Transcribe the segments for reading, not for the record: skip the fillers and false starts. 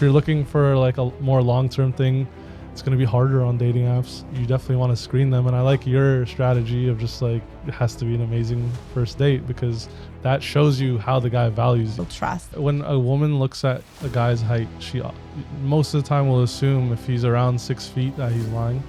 If you're looking for like a more long-term thing, it's going to be harder on dating apps. You definitely want to screen them. And I like your strategy of just like, it has to be an amazing first date, because that shows you how the guy values you. Trust. When a woman looks at a guy's height, she most of the time will assume if he's around 6 feet that he's lying.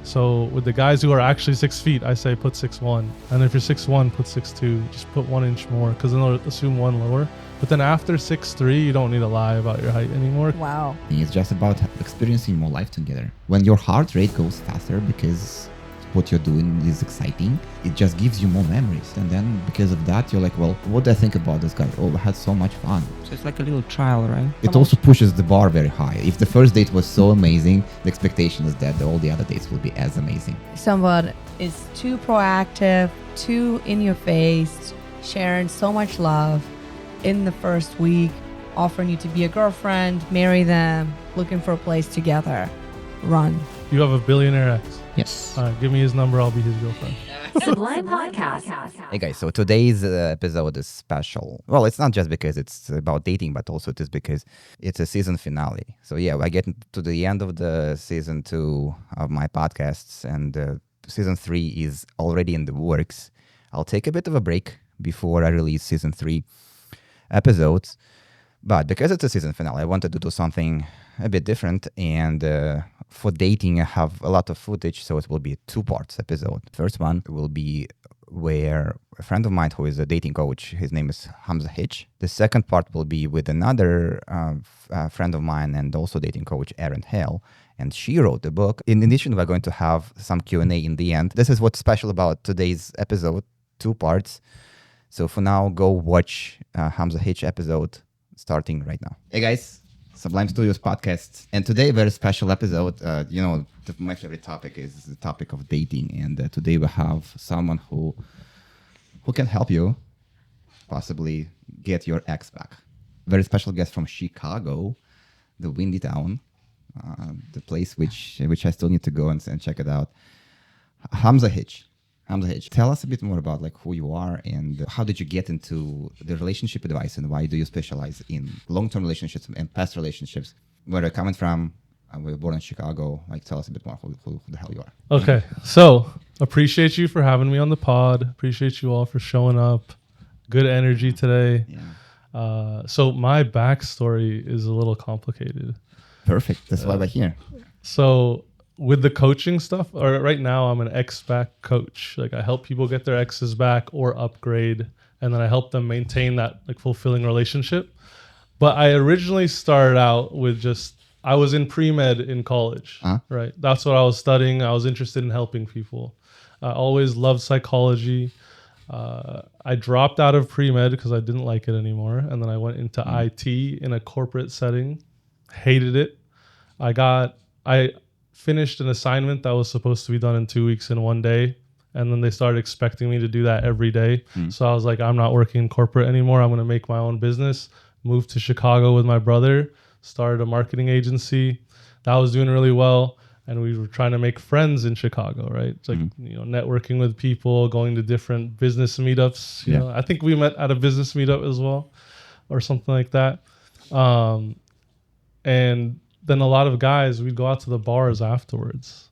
So with the guys who are actually 6 feet, I say put 6'1". And if you're 6'1", put 6'2". Just put 1 inch more, because then they'll assume one lower. But then after 6'3", you don't need to lie about your height anymore. Wow. It's just about experiencing more life together. When your heart rate goes faster because what you're doing is exciting, it just gives you more memories. And then because of that, you're like, well, what do I think about this guy? Oh, I had so much fun. So it's like a little trial, right? It also pushes the bar very high. If the first date was so amazing, the expectation is that all the other dates will be as amazing. Someone is too proactive, too in your face, sharing so much love in the first week, offering you to be a girlfriend, marry them, looking for a place together. Run. You have a billionaire ex. Yes. All right, give me his number. I'll be his girlfriend. Sublime Podcast. Hey guys, so today's episode is special. Well, it's not just because it's about dating, but also it is because it's a season finale. So yeah, I get to the end of the season 2 of my podcasts, and season 3 is already in the works. I'll take a bit of a break before I release season 3 episodes, but because it's a season finale, I wanted to do something a bit different, and for dating I have a lot of footage, so it will be a 2-part episode. First one will be where a friend of mine who is a dating coach, his name is Hamza Hitch. The second part will be with another friend of mine and also dating coach, Erin Hale, and she wrote the book. In addition, we're going to have some Q&A in the end. This is what's special about today's episode, 2 parts. So for now, go watch Hamza Hitch episode starting right now. Hey guys, Sublime Studios podcast. And today, a very special episode. My favorite topic is the topic of dating. And today we have someone who can help you possibly get your ex back. Very special guest from Chicago, the windy town, the place which I still need to go and check it out. Hamza Hitch. Hamza Hitch, tell us a bit more about like who you are and how did you get into the relationship advice, and why do you specialize in long-term relationships and past relationships? Where you're coming from? We were born in Chicago. Like, tell us a bit more who the hell you are. Okay, so appreciate you for having me on the pod. Appreciate you all for showing up. Good energy today. Yeah. So my backstory is a little complicated. Perfect. That's why we're here. So with the coaching stuff, or right now I'm an ex-back coach. Like I help people get their exes back or upgrade, and then I help them maintain that like fulfilling relationship. But I originally started out with I was in pre-med in college, right? That's what I was studying. I was interested in helping people. I always loved psychology. I dropped out of pre-med because I didn't like it anymore. And then I went into IT in a corporate setting. Hated it. I finished an assignment that was supposed to be done in 2 weeks in 1 day. And then they started expecting me to do that every day. So I was like, I'm not working in corporate anymore. I'm going to make my own business. Moved to Chicago with my brother. Started a marketing agency. That was doing really well. And we were trying to make friends in Chicago, right? It's like, networking with people, going to different business meetups. You know, I think we met at a business meetup as well or something like that. And then a lot of guys, we'd go out to the bars afterwards,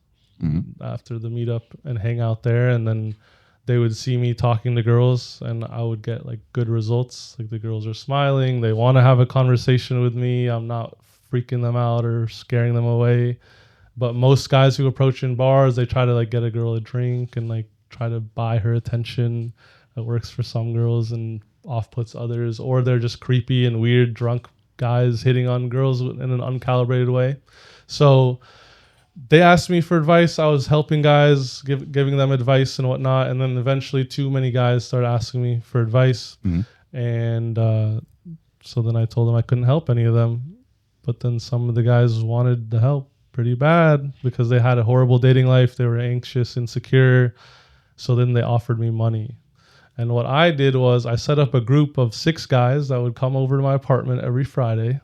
after the meetup and hang out there. And then they would see me talking to girls and I would get like good results. Like the girls are smiling. They want to have a conversation with me. I'm not freaking them out or scaring them away. But most guys who approach in bars, they try to like get a girl a drink and like try to buy her attention. It works for some girls and off-puts others, or they're just creepy and weird drunk guys hitting on girls in an uncalibrated way. So they asked me for advice. I was helping guys, giving them advice and whatnot. And then eventually too many guys started asking me for advice. And so then I told them I couldn't help any of them. But then some of the guys wanted the help pretty bad because they had a horrible dating life. They were anxious, insecure. So then they offered me money. And what I did was I set up a group of 6 guys that would come over to my apartment every Friday.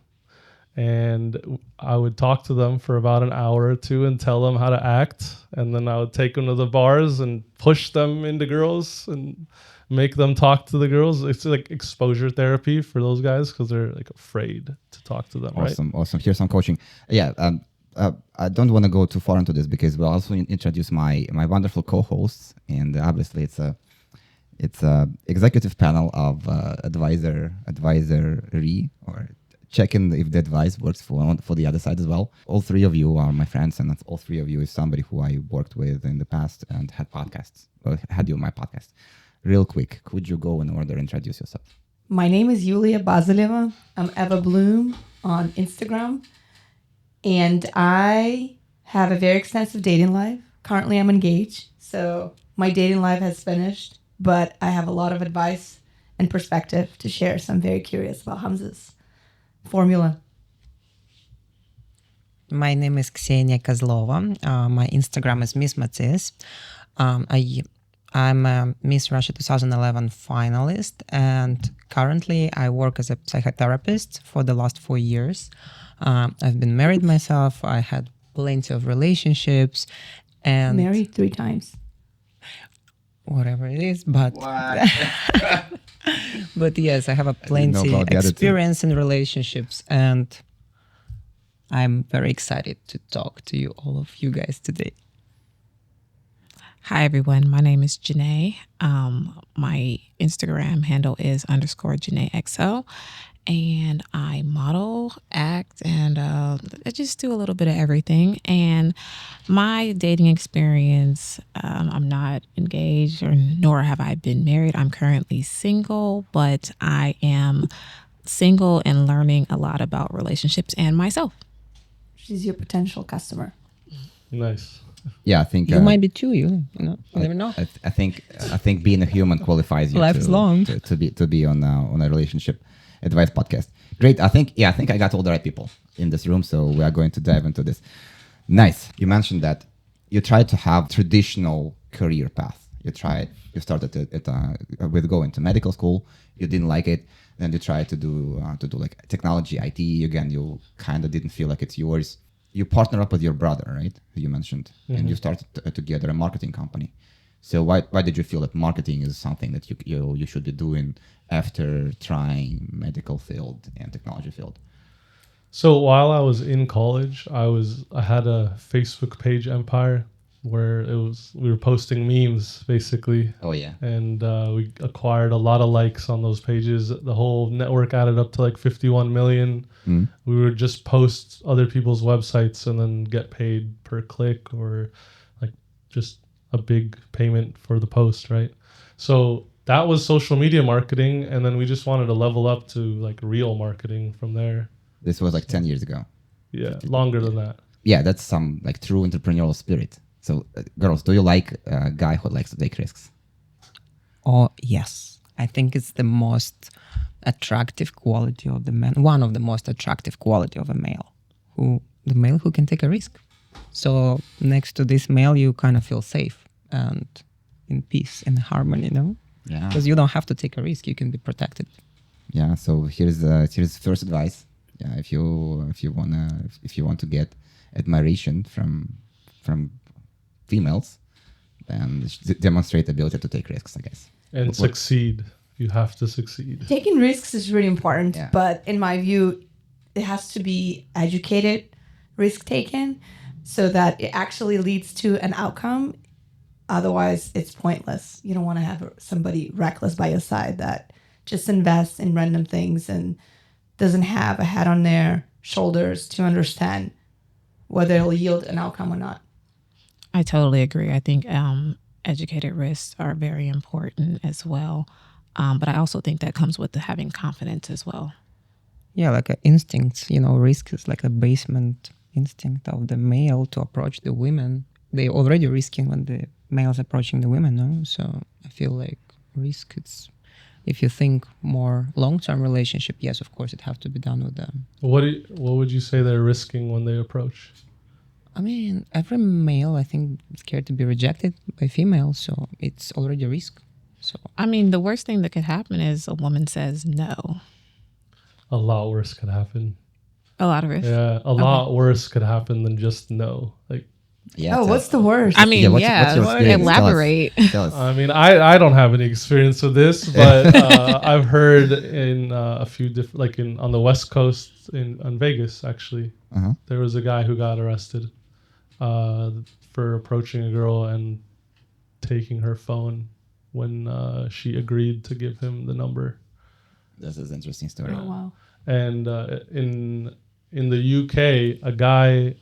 And I would talk to them for about an hour or 2 and tell them how to act. And then I would take them to the bars and push them into girls. And make them talk to the girls. It's like exposure therapy for those guys because they're like afraid to talk to them, right? Awesome. Here's some coaching. Yeah. I don't want to go too far into this because we'll also introduce my wonderful co-hosts, and obviously it's a executive panel of advisory or checking if the advice works for the other side as well. All three of you are my friends, and all three of you is somebody who I worked with in the past and had podcasts. Or had you on my podcast. Real quick, could you go in order and introduce yourself? My name is Yulia Bazileva. I'm Eva Bloom on Instagram. And I have a very extensive dating life. Currently, I'm engaged. So my dating life has finished. But I have a lot of advice and perspective to share. So I'm very curious about Hamza's formula. My name is Ksenia Kozlova. My Instagram is Miss Matis. I'm a Miss Russia 2011 finalist, and currently I work as a psychotherapist for the last 4 years. I've been married myself. I had plenty of relationships, and Married 3 times. whatever it is, but but yes, I have a plenty experience in relationships, and I'm very excited to talk to you, all of you guys today. Hi, everyone. My name is Janae. My Instagram handle is _JanaeXO. And I model, act, and I just do a little bit of everything. And my dating experience, I'm not engaged nor have I been married. I'm currently single, but I am single and learning a lot about relationships and myself. She's your potential customer. Nice. Yeah, I think You might be too. You never know. I think being a human qualifies you Lifelong. to be on a relationship advice podcast. Great. I think I got all the right people in this room, so we are going to dive into this. Nice. You mentioned that you tried to have traditional career path. You started with going to medical school. You didn't like it. Then you tried to do like technology, IT. Again, you kind of didn't feel like it's yours. You partner up with your brother, right? Who you mentioned, and you started together a marketing company. So why did you feel that marketing is something that you should be doing after trying medical field and technology field? So while I was in college, I had a Facebook page empire where we were posting memes basically. Oh yeah. And we acquired a lot of likes on those pages. The whole network added up to like 51 million. We would just post other people's websites and then get paid per click or like just a big payment for the post, right? So that was social media marketing, and then we just wanted to level up to like real marketing from there. This was like 10 years ago. Yeah, longer than that. Yeah, that's some like true entrepreneurial spirit. So girls, do you like a guy who likes to take risks? Oh, yes. I think it's the most attractive quality of the man. One of the most attractive quality of a male. The male who can take a risk. So next to this male, you kind of feel safe and in peace and harmony, Yeah. Because you don't have to take a risk. You can be protected. Yeah. So here's first advice. Yeah. If you want to get admiration from females, then demonstrate the ability to take risks, I guess. And succeed. You have to succeed. Taking risks is really important, but in my view, it has to be educated risk taken so that it actually leads to an outcome. Otherwise, it's pointless. You don't want to have somebody reckless by your side that just invests in random things and doesn't have a head on their shoulders to understand whether it'll yield an outcome or not. I totally agree. I think educated risks are very important as well. But I also think that comes with having confidence as well. Yeah, like an instinct, risk is like a basement instinct of the male to approach the women. They already risking when the male's approaching the women, no? So I feel like risk, it's, if you think more long-term relationship, yes, of course, it have to be done with them. What would you say they're risking when they approach? I mean, every male, I think, is scared to be rejected by females, so it's already a risk. So I mean, the worst thing that could happen is a woman says no. A lot worse could happen. A lot of risk. Yeah, a lot worse could happen than just no. Like Yeah. Oh, what's the worst? I mean, Yeah, what's your experience? elaborate. Tell us. I mean, I don't have any experience with this, but I've heard in a few different, like on the West Coast on Vegas, actually, there was a guy who got arrested for approaching a girl and taking her phone when she agreed to give him the number. This is an interesting story. Oh, wow. And in the UK, a guy,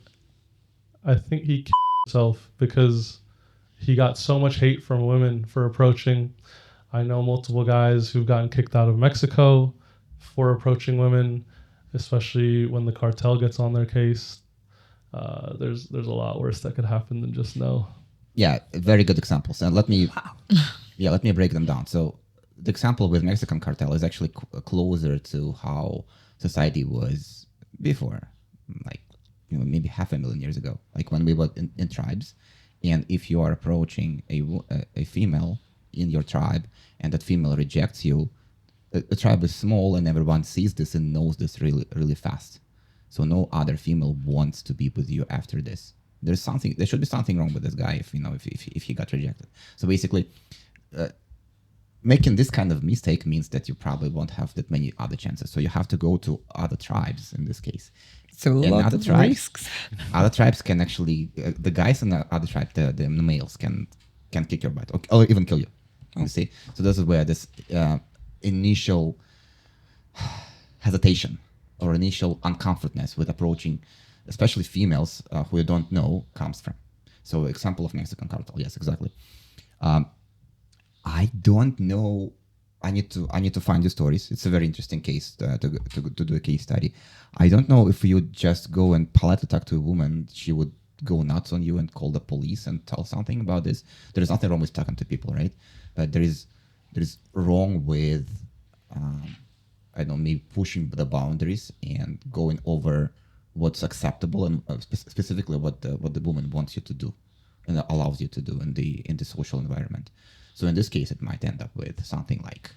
I think he killed himself because he got so much hate from women for approaching. I know multiple guys who've gotten kicked out of Mexico for approaching women, especially when the cartel gets on their case. There's a lot worse that could happen than just no. Yeah, very good examples. And let me break them down. So the example with Mexican cartel is actually closer to how society was before, like maybe 500,000 years ago, like when we were in tribes. And if you are approaching a female in your tribe and that female rejects you, the tribe is small and everyone sees this and knows this really, really fast. So no other female wants to be with you after this. There should be something wrong with this guy if he got rejected. So basically, making this kind of mistake means that you probably won't have that many other chances. So you have to go to other tribes in this case. So a lot of risks. Other tribes can actually, the guys in the other tribe, the males can kick your butt or even kill you. You see? So this is where this initial hesitation or initial uncomfortness with approaching, especially females who you don't know, comes from. So example of Mexican cartel. Yes, exactly. I don't know. I need to find the stories. It's a very interesting case to do a case study. I don't know if you just go and politely talk to a woman, she would go nuts on you and call the police and tell something about this. There is nothing wrong with talking to people, right? But there is wrong with I don't know, maybe pushing the boundaries and going over what's acceptable and specifically what the woman wants you to do and allows you to do in the social environment. So in this case, it might end up with something like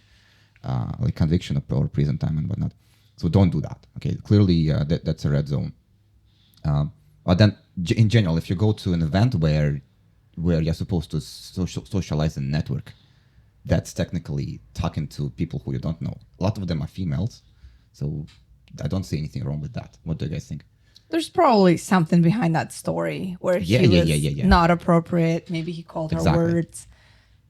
conviction or prison time and whatnot. So don't do that. Okay, clearly that's a red zone. But then, in general, if you go to an event where you're supposed to socialize and network, that's technically talking to people who you don't know. A lot of them are females, so I don't see anything wrong with that. What do you guys think? There's probably something behind that story where he was not appropriate. Maybe he called her words.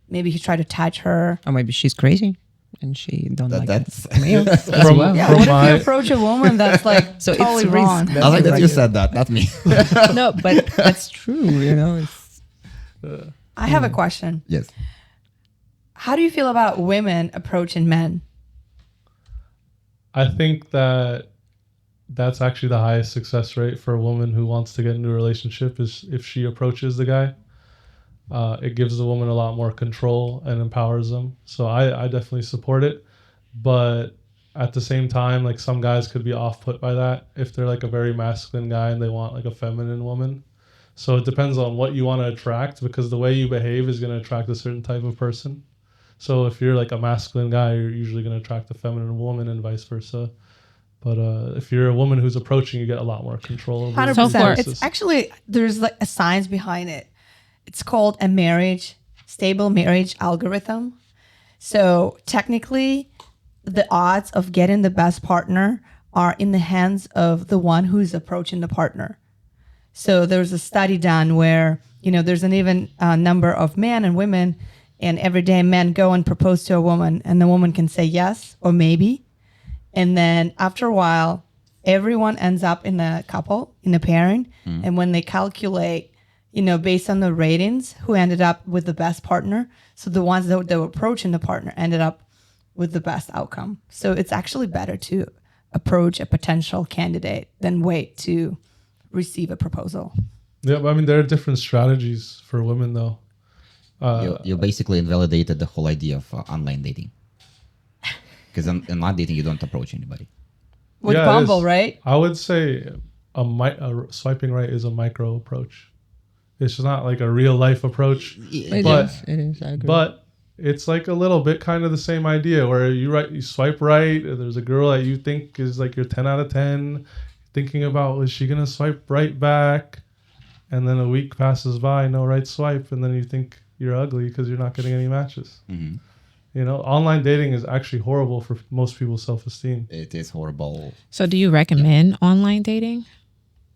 Maybe he tried to touch her. Or maybe she's crazy and she don't like that's males as From- well. Yeah, what if you approach a woman that's like So totally it's wrong? risk. I like that you said that, not me. No, but that's true. It's I have a question. Yes. How do you feel about women approaching men? I think that's actually the highest success rate for a woman who wants to get into a relationship is if she approaches the guy. It gives the woman a lot more control and empowers them. So I definitely support it. But at the same time, like some guys could be off-put by that if they're like a very masculine guy and they want like a feminine woman. So it depends on what you want to attract because the way you behave is going to attract a certain type of person. So if you're like a masculine guy, you're usually going to attract a feminine woman and vice versa. But if you're a woman who's approaching, you get a lot more control over 100%. It's actually, there's like a science behind it. It's called a stable marriage algorithm. So technically, the odds of getting the best partner are in the hands of the one who's approaching the partner. So there's a study done where, there's an even number of men and women, and every day men go and propose to a woman, and the woman can say yes or maybe. And then after a while, everyone ends up in a couple, in a pairing. And when they calculate, based on the ratings, who ended up with the best partner. So the ones that were approaching the partner ended up with the best outcome. So it's actually better to approach a potential candidate than wait to receive a proposal. Yeah, but I mean, there are different strategies for women, though. You basically invalidated the whole idea of online dating. Because in online dating, you don't approach anybody. With Bumble, right? I would say a swiping right is a micro approach. It's just not like a real life approach. It is. I agree. But it's like a little bit kind of the same idea where you swipe right. And there's a girl that you think is like your 10 out of 10. Thinking about, is she going to swipe right back? and then a week passes by, no right swipe, and then you think you're ugly because you're not getting any matches. Mm-hmm. You know, online dating is actually horrible for most people's self-esteem. It is horrible. So do you recommend online dating?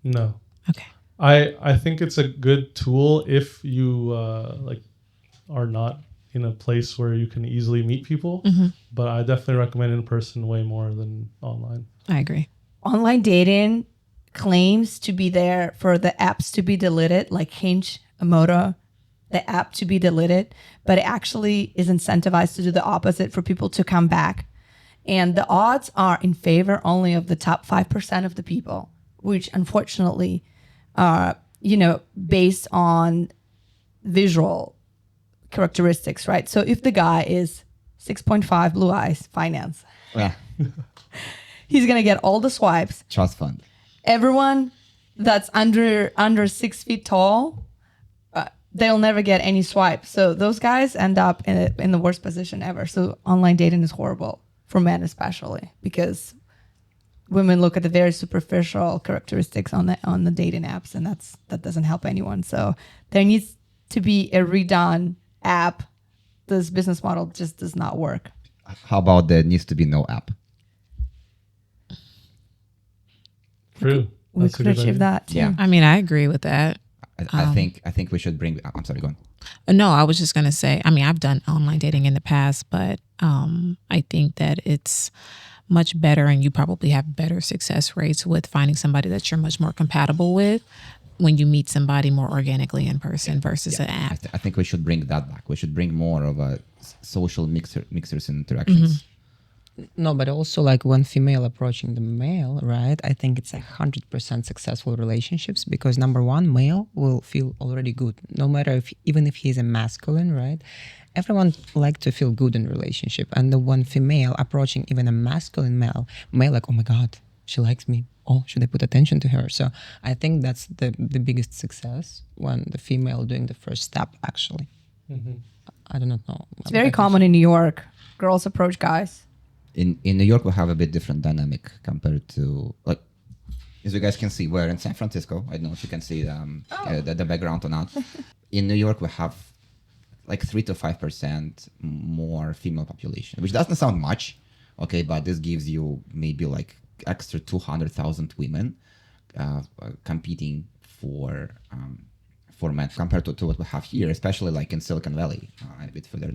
No. Okay. I think it's a good tool if you like are not in a place where you can easily meet people. Mm-hmm. But I definitely recommend in person way more than online. I agree. Online dating claims to be there for the apps to be deleted, like Hinge, Amoda, the app to be deleted, but it actually is incentivized to do the opposite for people to come back. And the odds are in favor only of the top 5% of the people, which unfortunately are, based on visual characteristics, right? So if the guy is 6.5 blue eyes, finance, Yeah. he's going to get all the swipes. Trust fund. Everyone that's under 6 feet tall, they'll never get any swipe. So those guys end up in the worst position ever. So online dating is horrible for men, especially because women look at the very superficial characteristics on the dating apps, and that doesn't help anyone. So there needs to be a redone app. This business model just does not work. How about there needs to be no app? True. We That's a could good achieve idea. that too. Yeah. I mean, I agree with that. I think we should bring. I'm sorry, go on. No, I was just going to say, I mean, I've done online dating in the past, but I think that it's much better and you probably have better success rates with finding somebody that you're much more compatible with when you meet somebody more organically in person versus an app. I think we should bring that back. We should bring more of a social mixers and interactions. No, but also like when female approaching the male, right? I think it's 100% successful relationships because number one, male will feel already good, no matter even if he's a masculine, right? Everyone like to feel good in relationship, and the one female approaching even a masculine male like, oh my god, she likes me. Oh, should I put attention to her? So I think that's the biggest success when the female doing the first step. Actually, I do not know. It's very common in New York. Girls approach guys. In New York, we have a bit different dynamic compared to, like, as you guys can see, we're in San Francisco. I don't know if you can see the background or not. In New York, we have like 3 to 5% more female population, which doesn't sound much, okay, but this gives you maybe like extra 200,000 women competing for men compared to what we have here, especially like in Silicon Valley, a bit further.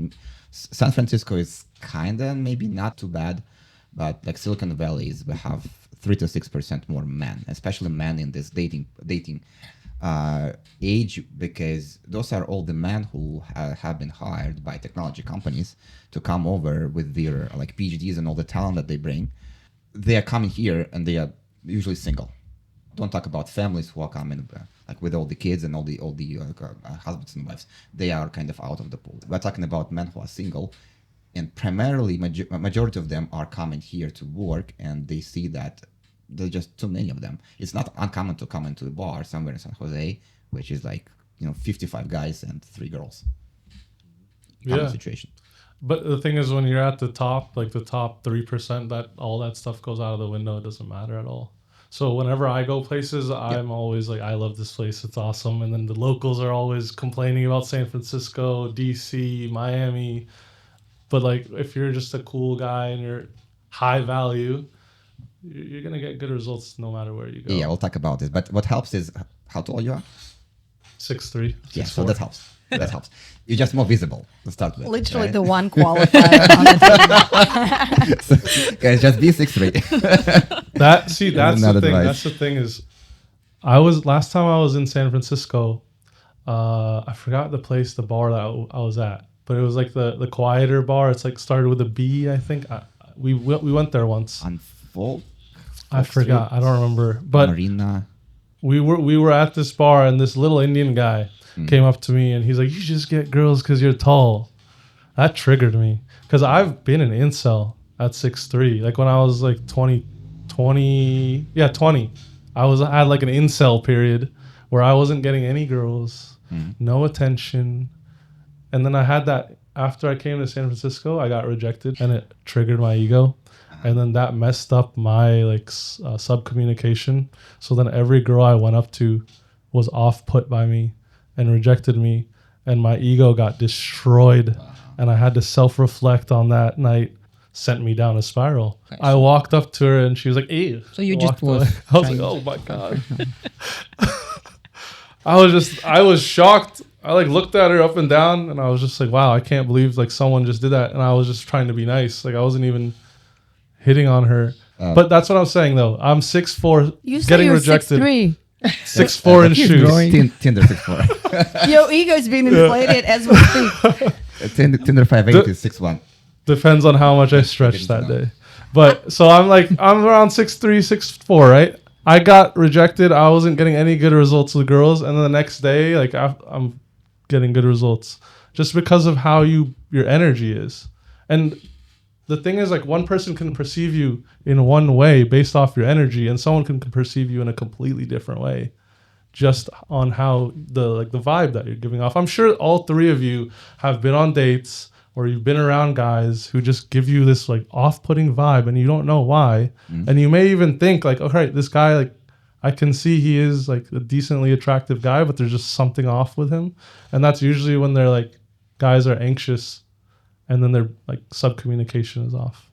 San Francisco is kind of maybe not too bad, but like Silicon Valley we have 3 to 6% more men, especially men in this dating age, because those are all the men who have been hired by technology companies to come over with their like PhDs and all the talent that they bring. They are coming here and they are usually single. Don't talk about families who are coming like with all the kids and all the husbands and wives. They are kind of out of the pool. We're talking about men who are single, and primarily majority of them are coming here to work, and they see that there's just too many of them. It's not uncommon to come into a bar somewhere in San Jose, which is like 55 guys and 3 girls. Common situation. But the thing is, when you're at the top, like the top 3%, that all that stuff goes out of the window. It doesn't matter at all. So whenever I go places, I'm always like, I love this place. It's awesome. And then the locals are always complaining about San Francisco, DC, Miami. But like, if you're just a cool guy and you're high value, you're going to get good results no matter where you go. Yeah, we'll talk about this. But what helps is, how tall you are? 6'3". Yeah, so that helps. That helps. You're just more visible to start with. Literally right? the one qualifier on the team. So, guys, just be 6'3". That's the thing. advice. That's the thing is, last time I was in San Francisco, I forgot the bar that I was at, but it was like the quieter bar. It's like started with a B, I think. We went there once. On Folk I forgot. I don't remember. But Marina. we were at this bar, and this little Indian guy came up to me, and he's like, "You just get girls because you're tall." That triggered me because I've been an incel at 6'3". Like when I was like 20. I had like an incel period where I wasn't getting any girls, no attention, and then I had that after I came to San Francisco. I got rejected, and it triggered my ego. And then that messed up my sub communication. So then every girl I went up to was off put by me and rejected me, and my ego got destroyed, and I had to self-reflect on that night. Sent me down a spiral. Okay, I walked up to her and she was like, "Ew." So you Walked just was away. I was like, trying "Oh my god." I was shocked. I like looked at her up and down, and I was just like, "Wow, I can't believe like someone just did that." And I was just trying to be nice. Like I wasn't even hitting on her. But that's what I'm saying though. I'm 6'4", You say getting you're rejected. 6'3". 6'4" in He's shoes. growing. Tinder 6'4". Your ego's being inflated as we speak. Tinder 5'8" is 6'1". Depends on how much I stretched that day. But so I'm around 6'3", 6'4", right? I got rejected. I wasn't getting any good results with girls, and then the next day, like I'm getting good results just because of how your energy is. And the thing is, like, one person can perceive you in one way based off your energy, and someone can perceive you in a completely different way, just on how the vibe that you're giving off. I'm sure all three of you have been on dates or you've been around guys who just give you this like off-putting vibe, and you don't know why. And you may even think like, okay, this guy, like, I can see he is like a decently attractive guy, but there's just something off with him. And that's usually when they're like, guys are anxious, and then their like sub-communication is off.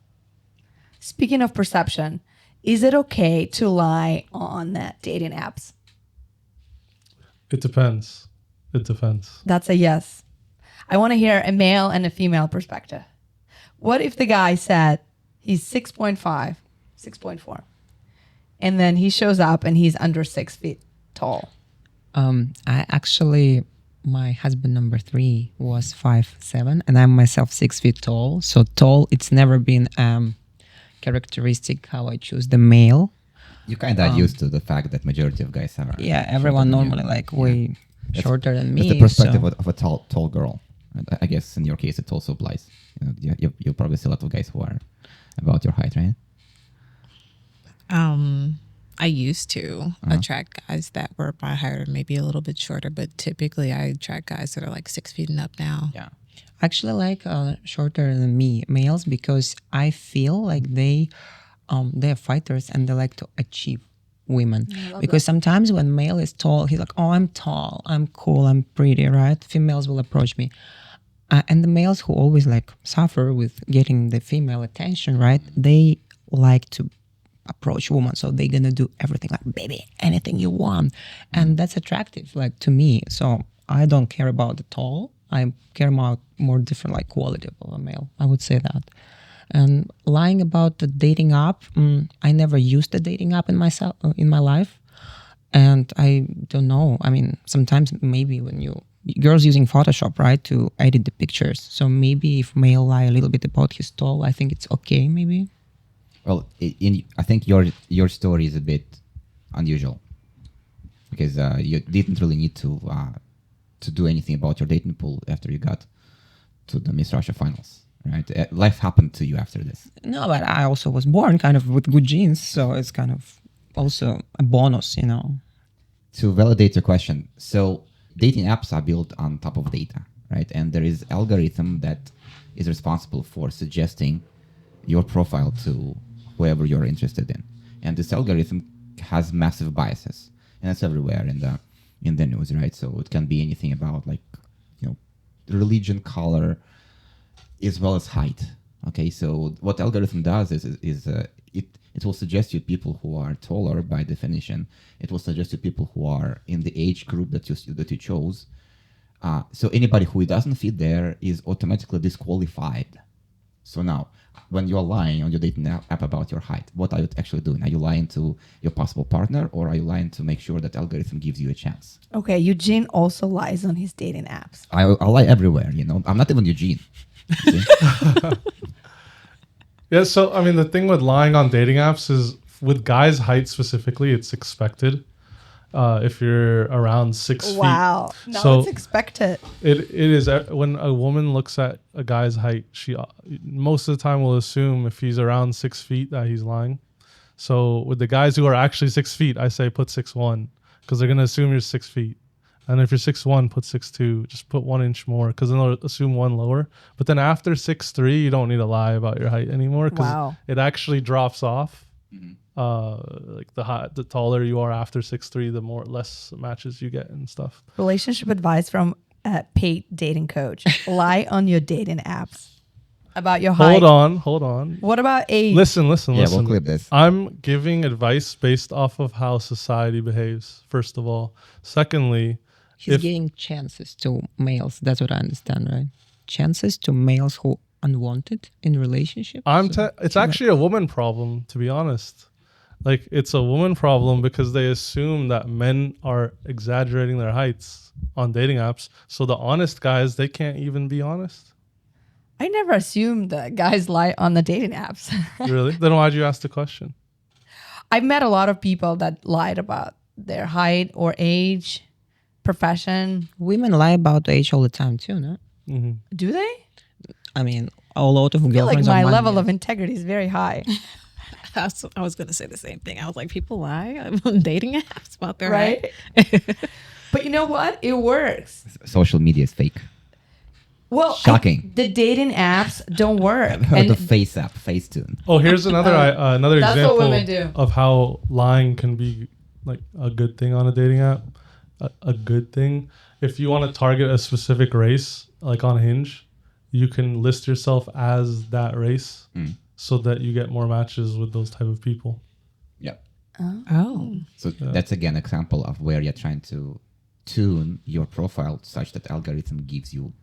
Speaking of perception, is it okay to lie on dating apps? It depends. It depends. That's a yes. I want to hear a male and a female perspective. What if the guy said he's 6.5, 6.4, and then he shows up and he's under 6 feet tall? My husband number 3 was 5'7", and I'm myself 6 feet tall. So tall, it's never been characteristic how I choose the male. You kind of used to the fact that majority of guys are. Yeah, everyone normally like way shorter than me. It's the perspective of a tall girl. And I guess in your case it also applies. You probably see a lot of guys who are about your height, right? I used to attract guys that were my height or maybe a little bit shorter, but typically I attract guys that are like 6 feet and up now. Yeah. I actually like shorter than me males because I feel like they're fighters and they like to achieve women. Because sometimes when male is tall, he's like, oh, I'm tall, I'm cool, I'm pretty, right? Females will approach me. And the males who always like suffer with getting the female attention, right? They like to approach women, so they're gonna do everything like, baby, anything you want, and that's attractive like to me. So I don't care about the tall, I care about more different like quality of a male, I would say that. And lying about the dating app, I never used the dating app in my life, and I don't know, I mean, sometimes maybe when girls using Photoshop, right, to edit the pictures, so maybe if male lie a little bit about his tall, I think it's okay maybe. Well, I think your story is a bit unusual because you didn't really need to do anything about your dating pool after you got to the Miss Russia finals, right? Life happened to you after this. No, but I also was born kind of with good genes, so it's kind of also a bonus, you know. To validate your question, so dating apps are built on top of data, right? And there is algorithm that is responsible for suggesting your profile to whoever you're interested in, and this algorithm has massive biases, and it's everywhere in the news, right? So it can be anything about like, religion, color, as well as height. Okay, so what algorithm does is it will suggest you people who are taller by definition. It will suggest you people who are in the age group that you chose. So anybody who doesn't fit there is automatically disqualified. So now, when you're lying on your dating app about your height, what are you actually doing? Are you lying to your possible partner, or are you lying to make sure that algorithm gives you a chance? Okay, Eugene also lies on his dating apps. I lie everywhere, I'm not even Eugene. Yeah, so I mean, the thing with lying on dating apps is with guys' height specifically, it's expected. If you're around 6 feet. Wow. No, So it's expected. It is when a woman looks at a guy's height, she most of the time will assume if he's around 6 feet that he's lying. So with the guys who are actually 6 feet, I say put 6'1", because they're gonna assume you're 6 feet. And if you're 6'1", put 6'2". Just put 1 inch more, because then they'll assume 1 lower. But then after 6'3", you don't need to lie about your height anymore, because it actually drops off Like the taller you are after 6'3", the less matches you get and stuff. Relationship advice from a paid dating coach. Lie on your dating apps about your height. Hold on. What about age? Listen. Yeah, we'll clip this. I'm giving advice based off of how society behaves, first of all. Secondly, She's giving chances to males. That's what I understand, right? Chances to males who unwanted in relationship. It's actually a woman problem, to be honest. Like, it's a woman problem because they assume that men are exaggerating their heights on dating apps. So the honest guys, they can't even be honest. I never assumed that guys lie on the dating apps. Really? Then why'd you ask the question? I've met a lot of people that lied about their height or age, profession. Women lie about age all the time too, no? Mm-hmm. Do they? I mean, a lot of I feel like girlfriends my of mine, level yes. of integrity is very high. I was going to say the same thing. I was like, people lie on dating apps about their Right? height. But you know what? It works. Social media is fake. Well, Shocking. the dating apps don't work. I've heard of Face app, Facetune. Oh, here's another another That's what example women do. of how lying can be like a good thing on a dating app. A good thing. If you want to target a specific race, like on Hinge, you can list yourself as that race so that you get more matches with those type of people. Yeah. Oh. So that's again example of where you're trying to tune your profile such that algorithm gives you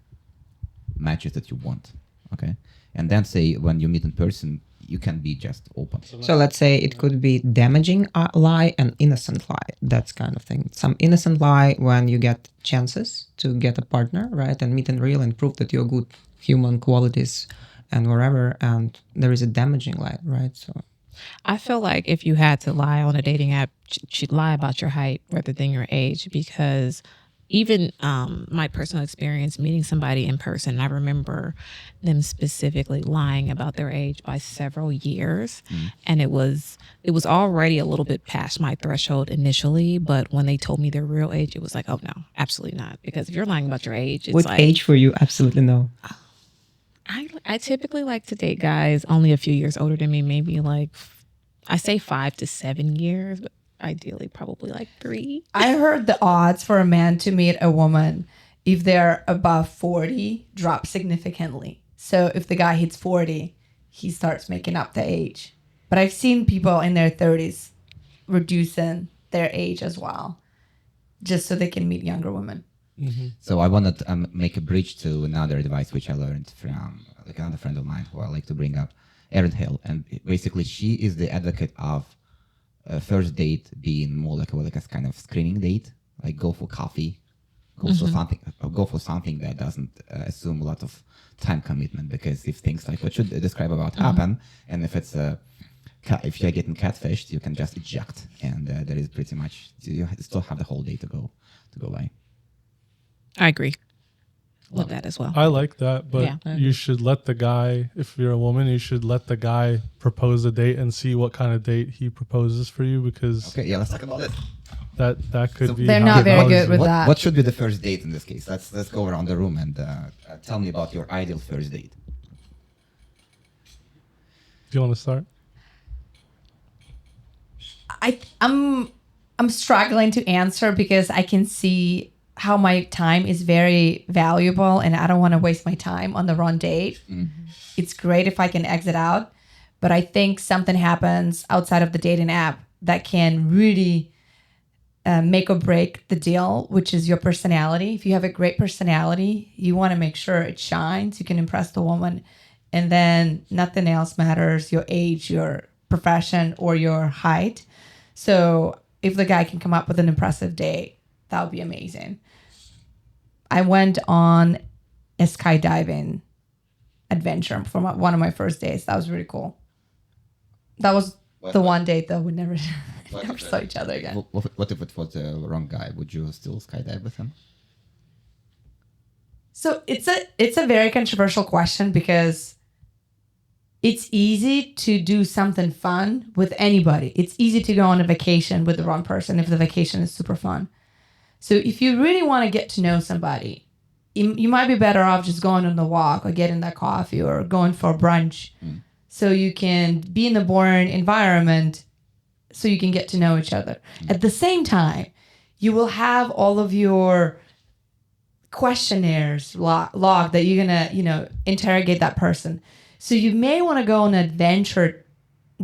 matches that you want. Okay. And then say when you meet in person, you can be just open. So let's say it could be damaging lie and innocent lie. That's kind of thing. Some innocent lie when you get chances to get a partner, right? And meet in real and prove that you're good human qualities and wherever. And there is a damaging lie, right? So I feel like if you had to lie on a dating app, you'd lie about your height rather than your age, because even my personal experience meeting somebody in person, I remember them specifically lying about their age by several years. And it was already a little bit past my threshold initially, but when they told me their real age, it was like, oh no, absolutely not. Because if you're lying about your age, it's what like, age for you? Absolutely no. I typically like to date guys only a few years older than me, maybe like, I say 5 to 7 years, but ideally probably like 3. I heard the odds for a man to meet a woman if they're above 40 drop significantly. So if the guy hits 40, he starts making up the age. But I've seen people in their 30s reducing their age as well, just so they can meet younger women. So I want to make a bridge to another advice which I learned from like another friend of mine who I like to bring up, Erin Hill. And basically she is the advocate of a first date being more like a kind of screening date, like go for coffee, go for something that doesn't assume a lot of time commitment, because if things like what you describe about happen, and if it's if you're getting catfished, you can just eject, and there is pretty much you still have the whole day to go by. I agree with that as well. I like that, but Yeah. you should let the guy, if you're a woman, you should let the guy propose a date and see what kind of date he proposes for you, because Okay, yeah, let's talk about it. that could be. They're how not it very goes. good with that. What should be the first date in this case? Let's go around the room and tell me about your ideal first date. Do you want to start? I'm struggling to answer because I can see how my time is very valuable and I don't want to waste my time on the wrong date. It's great if I can exit out, but I think something happens outside of the dating app that can really make or break the deal, which is your personality. If you have a great personality, you want to make sure it shines, you can impress the woman, and then nothing else matters, your age, your profession, or your height. So if the guy can come up with an impressive date, that would be amazing. I went on a skydiving adventure for one of my first days. That was really cool. That was the one date that we never saw each other again. What if it was the wrong guy? Would you still skydive with him? So it's a very controversial question because it's easy to do something fun with anybody. It's easy to go on a vacation with the wrong person if the vacation is super fun. So if you really want to get to know somebody, you might be better off just going on the walk or getting that coffee or going for brunch. so you can be in the boring environment so you can get to know each other. At the same time, you will have all of your questionnaires log that you're gonna, interrogate that person. So you may want to go on an adventure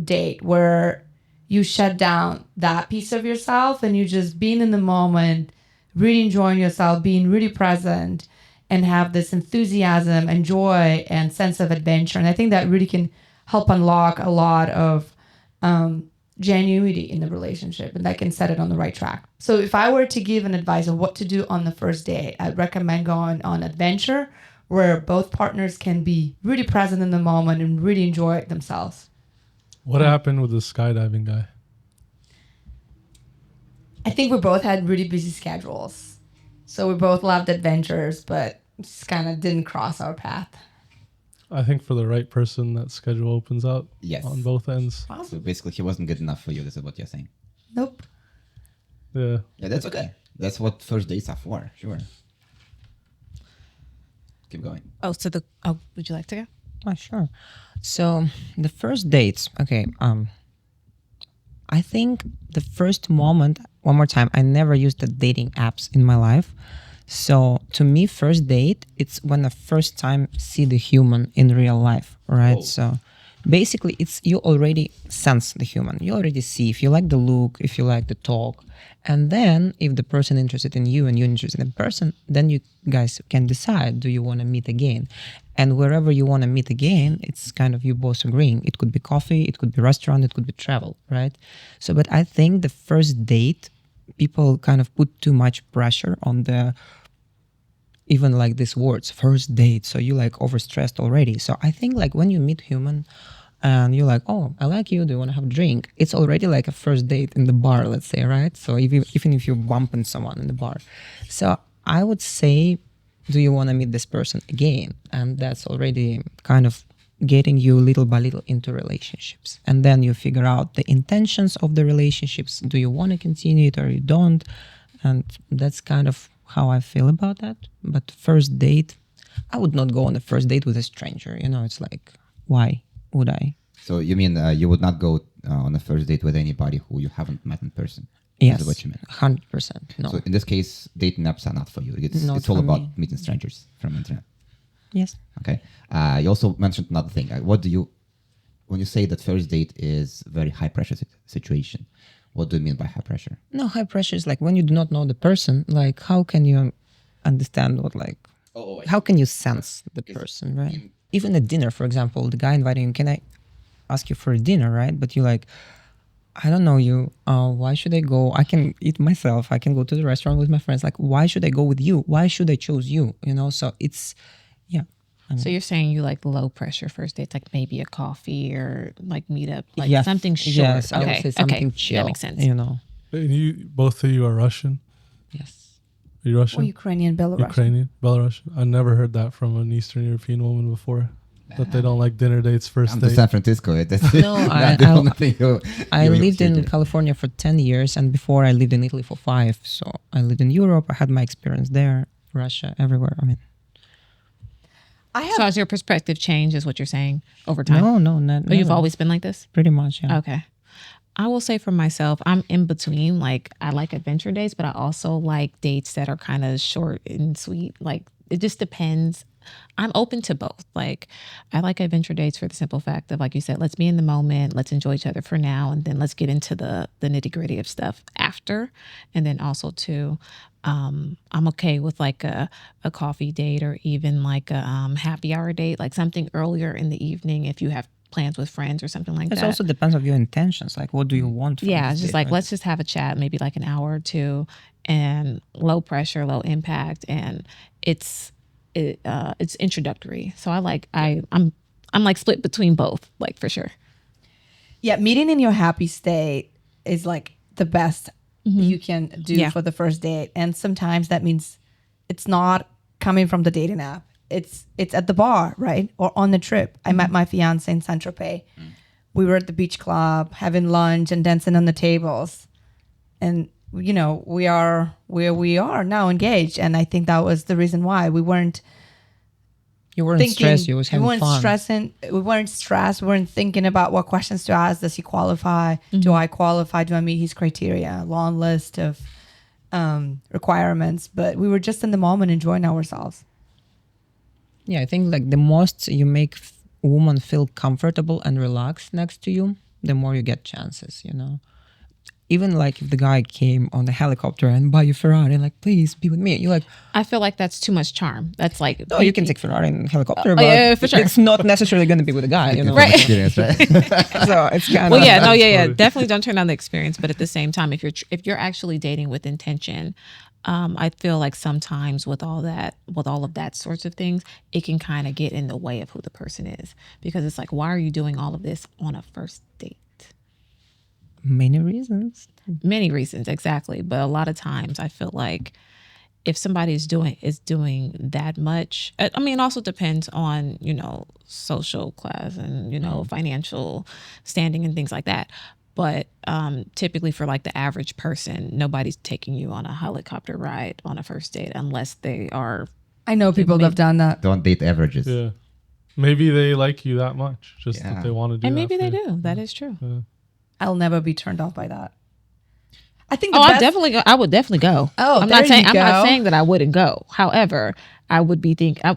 date where you shut down that piece of yourself and you just being in the moment, really enjoying yourself, being really present, and have this enthusiasm and joy and sense of adventure. And I think that really can help unlock a lot of genuinity in the relationship, and that can set it on the right track. So if I were to give an advice of what to do on the first date, I'd recommend going on adventure where both partners can be really present in the moment and really enjoy it themselves. What happened with the skydiving guy? I think we both had really busy schedules. So we both loved adventures, but just kind of didn't cross our path. I think for the right person, that schedule opens up Yes. on both ends. So basically, he wasn't good enough for you. This is what you're saying. Nope. Yeah. Yeah, that's okay. That's what first dates are for. Sure. Keep going. Would you like to go? Oh, sure. So the first dates, okay. I think the first moment, one more time, I never used the dating apps in my life. So to me, first date, it's when the first time see the human in real life, right? Whoa. So basically, it's you already sense the human. You already see if you like the look, if you like the talk. And then if the person interested in you and you're interested in the person, then you guys can decide, do you want to meet again? And wherever you want to meet again, it's kind of you both agreeing. It could be coffee, it could be restaurant, it could be travel, right? So, but I think the first date, people kind of put too much pressure on the, even like these words, first date. So you like overstressed already. So I think like when you meet human and you're like, oh, I like you, do you want to have a drink? It's already like a first date in the bar, let's say, right? So even if you're bumping someone in the bar. So I would say, do you want to meet this person again? And that's already kind of getting you little by little into relationships. And then you figure out the intentions of the relationships. Do you want to continue it or you don't? And that's kind of how I feel about that. But first date, I would not go on a first date with a stranger. It's like, why would I? So you mean you would not go on a first date with anybody who you haven't met in person? Yes, Is what you meant. 100%. No. So in this case, dating apps are not for you. It's Not all for about me. meeting strangers from internet. Yes. Okay. You also mentioned another thing. When you say that first date is very high pressure situation, what do you mean by high pressure? No, high pressure is like when you do not know the person, like how can you understand what like, how can you sense the person, right? Even at dinner, for example, the guy inviting you, can I ask you for a dinner, right? But you like, I don't know you. Why should I go? I can eat myself. I can go to the restaurant with my friends. Like, why should I go with you? Why should I choose you? So it's, yeah. So you're saying you like low pressure first dates, like maybe a coffee or like meetup, like Yes. something short. Yes, I would Okay, say something okay, chill. that makes sense. And both of you are Russian? Yes. Are you Russian? Or Ukrainian, Belarusian. Ukrainian? Belarusian? I never heard that from an Eastern European woman before. That they don't like dinner dates first I'm to date. San Francisco. That's No, not the only thing I you're lived in used to. California for 10 years, and before I lived in Italy for 5. So I lived in Europe. I had my experience there, Russia, everywhere. I mean, So has your perspective changed, is what you're saying, over time? no, not. Or you've never. always been like this? Pretty much, yeah. Okay. I will say for myself, I'm in between. Like, I like adventure dates, but I also like dates that are kind of short and sweet. Like, it just depends. I'm open to both. Like, I like adventure dates for the simple fact of, like you said, let's be in the moment, let's enjoy each other for now, and then let's get into the nitty gritty of stuff after. And then also too, I'm okay with like a coffee date or even like a happy hour date, like something earlier in the evening if you have plans with friends or something like It that. also depends on your intentions. Like, what do you want? From Yeah, this it's just date, like, right? let's just have a chat, maybe like an hour or two, and low pressure, low impact, and it's introductory. So I'm like split between both, like for sure. Yeah, meeting in your happy state is like the best you can do for the first date. And sometimes that means it's not coming from the dating app. It's at the bar, right? Or on the trip. I met my fiance in Saint-Tropez. We were at the beach club having lunch and dancing on the tables. And, we are where we are now, engaged. And I think that was the reason why we weren't You weren't stressed. You was having weren't fun. stressing. We weren't stressed. We weren't thinking about what questions to ask. Does he qualify? Do I qualify? Do I meet his criteria? Long list of requirements. But we were just in the moment enjoying ourselves. Yeah, I think like the most you make a woman feel comfortable and relaxed next to you, the more you get chances, you know. Even like if the guy came on the helicopter and buy you Ferrari, like, please be with me. You're like, I feel like that's too much charm. That's like, no, you can take Ferrari and helicopter, but yeah, for sure. it's not necessarily going to be with a guy, you know. Right. Experience, right? So it's kind Well, of yeah, no, yeah. funny. Definitely don't turn down the experience. But at the same time, if you're actually dating with intention, I feel like sometimes with all of that sorts of things, it can kind of get in the way of who the person is, because it's like, why are you doing all of this on a first date? many reasons. Many reasons, exactly. But a lot of times, I feel like if somebody is doing that much, I mean, it also depends on, social class and, financial standing and things like that. But typically for like the average person, nobody's taking you on a helicopter ride on a first date unless they are. I know people that have done that. Don't date averages. Yeah. Maybe they like you that much, just that they want to do And that maybe for they you. do. That is true. Yeah. I'll never be turned off by that. I think the Oh, best, I would definitely go. Oh, I'm there not saying you I'm not go. saying that I wouldn't go. However, I would be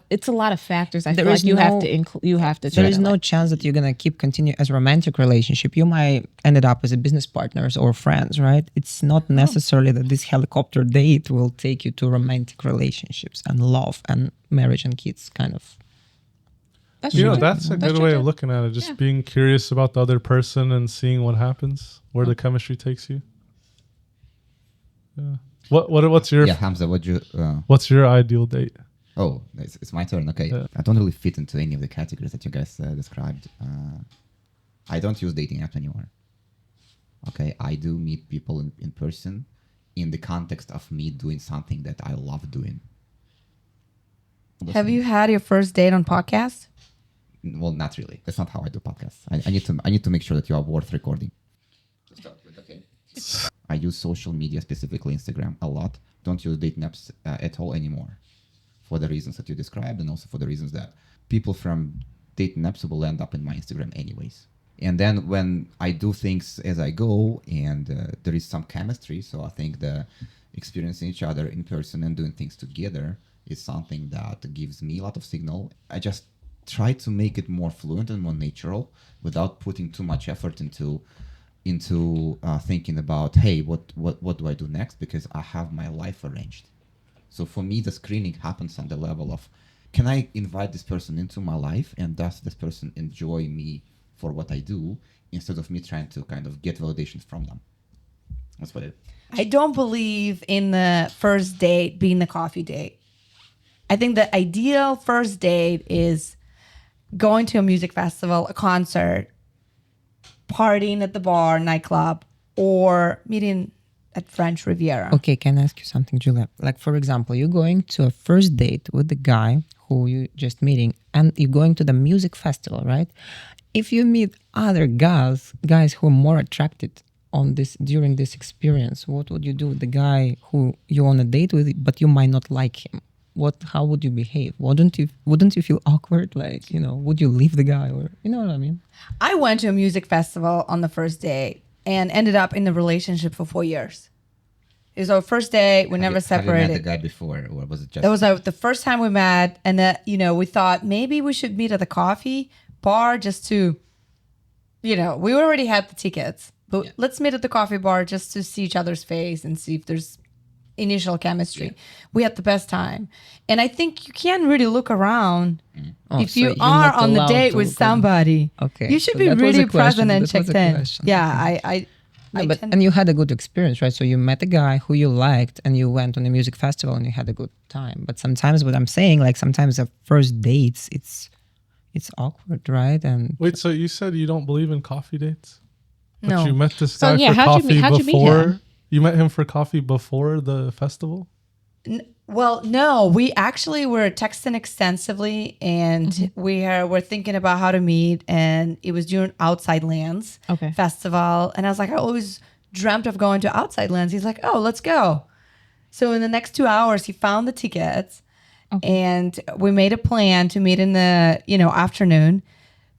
it's a lot of factors. I There feel is like you have no- to include. You have to. There try is to, no like- chance that you're gonna continue as a romantic relationship. You might ended up as a business partners or friends, right? It's not necessarily that this helicopter date will take you to romantic relationships and love and marriage and kids, kind of. That's You true. know, that's a That's good true way too. of looking at it. Just Yeah. being curious about the other person and seeing what happens, where the chemistry takes you. Yeah. What's your Yeah, Hamza, what's your ideal date? Oh, it's my turn. Okay. Yeah. I don't really fit into any of the categories that you guys described. I don't use dating apps anymore. Okay. I do meet people in person in the context of me doing something that I love doing. have you had your first date on podcast? Well, not really. That's not how I do podcasts. I need to make sure that you are worth recording. Okay. I use social media, specifically Instagram, a lot. Don't use dating apps at all anymore, for the reasons that you described, and also for the reasons that people from dating apps will end up in my Instagram anyways. And then when I do things as I go, and there is some chemistry, so I think the experiencing each other in person and doing things together is something that gives me a lot of signal. I just try to make it more fluent and more natural without putting too much effort into thinking about, hey, what do I do next? Because I have my life arranged. So for me, the screening happens on the level of, can I invite this person into my life, and does this person enjoy me for what I do, instead of me trying to kind of get validations from them. That's what it. I don't believe in the first date being the coffee date. I think the ideal first date is going to a music festival, a concert, partying at the bar, nightclub, or meeting at French Riviera. Okay, can I ask you something, Julia? Like, for example, you're going to a first date with the guy who you just meeting, and you're going to the music festival, right? If you meet other guys who are more attracted on this during this experience, what would you do with the guy who you're on a date with, but you might not like him? How would you behave? Wouldn't you feel awkward? Like, would you leave the guy, or you know what I mean? I went to a music festival on the first date and ended up in a relationship for 4 years. It was our first date. We never Have you separated. met the guy before, or was it just? That was the first time we met, and we thought maybe we should meet at the coffee bar just to, we already had the tickets, but let's meet at the coffee bar just to see each other's face and see if there's initial chemistry. Yeah. We had the best time, and I think you can't really look around if so you you're are not on the allowed date to with look around. somebody. Okay, you should so be that was really a question. present and That was checked a in. question. Yeah, and you had a good experience, right? So you met a guy who you liked, and you went on a music festival, and you had a good time. But sometimes, what I'm saying, like sometimes the first dates, it's awkward, right? And Wait, so you said you don't believe in coffee dates? No. But you met this So, guy yeah, for how'd you meet- coffee how'd you meet before? him? You met him for coffee before the festival? Well, no, we actually were texting extensively, and we were thinking about how to meet, and it was during Outside Lands Okay. festival, and I was like, I always dreamt of going to Outside Lands. He's like, oh, let's go. So in the next 2 hours, he found the tickets, And we made a plan to meet in the, afternoon.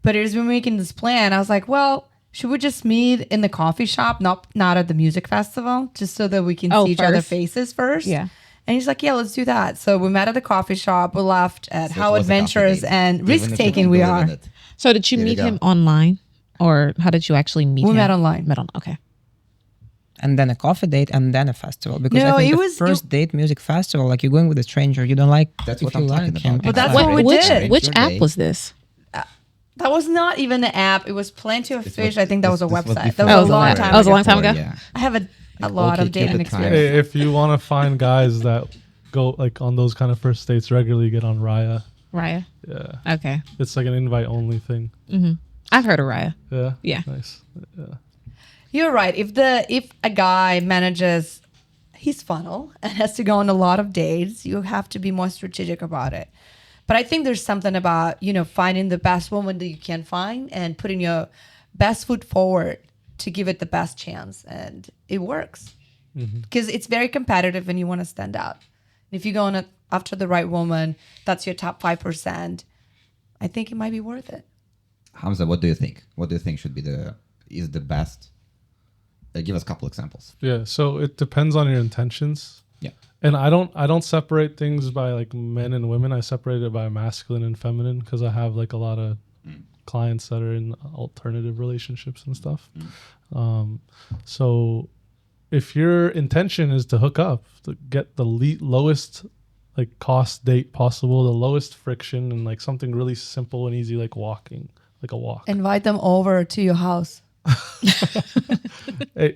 But as we were making this plan, I was like, well, should we just meet in the coffee shop, not at the music festival, just so that we can see each other's faces first? Yeah. And he's like, yeah, let's do that. So we met at the coffee shop. We laughed at So how it was a adventurous coffee date. and Even if you risk-taking don't we believe are. in it. So did you There you meet go. him online, or how did you actually meet him? We met online. Okay. And then a coffee date and then a festival. Because No, I think it the was- first date music festival, like you're going with a stranger, you don't like That's if what you I'm talking like him. about. But that's Exactly. what we which did. which Your app day. was this? That was not even the app. It was Plenty of Fish. I think that was a This was website. before That was a Oh, long yeah. time That was a ago. long time ago? Yeah. I have a lot Okay, of dating Cupid time. experience. Hey, if you want to find guys that go like on those kind of first dates regularly, get on Raya. Raya. Yeah, Okay. it's like an invite only thing. I've heard of Raya. Yeah. Yeah. Nice. Yeah. You're right. If a guy manages his funnel and has to go on a lot of dates, you have to be more strategic about it. But I think there's something about, finding the best woman that you can find and putting your best foot forward to give it the best chance. And it works because it's very competitive and you want to stand out. If you go on after the right woman, that's your top 5%. I think it might be worth it. Hamza, what do you think? What do you think should be is the best? Give us a couple examples. Yeah. So it depends on your intentions. Yeah. And I don't separate things by like men and women. I separate it by masculine and feminine because I have like a lot of clients that are in alternative relationships and stuff. So if your intention is to hook up, to get the lowest like cost date possible, the lowest friction, and like something really simple and easy, like walking, like a walk. Invite them over to your house.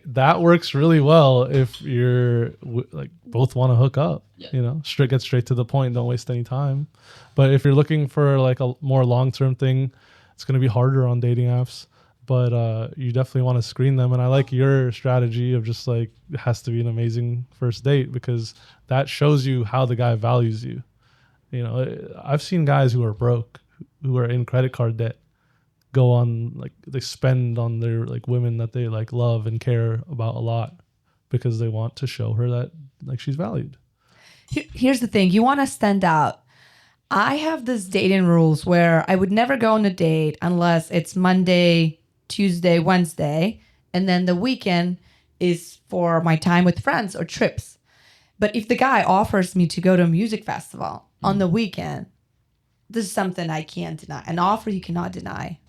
That works really well if you're like both want to hook up. Get straight to the point, don't waste any time. But if you're looking for like a more long-term thing, it's going to be harder on dating apps, but you definitely want to screen them. And I like your strategy of just like it has to be an amazing first date because that shows you how the guy values you. I've seen guys who are broke, who are in credit card debt, go on like they spend on their like women that they like love and care about a lot because they want to show her that like she's valued. Here's the thing. You want to stand out. I have this dating rules where I would never go on a date unless it's Monday, Tuesday, Wednesday, and then the weekend is for my time with friends or trips. But if the guy offers me to go to a music festival on the weekend, this is something I can't deny. An offer you cannot deny.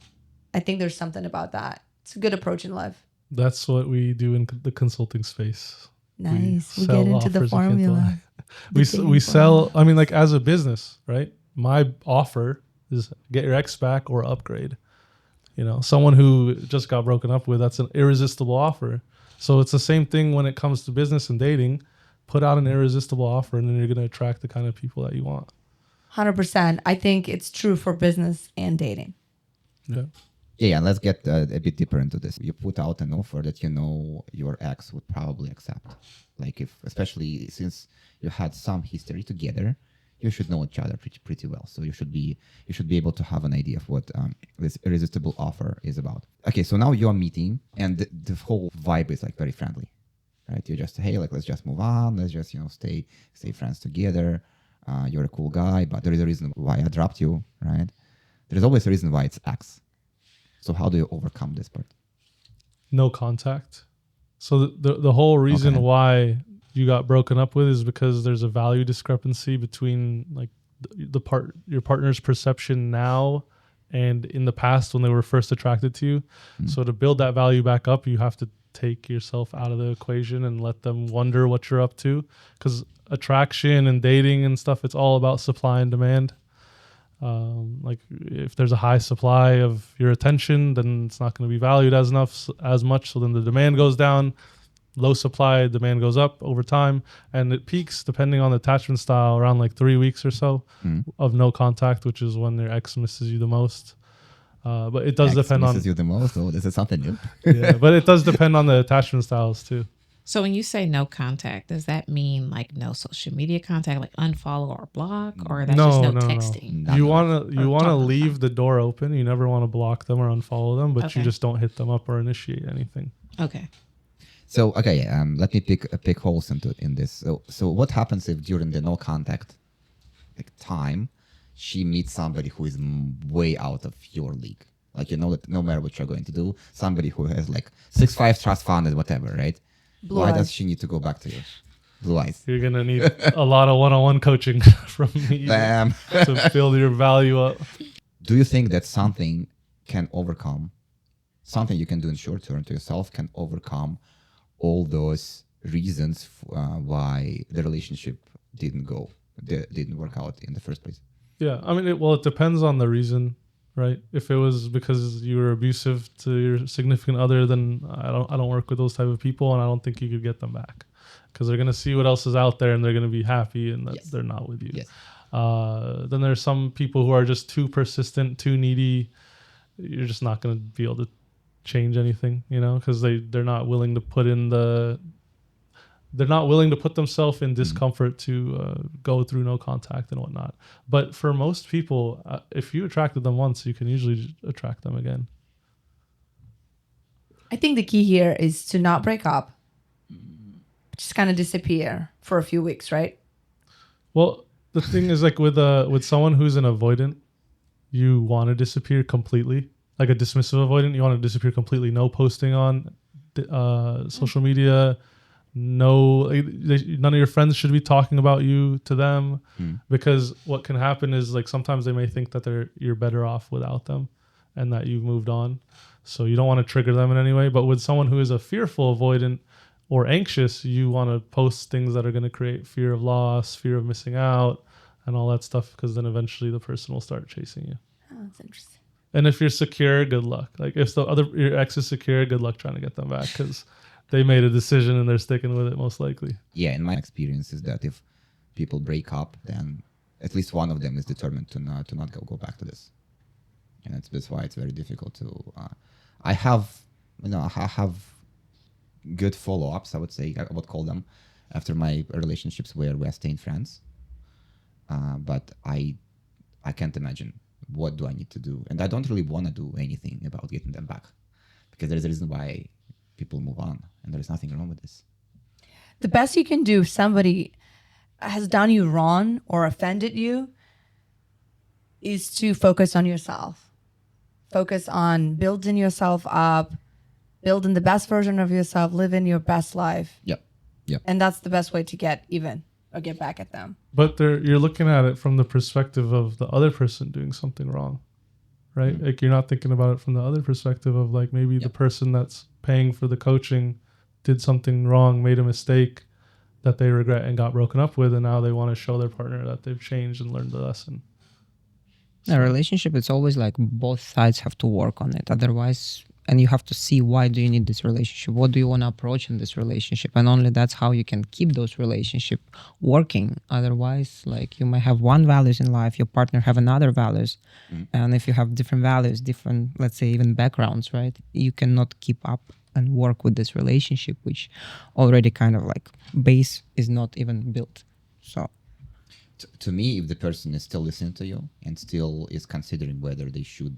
I think there's something about that. It's a good approach in life. That's what we do in the consulting space. Nice. We sell get into the offers you can't formula. deny. The dating we sell. formula. I mean, like as a business, right? My offer is get your ex back or upgrade. Someone who just got broken up with, that's an irresistible offer. So it's the same thing when it comes to business and dating. Put out an irresistible offer, and then you're going to attract the kind of people that you want. 100%. I think it's true for business and dating. Yeah. Yeah, and let's get a bit deeper into this. You put out an offer that your ex would probably accept. Like especially since you had some history together, you should know each other pretty well. So you should be able to have an idea of what this irresistible offer is about. Okay, so now you're meeting, and the whole vibe is like very friendly, right? You just let's just move on. Let's just stay friends together. You're a cool guy, but there is a reason why I dropped you, right? There is always a reason why it's X. So how do you overcome this part? No contact. So the whole reason why you got broken up with is because there's a value discrepancy between like your partner's perception now and in the past when they were first attracted to you. So to build that value back up, you have to take yourself out of the equation and let them wonder what you're up to, because attraction and dating and stuff, it's all about supply and demand. Like if there's a high supply of your attention, then it's not going to be valued as much. So then the demand goes down. Low supply, demand goes up over time, and it peaks depending on the attachment style around like 3 weeks or so of no contact, which is when your ex misses you the most. But it does depend on misses you the most. Oh, this is something new. yeah, but it does depend on the attachment styles too. So when you say no contact, does that mean like no social media contact, like unfollow or block, or that's just no texting? You want to talking leave the door open. You never want to block them or unfollow them, but Okay. you just don't hit them up or initiate anything. Okay. So let me pick holes in this. So what happens if during the no contact like time, she meets somebody who is way out of your league. Like, you know that no matter what you're going to do, somebody who has like 6'5" trust fund and whatever, right? Blue Why eyes. does she need to go back to you? Blue eyes. You're gonna need a lot of one-on-one coaching from me Bam. to build your value up. Do you think that something you can do in short term to yourself can overcome all those reasons why the relationship didn't work out in the first place? Yeah, I mean, it depends on the reason, right? If it was because you were abusive to your significant other, then I don't work with those type of people, and I don't think you could get them back because they're gonna see what else is out there and they're gonna be happy, and that they're not with you. Yes. Then there's some people who are just too persistent, too needy. You're just not gonna be able to change anything, because they're not willing to put themselves in discomfort to go through no contact and whatnot. But for most people, if you attracted them once, you can usually attract them again. I think the key here is to not break up, just kind of disappear for a few weeks, right? Well, the thing is, like with someone who's an avoidant, you want to disappear completely. Like a dismissive avoidant, you want to disappear completely. No posting on social media. None of your friends should be talking about you to them, because what can happen is, like, sometimes they may think that you're better off without them and that you've moved on. So you don't want to trigger them in any way. But with someone who is a fearful avoidant or anxious, you want to post things that are going to create fear of loss, fear of missing out, and all that stuff, because then eventually the person will start chasing you. Oh, that's interesting. And if you're secure, good luck. Like, if your ex is secure, good luck trying to get them back, because they made a decision and they're sticking with it most likely. Yeah, in my experience is that if people break up, then at least one of them is determined to not go back to this, and that's why it's very difficult to. I have good follow-ups. I would say I would call them after my relationships where we're staying friends, but I can't imagine what do I need to do, and I don't really want to do anything about getting them back, because there's a reason why people move on, and there's nothing wrong with this. The best you can do if somebody has done you wrong or offended you is to focus on yourself. Focus on building yourself up, building the best version of yourself, living your best life. Yep. And that's the best way to get even or get back at them. But you're looking at it from the perspective of the other person doing something wrong, right? Mm-hmm. Like, you're not thinking about it from the other perspective of, like, maybe the person that's paying for the coaching did something wrong, made a mistake that they regret and got broken up with, and now they want to show their partner that they've changed and learned the lesson. A relationship, it's always like both sides have to work on it. Otherwise, and you have to see, why do you need this relationship? What do you want to approach in this relationship? And only that's how you can keep those relationships working. Otherwise, like, you might have one values in life, your partner have another values. And if you have different values, different, let's say, even backgrounds, right? You cannot keep up and work with this relationship, which already kind of like base is not even built. So To me, if the person is still listening to you and still is considering whether they should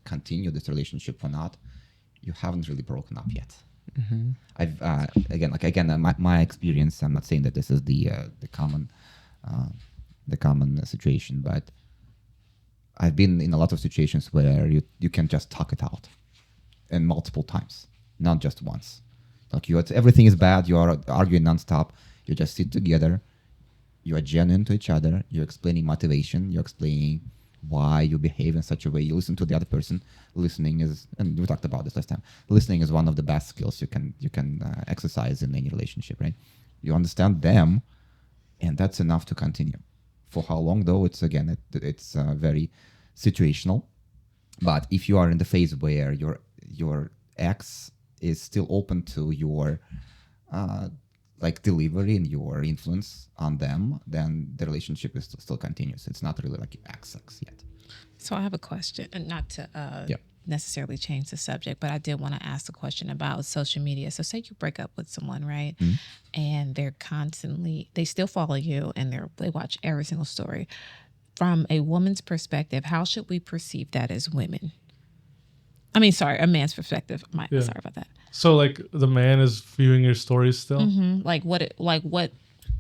continue this relationship or not, you haven't really broken up yet. Mm-hmm. I've my experience. I'm not saying that this is the common situation, but I've been in a lot of situations where you can just talk it out, and multiple times, not just once. Like, everything is bad. You are arguing nonstop. You just sit together. You are genuine to each other. You're explaining motivation. You're explaining why you behave in such a way. You listen to the other person. Listening is, and we talked about this last time, listening is one of the best skills you can exercise in any relationship, right? You understand them, and that's enough to continue. For how long, though, it's very situational. But if you are in the phase where your ex is still open to your delivery and your influence on them, then the relationship is still continuous. It's not really like ex yet. So I have a question, and not to necessarily change the subject, but I did want to ask a question about social media. So say you break up with someone, right? Mm-hmm. And they're they still follow you, and they watch every single story. From a woman's perspective, how should we perceive that as women? I mean, sorry, a man's perspective. Sorry about that. So, the man is viewing your stories still? Mm-hmm.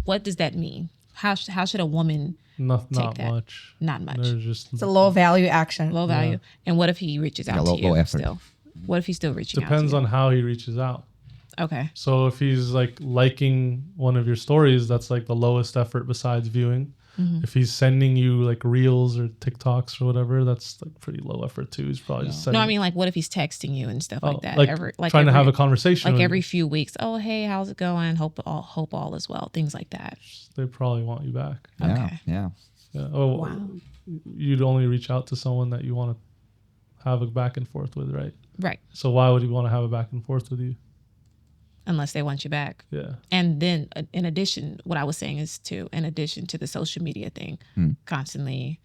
What does that mean? how should a woman Not take that? much. Not much. They're just It's a low value action. Low value. And what if he reaches out to you low effort. still? What if he's still reaching depends out to on how he reaches out. you? Okay. So if he's like liking one of your stories, that's like the lowest effort besides viewing. If he's sending you like reels or TikToks or whatever, that's like pretty low effort too. He's probably just No, sending, I mean like what if he's texting you and stuff like that? like trying to have a conversation. like with every you. few weeks. Oh, hey, how's it going? Hope all is well. Things like that. They probably want you back. Yeah, Okay. yeah. Yeah. Oh, Wow. You'd only reach out to someone that you want to have a back and forth with, right? Right. So why would he want to have a back and forth with you? Unless they want you back. Yeah. And then in addition, what I was saying is in addition to the social media thing, constantly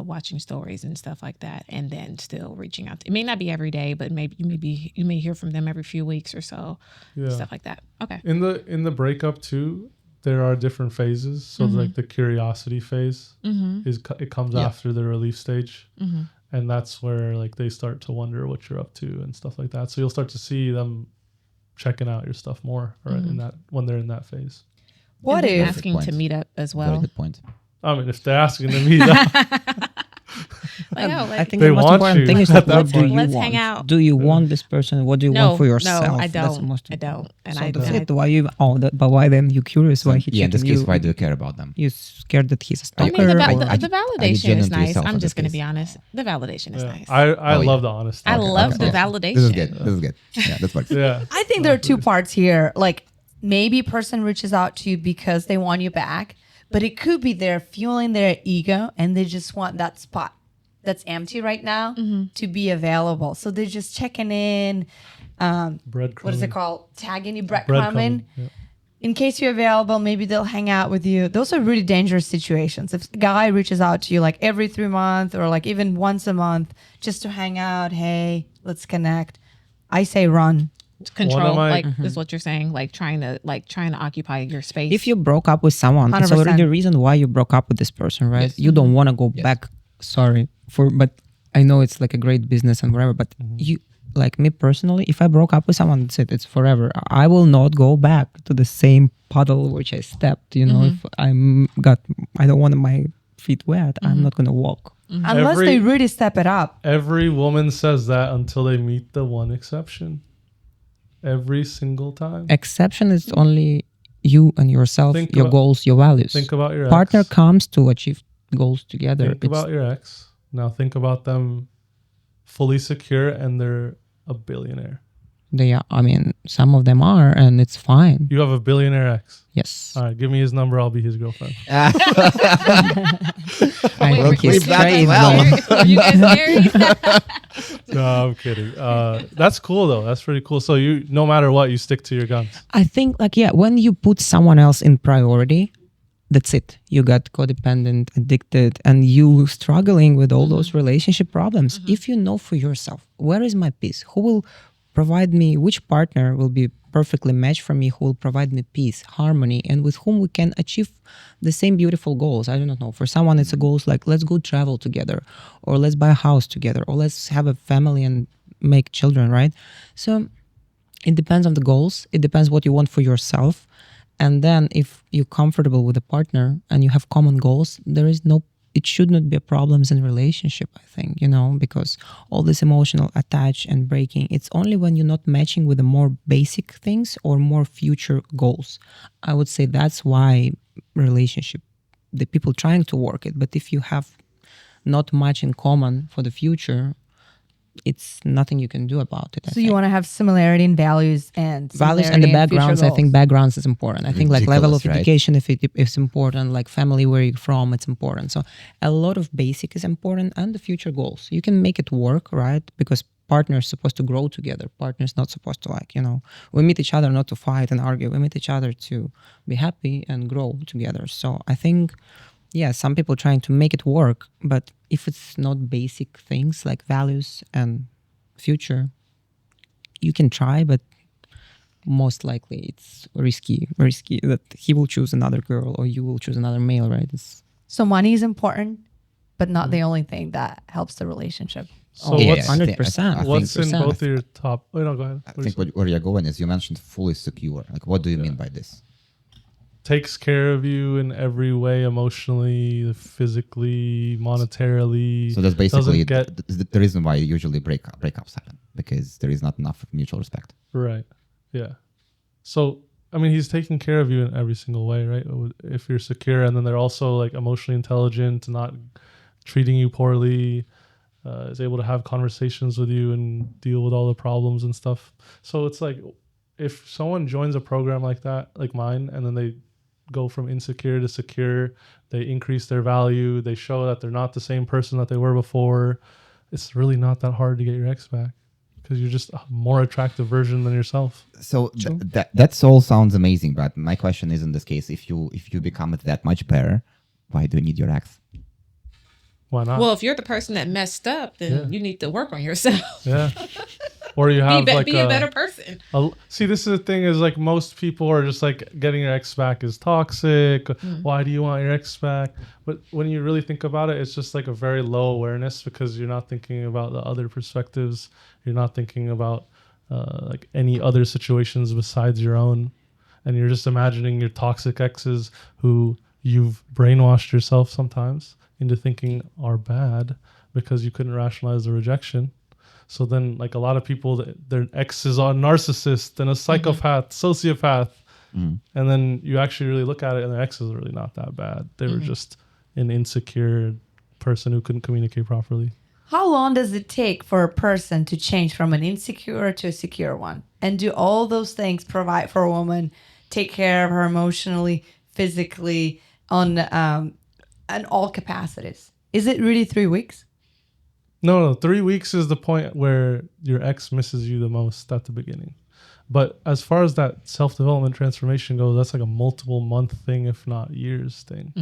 watching stories and stuff like that, and then still reaching out. It may not be every day, but maybe you may hear from them every few weeks or so, Yeah. stuff like that. Okay. In the breakup too, there are different phases. So like the curiosity phase it comes after the relief stage. And that's where like they start to wonder what you're up to and stuff like that. So you'll start to see them checking out your stuff more in that when they're in that phase. What And then if asking to point. meet up as Very well? good point. I mean, if they're asking to meet up, Like, oh, I like, think They the most want important you thing is at like, that what do point. you Let's want? hang out. Do you want this person? What do you want for yourself? No, I That's the don't. most I don't. And so I that's and it. Why you? Oh, but why then? You curious why he Yeah, in this cheating case, you? why do you care about them? You scared that he's a I stalker? mean, I- the I validation is genuinely nice. yourself I'm in just this going to be case. honest. The validation is nice. I Oh, love yeah. the honesty. I love the Yeah. validation. This is good. This is good. Yeah, that's what. Yeah. I think there are two parts here. Like maybe a person reaches out to you because they want you back, but it could be they're fueling their ego and they just want that spot that's empty right now to be available. So they're just checking in. Breadcrumbing. What is it called? Tagging you, breadcrumbing. Breadcrumbing. Yeah. In case you're available, maybe they'll hang out with you. Those are really dangerous situations. If a guy reaches out to you like every 3 months or like even once a month just to hang out, hey, let's connect, I say run. Control, One of my- like is what you're saying, like trying to occupy your space. If you broke up with someone, it's 100%. already a reason why you broke up with this person, right? Yes. You don't want to go back. Sorry but I know it's like a great business and whatever, but you, like me personally, if I broke up with someone, that's it. It's forever. I will not go back to the same puddle which I stepped. You know, if I don't want my feet wet, I'm not gonna walk. Unless they really step it up. Every woman says that until they meet the one exception. Every single time. Exception is only you and yourself, Think your about- goals, your values. Think about your Partner ex. comes to achieve goals together. Think about your ex. Now think about them fully secure and they're a billionaire. I mean, some of them are, and it's fine. You have a billionaire ex. Yes. All right, give me his number. I'll be his girlfriend. I Wait, think he's leave that crazy. well. Were you guys married? No, I'm kidding. That's cool though. That's pretty cool. So you, no matter what, you stick to your guns. I think, when you put someone else in priority, that's it. You got codependent, addicted, and you struggling with all those relationship problems. If you know for yourself, where is my peace? Who will provide me, which partner will be perfectly matched for me, who will provide me peace, harmony, and with whom we can achieve the same beautiful goals. I don't know. For someone, it's a goals like, let's go travel together, or let's buy a house together, or let's have a family and make children, right? So it depends on the goals. It depends what you want for yourself. And then if you're comfortable with a partner and you have common goals, it should not be problems in relationship, I think, because all this emotional attach and breaking, it's only when you're not matching with the more basic things or more future goals. I would say that's why relationship, the people trying to work it. But if you have not much in common for the future, it's nothing you can do about it. So you want to have similarity in values and values and similarity the in backgrounds. future I think goals. backgrounds is important. I think like level of Ridiculous, right? education, if it's important, like family where you're from, it's important. So a lot of basic is important, and the future goals. You can make it work, right? Because partners supposed to grow together. Partners not supposed to we meet each other not to fight and argue. We meet each other to be happy and grow together. So I think, some people trying to make it work, but if it's not basic things like values and future, you can try, but most likely it's risky that he will choose another girl or you will choose another male, right? So money is important, but not the only thing that helps the relationship. So Yeah, what's I think- 100%. I think- what's in 100%. both of your top? Oh no, go ahead. I think where you're going is you mentioned fully secure. Like, what do you mean by this? takes care of you in every way, emotionally, physically, monetarily. So that's basically doesn't get the reason why usually breakups happen, because there is not enough mutual respect. right. Yeah. So I mean, he's taking care of you in every single way, right? If you're secure, and then they're also like emotionally intelligent, not treating you poorly, is able to have conversations with you and deal with all the problems and stuff. So it's like, if someone joins a program like that, like mine, and then they go from insecure to secure, they increase their value, they show that they're not the same person that they were before, it's really not that hard to get your ex back, because you're just a more attractive version than yourself. So that's all sounds amazing, but my question is, in this case, if you become that much better, why do you need your ex? Why not? Well, if you're the person that messed up, then you need to work on yourself. Yeah. Or you have be a better person. See, this is the thing, is like most people are just like, getting your ex back is toxic. Why do you want your ex back? But when you really think about it, it's just like a very low awareness, because you're not thinking about the other perspectives. You're not thinking about like any other situations besides your own. And you're just imagining your toxic exes who you've brainwashed yourself sometimes into thinking are bad, because you couldn't rationalize the rejection. So then, like, a lot of people, their ex is a narcissist and a psychopath, sociopath. And then you actually really look at it, and their ex is really not that bad. They were just an insecure person who couldn't communicate properly. How long does it take for a person to change from an insecure to a secure one? And do all those things provide for a woman, take care of her emotionally, physically, on all capacities? Is it really 3 weeks? No, 3 weeks is the point where your ex misses you the most at the beginning. But as far as that self-development transformation goes, that's like a multiple month thing, if not years thing.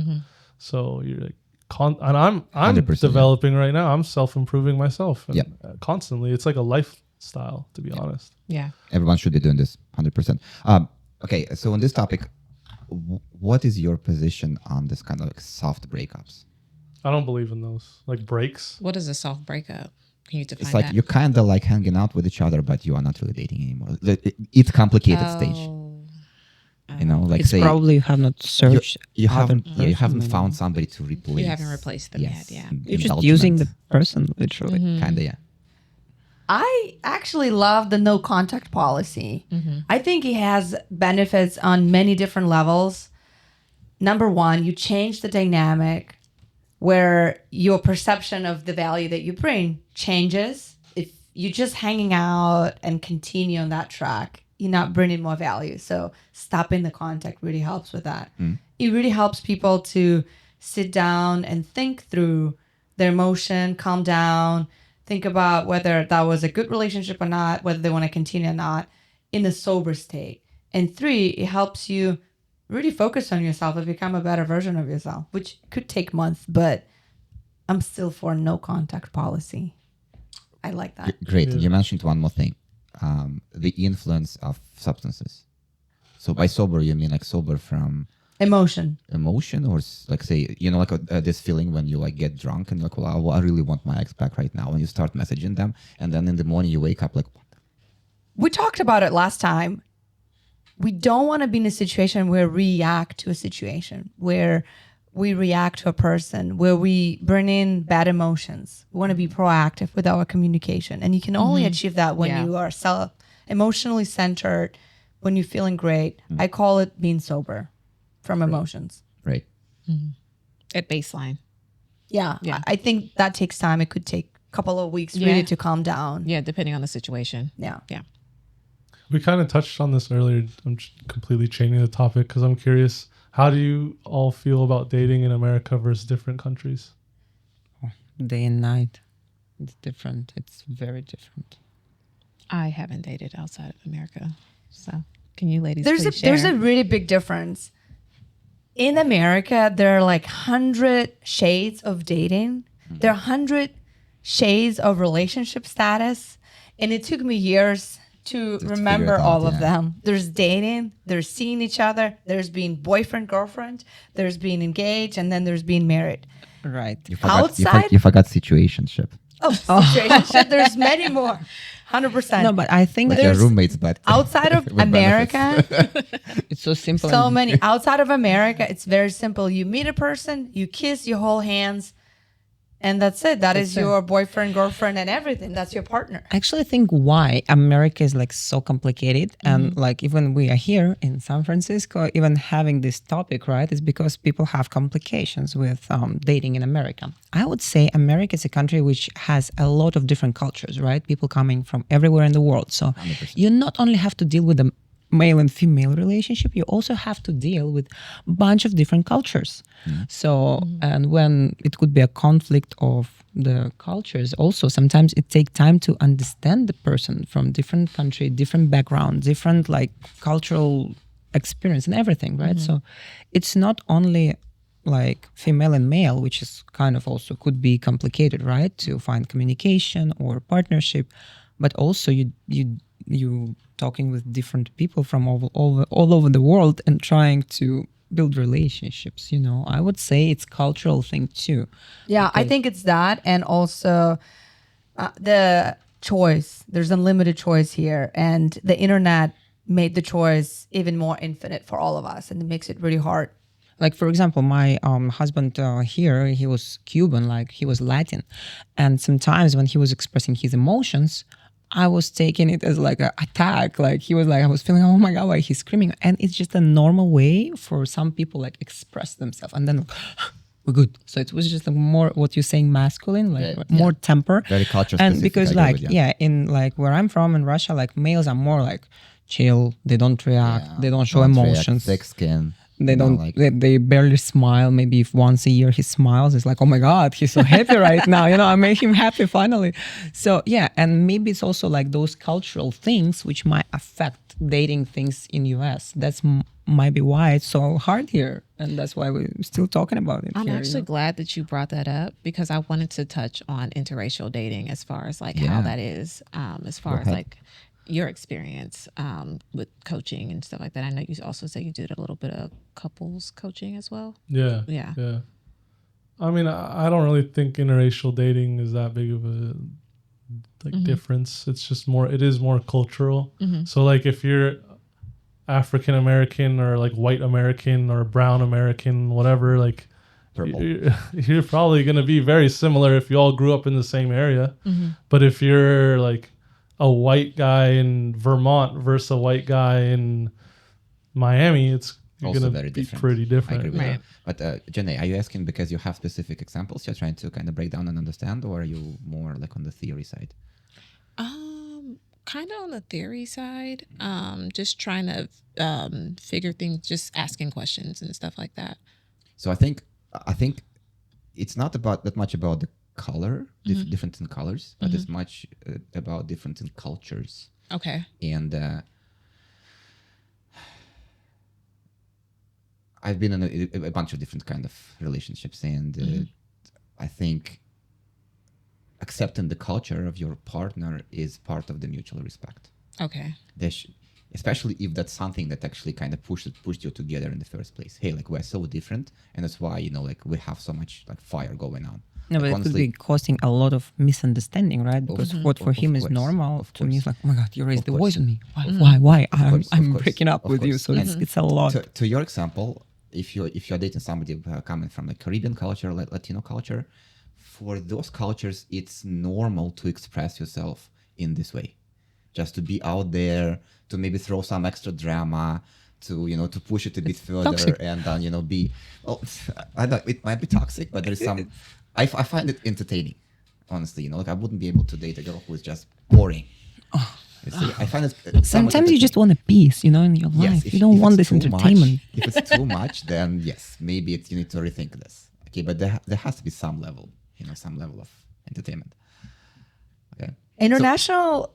So you're like, and I'm developing right now. I'm self-improving myself constantly. It's like a lifestyle, to be honest. Yeah. Everyone should be doing this, 100%. Okay, so on this topic, what is your position on this kind of like soft breakups? I don't believe in those. Like breaks. What is a soft breakup? Can you define It's like that? you're kind of like hanging out with each other, but you are not really dating anymore. It's complicated stage. You know, like It's say probably you have not searched. you haven't other you haven't person, found somebody to replace. You haven't replaced them Yes. yet. Yeah. You're just using the person literally. kind of, yeah. I actually love the no contact policy. I think it has benefits on many different levels. Number one, you change the dynamic where your perception of the value that you bring changes. If you're just hanging out and continue on that track, you're not bringing more value. So stopping the contact really helps with that. It really helps people to sit down and think through their emotion, calm down, think about whether that was a good relationship or not, whether they want to continue or not, in a sober state. And 3, it helps you really focus on yourself and become a better version of yourself, which could take months, but I'm still for no contact policy. I like that. Great. You mentioned one more thing, the influence of substances. So by sober, you mean like sober from Emotion, or like say, you know, like this feeling when you like get drunk and you're like, well, I really want my ex back right now. And you start messaging them. And then in the morning you wake up like, what? we talked about it last time. We don't want to be in a situation where we react to a situation, where we react to a person, where we bring in bad emotions. We want to be proactive with our communication. And you can only achieve that when you are emotionally centered, when you're feeling great. I call it being sober from emotions. Right. At baseline. Yeah. Yeah. I think that takes time. It could take a couple of weeks really to calm down. Yeah, depending on the situation. Yeah. Yeah. We kind of touched on this earlier. I'm just completely changing the topic because I'm curious. How do you all feel about dating in America versus different countries? Day and night. It's different. It's very different. I haven't dated outside of America. So can you ladies There's please share? a really big difference. In America, there are like 100 shades of dating. There are 100 shades of relationship status. And it took me years to remember figure it out, all of yeah. them. There's dating, there's seeing each other, there's being boyfriend, girlfriend, there's being engaged, and then there's being married. Right. You forgot, Outside? you forgot situationship. Oh, situationship. There's many more. 100%. No, but I think Like your there's roommates, but outside of with America, it's so simple. so and- many. Outside of America, it's very simple. You meet a person, you kiss, you hold hands, and that's it. That's your boyfriend, girlfriend, and everything. That's your partner. I actually think why America is like so complicated and like even we are here in San Francisco, even having this topic, right, is because people have complications with dating in America. I would say America is a country which has a lot of different cultures, right? People coming from everywhere in the world. So 100%. you not only have to deal with the male and female relationship, you also have to deal with a bunch of different cultures. So, and when it could be a conflict of the cultures, also sometimes it takes time to understand the person from different country, different background, different like cultural experience and everything, right? So it's not only like female and male, which is kind of also could be complicated, right? To find communication or partnership, but also you talking with different people from all over the world and trying to build relationships. You know, I would say it's cultural thing too. Yeah, I think it's that, and also the choice. There's unlimited choice here, and the internet made the choice even more infinite for all of us, and it makes it really hard. Like, for example, my husband here, he was Cuban, like he was Latin. And sometimes when he was expressing his emotions, I was taking it as like an attack. Like he was like, I was feeling, oh my God, why he's screaming. And it's just a normal way for some people like express themselves. And then like, we're good. So it was just like more what you're saying, masculine, like more temper. Very culture And specific, because I like, agree with yeah, in like where I'm from in Russia, like males are more like chill. They don't react. They don't show emotions. Thick skin. They don't. Like, They barely smile. Maybe if once a year he smiles, it's like, oh my God, he's so happy right now. You know, I made him happy finally. So yeah, and maybe it's also like those cultural things which might affect dating things in US. That's might be why it's so hard here, and that's why we're still talking about it. I'm here, actually glad that you brought that up because I wanted to touch on interracial dating as far as like how that is, as far as like your experience with coaching and stuff like that. I know you also say you did a little bit of couples coaching as well. Yeah. I mean, I don't really think interracial dating is that big of a difference. It's just it is more cultural. So like if you're African American or like white American or brown American, whatever, like you're probably going to be very similar if you all grew up in the same area. But if you're like a white guy in Vermont versus a white guy in Miami, it's also going to very be different. pretty different. I agree with that. But Janae, are you asking because you have specific examples you're trying to kind of break down and understand, or are you more like on the theory side? Kind of on the theory side, just trying to figure things, just asking questions and stuff like that. So I think it's not about that much about the color, difference in colors, but it's much about difference in cultures. Okay. And I've been in a bunch of different kind of relationships, and I think accepting the culture of your partner is part of the mutual respect. Okay. Especially if that's something that actually kind of pushed you together in the first place. Hey, like we're so different, and that's why like we have so much like fire going on. No, like, but honestly, it could be causing a lot of misunderstanding, right? Because what for him is course, normal, of to me course. is like, oh my God, you raised the course. voice on me. Why? I'm course, breaking up of with you. course. So it's a lot. To your example, if you're dating somebody coming from like Caribbean culture, Latino culture, for those cultures, it's normal to express yourself in this way, just to be out there, to maybe throw some extra drama, to to push it a bit further, toxic. and then be. Well, I know it might be toxic, but there's some. I find it entertaining, honestly. Like I wouldn't be able to date a girl who is just boring. You see, I find it. Sometimes you just want a peace, in your life. Yes, you don't want it's this too entertainment. Much, if it's too much, then yes, maybe you need to rethink this. Okay, but there has to be some level, some level of entertainment. Okay. International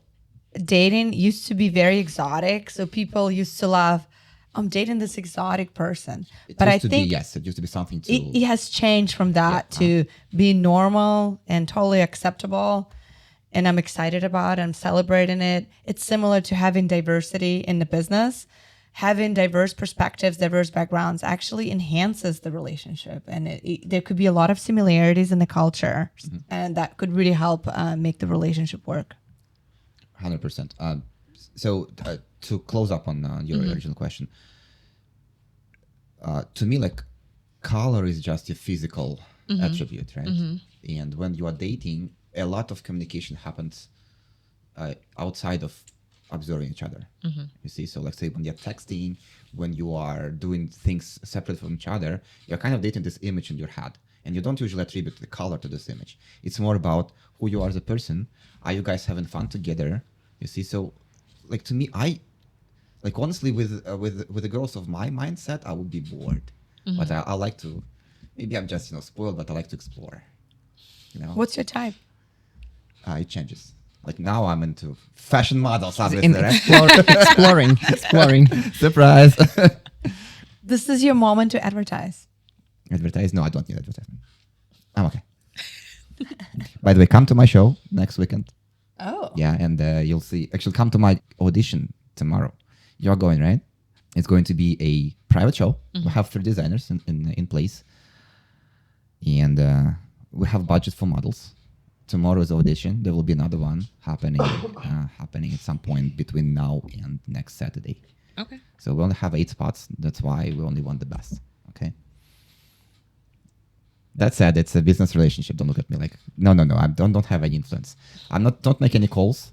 dating used to be very exotic, so people used to love, I'm dating this exotic person. But I think it used to be something to. it has changed from that to be normal and totally acceptable. And I'm excited about it. I'm celebrating it. It's similar to having diversity in the business. having diverse perspectives, diverse backgrounds actually enhances the relationship. And there could be a lot of similarities in the culture, and that could really help make the relationship work. 100%. So to close up on your original question, to me, like, color is just a physical attribute, right? And when you are dating, a lot of communication happens outside of observing each other. You see, so let's say when you're texting, when you are doing things separate from each other, you're kind of dating this image in your head, and you don't usually attribute the color to this image. It's more about who you are as a person. Are you guys having fun together? You see, so like, to me, I like, honestly, with the girls of my mindset, I would be bored. But I like to, maybe I'm just, spoiled, but I like to explore. What's your type? It changes. Like, now I'm into fashion models, obviously, right? Exploring. Surprise. This is your moment to advertise. Advertise? No, I don't need advertisement. I'm okay. By the way, come to my show next weekend. Oh. Yeah, and you'll see. Actually, come to my audition tomorrow. You're going, right? It's going to be a private show. We have 3 designers in place. And we have budget for models. Tomorrow's audition. There will be another one happening at some point between now and next Saturday. Okay. So we only have 8 spots. That's why we only want the best. Okay. That said, it's a business relationship. Don't look at me like, no. I don't have any influence. Don't make any calls.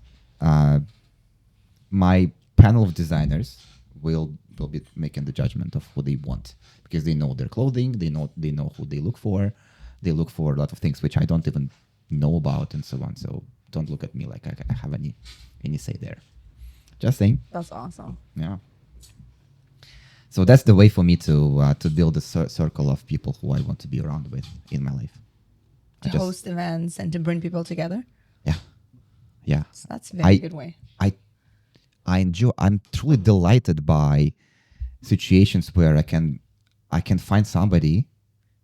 My panel of designers will be making the judgment of who they want, because they know their clothing. They know who they look for. They look for a lot of things which I don't even know about, and so on. So don't look at me like I have any say there. Just saying. That's awesome. Yeah. So that's the way for me to build a circle of people who I want to be around with in my life. To host events and to bring people together. Yeah. So that's a very good way. I'm truly delighted by situations where I can find somebody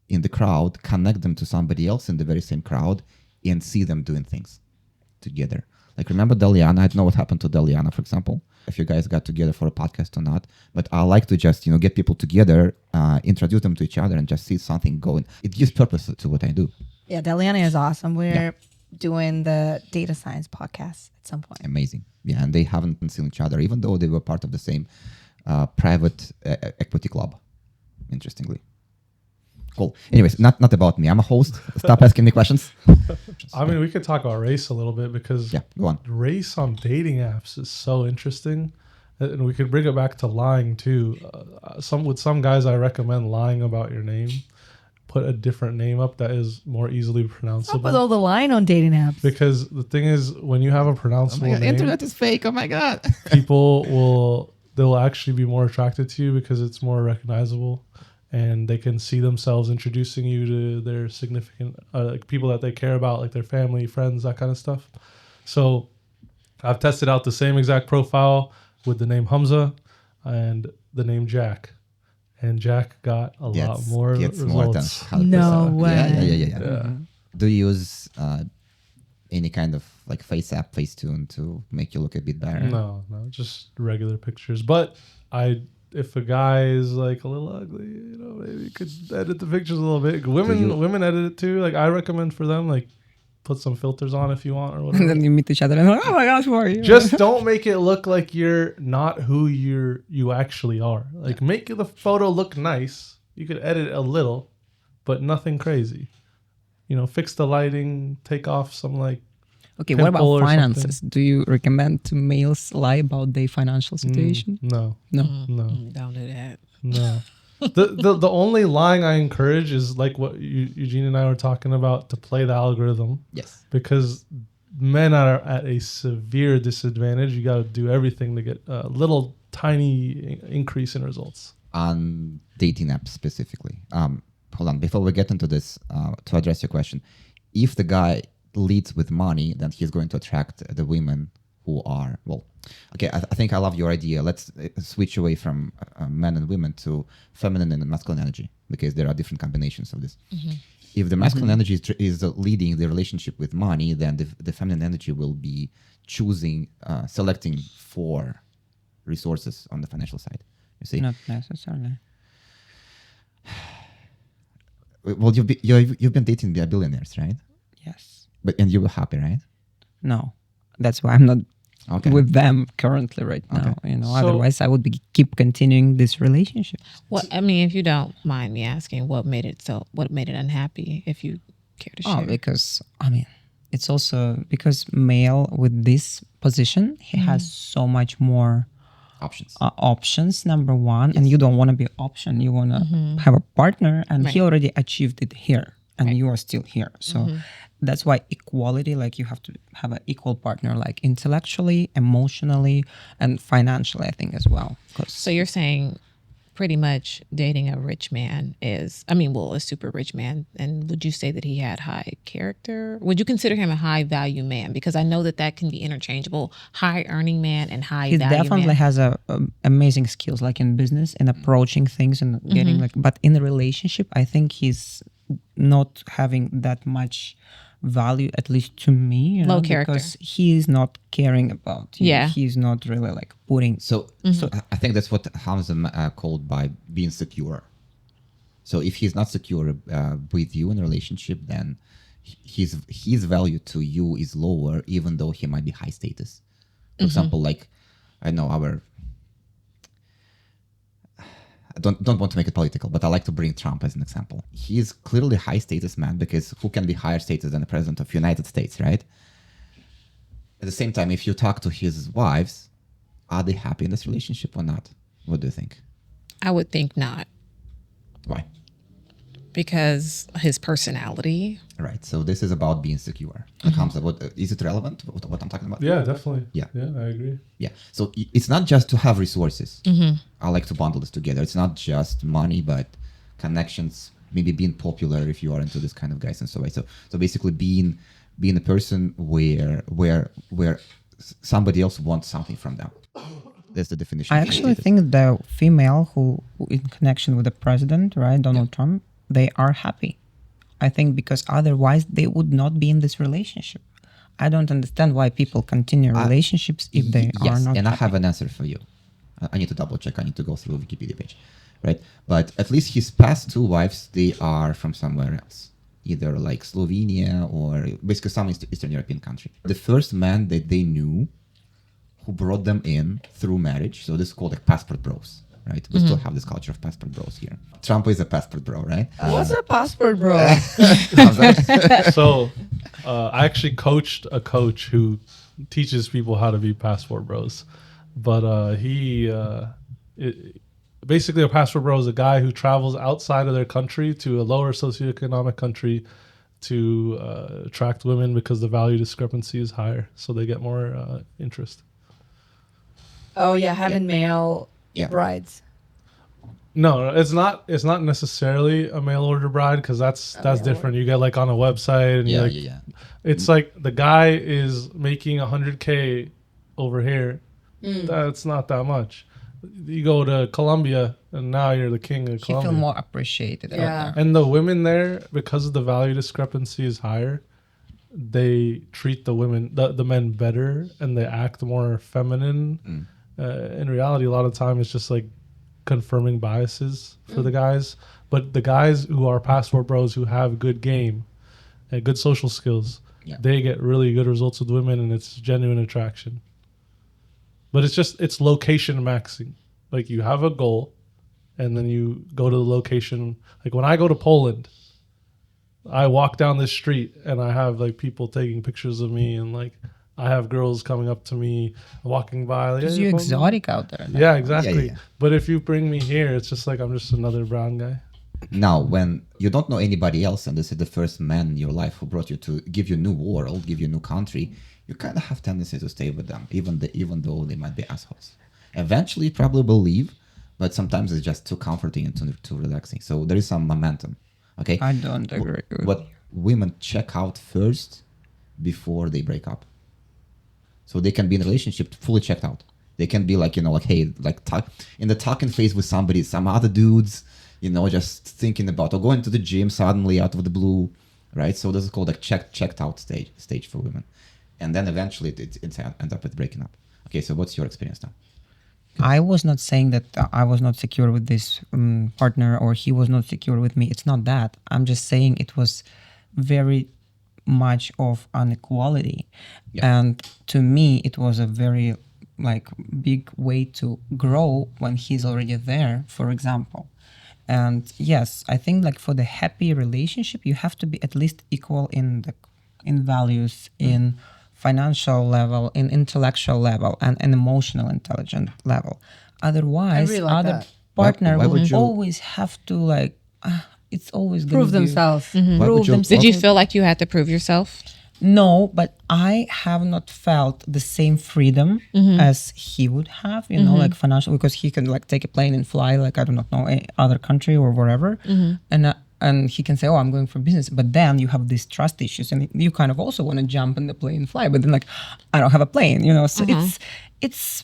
in the crowd, connect them to somebody else in the very same crowd, and see them doing things together. Like, remember Deliana? I don't know what happened to Deliana, for example, if you guys got together for a podcast or not. But I like to just, get people together, introduce them to each other, and just see something going. It gives purpose to what I do. Yeah, Deliana is awesome. We're doing the data science podcast at some point. Amazing. Yeah, and they haven't seen each other, even though they were part of the same private equity club, interestingly. Cool. Anyways, not about me. I'm a host. Stop asking me questions. I mean, we could talk about race a little bit, because go on. race on dating apps is so interesting. And we could bring it back to lying too. Some guys, I recommend lying about your name. Put a different name up that is more easily pronounceable. Up with all the line on dating apps. Because the thing is, when you have a pronounceable name, Internet is fake. Oh my God. they'll actually be more attracted to you because it's more recognizable, and they can see themselves introducing you to their significant like people that they care about, like their family, friends, that kind of stuff. So I've tested out the same exact profile with the name Hamza and the name Jack. And Jack got a lot more results. More than 100%. No way. Yeah. Do you use any kind of like face app, Facetune to make you look a bit better? No, just regular pictures. But if a guy is like a little ugly, maybe you could edit the pictures a little bit. Women edit it too. Like, I recommend for them, like, put some filters on if you want or whatever. And then you meet each other and like, oh my gosh, who are you? Just don't make it look like you're not who you actually are. Like, make the photo look nice. You could edit a little, but nothing crazy. Fix the lighting, take off some like. Okay, what about finances? Do you recommend to males lie about their financial situation? No. Don't do that. No. The only lying I encourage is like what Eugene and I were talking about, to play the algorithm. Yes. Because men are at a severe disadvantage. You got to do everything to get a little tiny increase in results. On dating apps specifically. Hold on. Before we get into this, to address your question, if the guy leads with money, then he's going to attract the women who are, okay, I think I love your idea. Let's switch away from men and women to feminine and masculine energy, because there are different combinations of this. Mm-hmm. If the masculine energy is leading the relationship with money, then the feminine energy will be selecting for resources on the financial side. You see? Not necessarily. Well, you've been dating the billionaires, right? Yes. And you were happy, right? No. That's why I'm not Okay. with them currently right now. Okay. You know, So- otherwise I would keep continuing this relationship. What I mean, if you don't mind me asking, what made it unhappy? If you care to share. Oh, because I mean, it's also because male with this position, he has so much more Options. options. Number one, and you don't want to be option. You want to have a partner, and he Right. already achieved it here, and you are still here. So that's why equality, like you have to have an equal partner, like intellectually, emotionally, and financially. I think as well. 'Cause So you're saying pretty much dating a rich man a super rich man. And would you say that he had high character? Would you consider him a high value man? Because I know that can be interchangeable. High earning man and high he value definitely man. has amazing skills, like in business and approaching things and getting but in a relationship, I think he's not having that much value, at least to me. Low character. Because he is not caring about you. Yeah. He's not really like putting. So I think that's what Hamza called by being secure. So if he's not secure with you in a relationship, then his value to you is lower, even though he might be high status. For example, like I know I don't want to make it political, but I like to bring Trump as an example. He is clearly a high status man, because who can be higher status than the president of the United States, right? At the same time, if you talk to his wives, are they happy in this relationship or not? What do you think? I would think not, Why? because his personality. Right. So this is about being secure. Hamza, is it relevant? What I'm talking about? Yeah, definitely. Yeah. Yeah, I agree. Yeah. So it's not just to have resources. I like to bundle this together. It's not just money, but connections, maybe being popular if you are into this kind of guys and so on. So basically being a person where somebody else wants something from them. That's the definition. I of actually status. think the female who in connection with the president, right, Donald Trump, they are happy. I think because otherwise they would not be in this relationship. I don't understand why people continue relationships if they are not and happy. I have an answer for you. I need to double check. I need to go through the Wikipedia page, right? But at least his past two wives, they are from somewhere else, either like Slovenia or basically some Eastern European country. The first man that they knew who brought them in through marriage, so this is called like passport bros, right? We still have this culture of passport bros here. Trump is a passport bro, right? What's a passport, bro? So I actually coached a coach who teaches people how to be passport bros. But basically a passport bro is a guy who travels outside of their country to a lower socioeconomic country to attract women because the value discrepancy is higher. So they get more interest. Oh yeah, having male Yeah. brides. No, it's not. It's not necessarily a mail order bride because that's different. You get like on a website and Yeah. it's like the guy is making 100K over here. That's not that much. You go to Colombia and now you're the king of You Colombia. feel more appreciated. out Yeah. there. And the women there, because of the value discrepancy is higher, they treat the women, the men better, and they act more feminine. In reality, a lot of time it's just like confirming biases for the guys. But the guys who are passport bros who have good game and good social skills, they get really good results with women, and it's genuine attraction. But it's location maxing. Like you have a goal, and then you go to the location. Like when I go to Poland, I walk down this street and I have like people taking pictures of me, and like I have girls coming up to me, walking by. Like, Because "Hey, you're Poland." exotic out there. now. Yeah, exactly. Yeah. But if you bring me here, it's just like I'm just another brown guy. Now, when you don't know anybody else, and this is the first man in your life who brought you to give you a new world, give you a new country, you kind of have tendency to stay with them, even though they might be assholes. Eventually, you probably will leave, but sometimes it's just too comforting and too relaxing. So there is some momentum. Okay. I don't agree with What women check out first before they break up. So they can be in a relationship fully checked out. They can be like, hey, like in the talking phase with somebody, some other dudes, just thinking about or going to the gym suddenly out of the blue, right? So this is called like checked out stage for women. And then eventually it ends up with breaking up. Okay, so what's your experience now? I was not saying that I was not secure with this partner or he was not secure with me. It's not that. I'm just saying it was very much of inequality. And to me, it was a very like big way to grow when he's already there, for example. And yes, I think like for the happy relationship, you have to be at least equal in values, in financial level, in intellectual level, and an emotional intelligent level. Otherwise, really like other that. partner Why will would you- always have to like, it's always gonna Prove be- themselves. Why would Prove you- themselves. Did you feel like you had to prove yourself? No, but I have not felt the same freedom as he would have, you know, like financial, because he can like take a plane and fly, like, I do not know, any other country or wherever. And he can say, oh, I'm going for business. But then you have these trust issues and you kind of also want to jump in the plane and fly. But then like, I don't have a plane, you know, so it's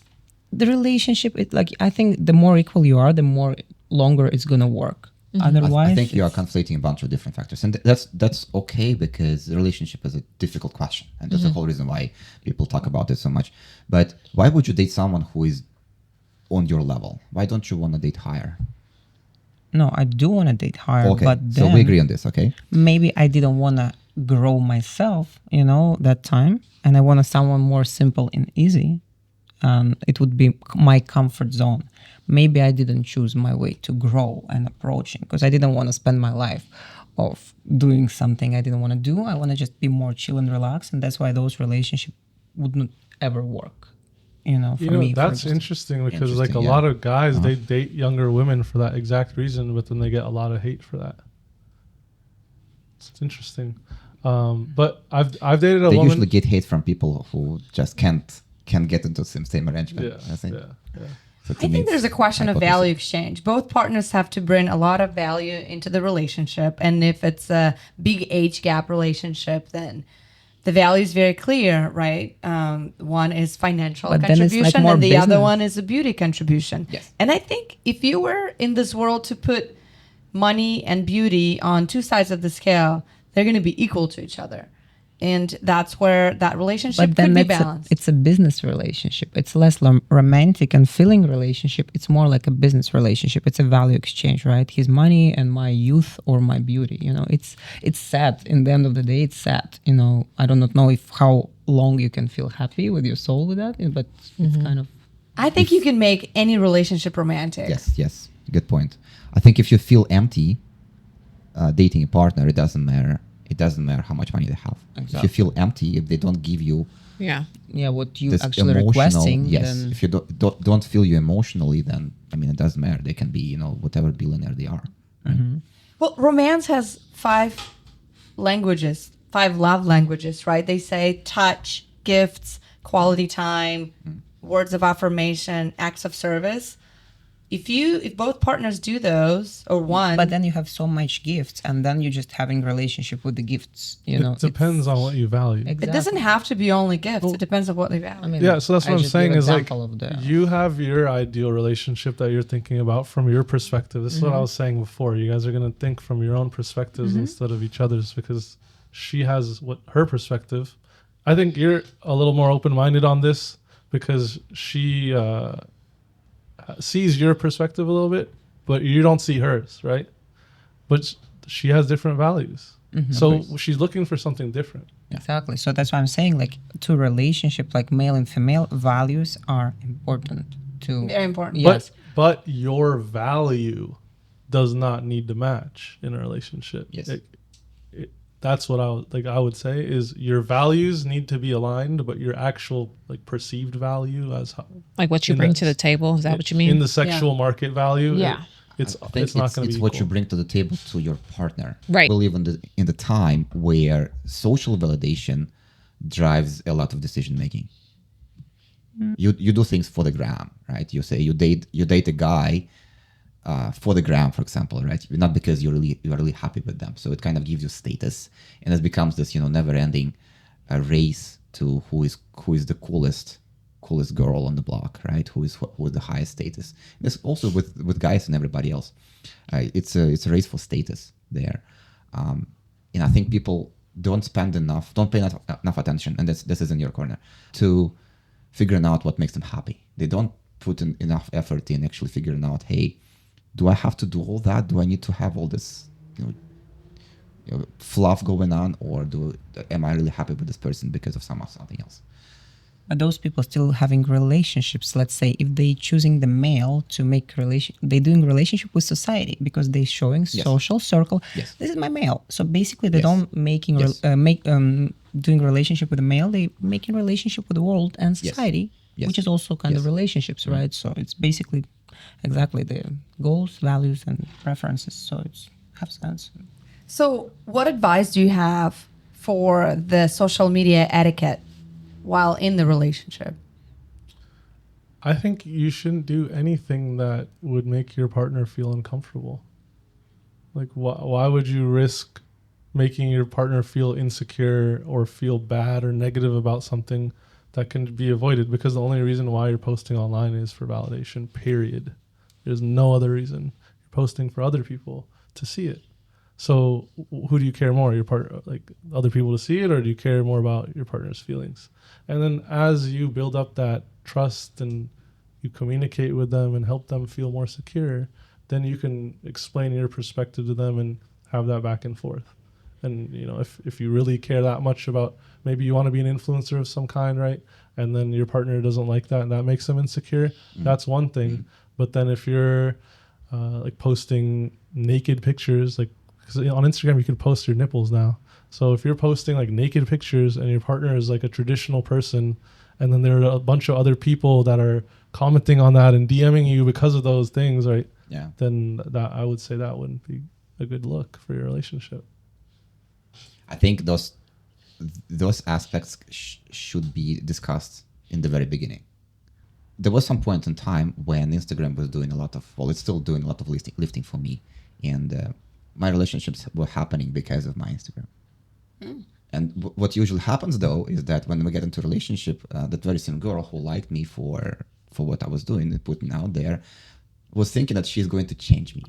the relationship. It like, I think the more equal you are, the more longer it's going to work. Otherwise, I think you are it's- conflating a bunch of different factors, and that's okay, because the relationship is a difficult question, and that's the whole reason why people talk about it so much. But why would you date someone who is on your level? Why don't you want to date higher? No, I do want to date higher, Okay, but so then we agree on this, okay? maybe I didn't want to grow myself, you know, that time. And I wanted someone more simple and easy. It would be my comfort zone. Maybe I didn't choose my way to grow and approaching because I didn't want to spend my life of doing something I didn't want to do. I want to just be more chill and relaxed. And that's why those relationships wouldn't ever work, you know, for me. That's interesting because like a Interesting, lot of guys, they date younger women for that exact reason, but then they get a lot of hate for that. It's interesting. But I've dated a They woman. usually get hate from people who just can't get into the same arrangement. Yeah, I think. yeah. So to I me, think there's a it's question of hypocrisy. value exchange. Both partners have to bring a lot of value into the relationship. And if it's a big age gap relationship, then the value is very clear, right? One is financial But then it's, like, contribution more and the other business. one is a beauty contribution. Yes. And I think if you were in this world to put money and beauty on two sides of the scale, they're going to be equal to each other. And that's where that relationship But then could be that's balanced. it's a business relationship. It's less romantic and feeling relationship. It's more like a business relationship. It's a value exchange, right? His money and my youth or my beauty. You know, it's sad. In the end of the day, it's sad. You know, I do not know if how long you can feel happy with your soul with that, but it's kind of. I think you can make any relationship romantic. Yes, good point. I think if you feel empty, dating a partner, it doesn't matter. It doesn't matter how much money they have. If you feel empty, if they don't give you Yeah. Yeah, what you this actually emotional, requesting, yes. then If you don't feel you emotionally, then I mean it doesn't matter. They can be, you know, whatever billionaire they are. Right? Well, romance has 5 languages, 5 love languages, right? They say touch, gifts, quality time, words of affirmation, acts of service. If both partners do those, or one, but then you have so much gifts, and then you're just having relationship with the gifts. You know, It depends on what you value. it doesn't have to be only gifts. It depends on what they value. I mean, Yeah, so that's what I I'm just saying gave is like example of the- you have your ideal relationship that you're thinking about from your perspective. This is what I was saying before. You guys are going to think from your own perspectives instead of each other's because she has what her perspective. I think you're a little more open-minded on this because she sees your perspective a little bit, but you don't see hers, right? But she has different values. So she's looking for something different. Exactly. So that's why I'm saying, like, to relationship, like male and female, values are important to. Very important. Yes. But your value does not need to match in a relationship. Yes. That's what I would say is your values need to be aligned, but your actual like perceived value as Like what you in bring the- to the table. Is that what you mean? in the sexual market value. Yeah. It's I think it's not going to it's be what you equal. bring to the table to your partner. Right. We live in the time where social validation drives a lot of decision making. You do things for the gram, right? You say you date a guy for the gram, for example, right? Not because you're really happy with them. So it kind of gives you status, and it becomes this, you know, never-ending race to who is the coolest girl on the block, right? Who is the highest status. This also with guys and everybody else. It's a race for status there, and I think people don't pay enough attention, and this is in your corner, to figuring out what makes them happy. They don't put in enough effort in actually figuring out, hey, do I have to do all that? Do I need to have all this, fluff going on, or am I really happy with this person because of something else? Are those people still having relationships? Let's say if they choosing the male to make they doing relationship with society because they showing social circle. Yes. This is my male. So basically, they don't making doing relationship with the male. They making relationship with the world and society, which is also kind of relationships, right? So it's basically exactly the goals, values, and preferences. So it's have sense. So, what advice do you have for the social media etiquette while in the relationship? I think you shouldn't do anything that would make your partner feel uncomfortable. Like, why would you risk making your partner feel insecure or feel bad or negative about something that can be avoided? Because the only reason why you're posting online is for validation, period. There's no other reason. You're posting for other people to see it. So who do you care more, your partner, like other people to see it, or do you care more about your partner's feelings? And then as you build up that trust and you communicate with them and help them feel more secure, then you can explain your perspective to them and have that back and forth. And, if you really care that much about, maybe you want to be an influencer of some kind, right? And then your partner doesn't like that and that makes them insecure. That's one thing. But then if you're like posting naked pictures, like, because on Instagram you can post your nipples now. So if you're posting like naked pictures and your partner is like a traditional person, and then there are a bunch of other people that are commenting on that and DMing you because of those things, right? Yeah. Then that, I would say, that wouldn't be a good look for your relationship. I think those aspects should be discussed in the very beginning. There was some point in time when Instagram was doing it's still doing a lot of lifting for me, and my relationships were happening because of my Instagram. And what usually happens though is that when we get into a relationship, that very same girl who liked me for what I was doing and putting out there was thinking that she's going to change me,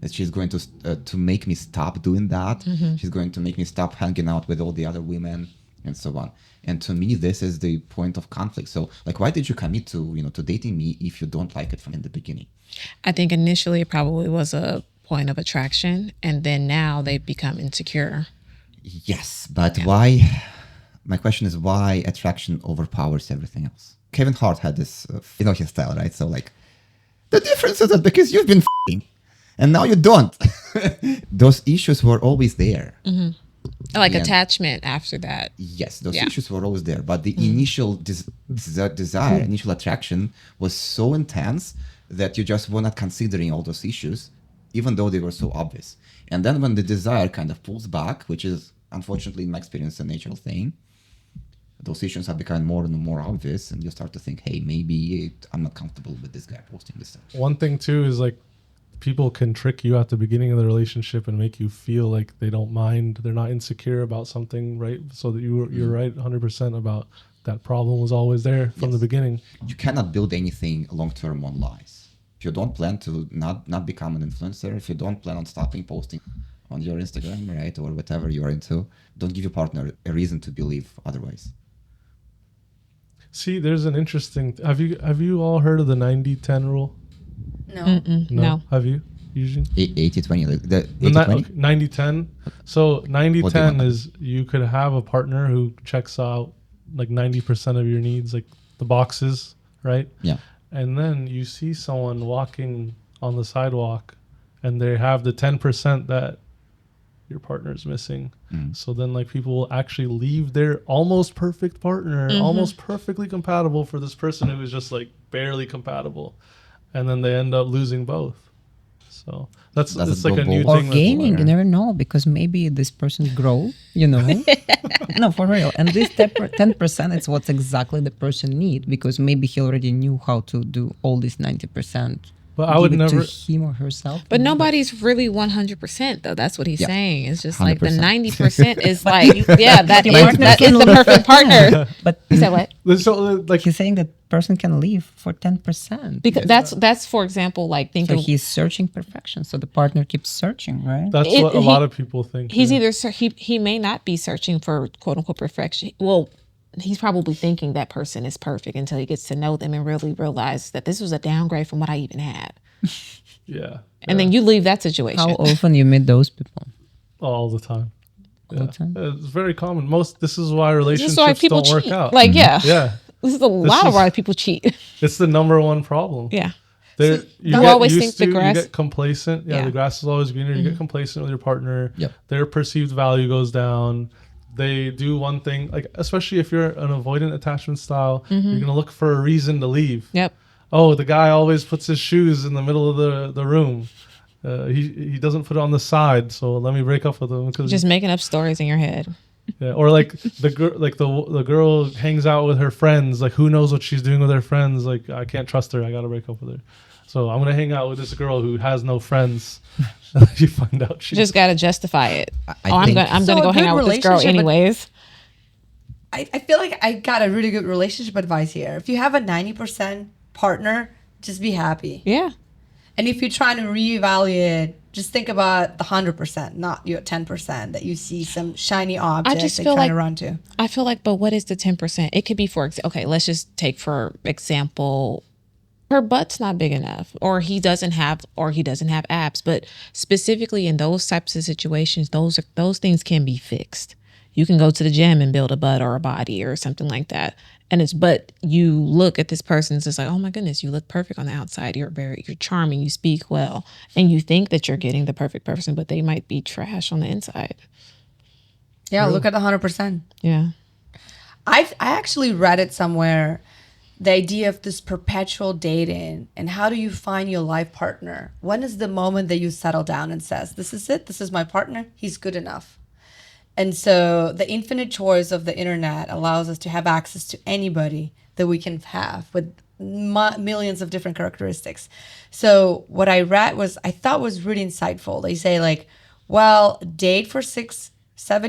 that she's going to make me stop doing that. She's going to make me stop hanging out with all the other women and so on. And to me, this is the point of conflict. So like, why did you commit to dating me if you don't like it from in the beginning? I think initially it probably was a point of attraction, and then now they've become insecure. Yes, but why? My question is, why attraction overpowers everything else? Kevin Hart had this, his style, right? So like, the difference is that because you've been f***ing and now you don't. Those issues were always there. Like attachment after that. Yes, those issues were always there. But the initial desire, initial attraction was so intense that you just were not considering all those issues, even though they were so obvious. And then when the desire kind of pulls back, which is unfortunately in my experience a natural thing, those issues have become more and more obvious, and you start to think, hey, maybe I'm not comfortable with this guy posting this stuff. One thing too is like, people can trick you at the beginning of the relationship and make you feel like they don't mind, they're not insecure about something, right? So that you're right 100% about that problem was always there from the beginning. You cannot build anything long-term on lies. If you don't plan to not become an influencer, if you don't plan on stopping posting on your Instagram, right, or whatever you're into, don't give your partner a reason to believe otherwise. See, there's an interesting, have you all heard of the 90-10 rule? No. Have you? Eugene? 80-20. The 80-20? 90-10. So 90-10 is you could have a partner who checks out like 90% of your needs, like the boxes, right? Yeah. And then you see someone walking on the sidewalk and they have the 10% that your partner's missing. So then like people will actually leave their almost perfect partner, almost perfectly compatible for this person who is just like barely compatible. And then they end up losing both. So it's like a new or thing. Gaining, you never know, because maybe this person grow, No, for real. And this 10%, it's what exactly the person need, because maybe he already knew how to do all this 90%. But I would never to him or herself. But nobody's really 100% though. That's what he's saying. It's just 100%. like the 90% is like, that is the perfect partner. But You said what? So like he's saying that person can leave for 10%. Because that's for example, like think So of he's searching perfection. So the partner keeps searching, right? that's what a lot of people think. he's either he may not be searching for quote unquote perfection. Well, he's probably thinking that person is perfect until he gets to know them and really realize that this was a downgrade from what I even had. Yeah. And then you leave that situation. How often you meet those people? All the time. All the time? It's very common. This is why relationships This is why people don't work cheat. out. Like, yeah. Yeah. This is a lot of why people cheat. It's the number one problem. Yeah. You always think the grass- You get complacent. Yeah, Yeah. the grass is always greener. You get complacent with your partner. Yep. Their perceived value goes down. They do one thing, like especially if you're an avoidant attachment style, you're gonna look for a reason to leave. Yep. Oh, the guy always puts his shoes in the middle of the room. He doesn't put it on the side, so let me break up with him because Just making up stories in your head. yeah. Or like the girl hangs out with her friends. Like who knows what she's doing with her friends? Like I can't trust her. I gotta break up with her. So I'm gonna hang out with this girl who has no friends. You find out she You just got to justify it. I think- I'm So gonna a go hang good out with this girl relationship, anyways. I feel like I got a really good relationship advice here. If you have a 90% partner, just be happy. Yeah. And if you're trying to reevaluate, just think about the 100%, not your 10% that you see some shiny object just that feel you're trying to like- run to. I feel like, but what is the 10%? It could be okay, let's just take for example, her butt's not big enough, or he doesn't have abs. But specifically in those types of situations, those things can be fixed. You can go to the gym and build a butt or a body or something like that. But you look at this person, it's just like, oh my goodness, you look perfect on the outside. You're charming. You speak well, and you think that you're getting the perfect person, but they might be trash on the inside. Yeah, look at the 100%. Yeah. I actually read it somewhere, the idea of this perpetual dating and how do you find your life partner? When is the moment that you settle down and says, this is it, this is my partner, he's good enough? And so the infinite choice of the internet allows us to have access to anybody that we can have with millions of different characteristics. So what I read I thought was really insightful. They say like, well, date for 6-7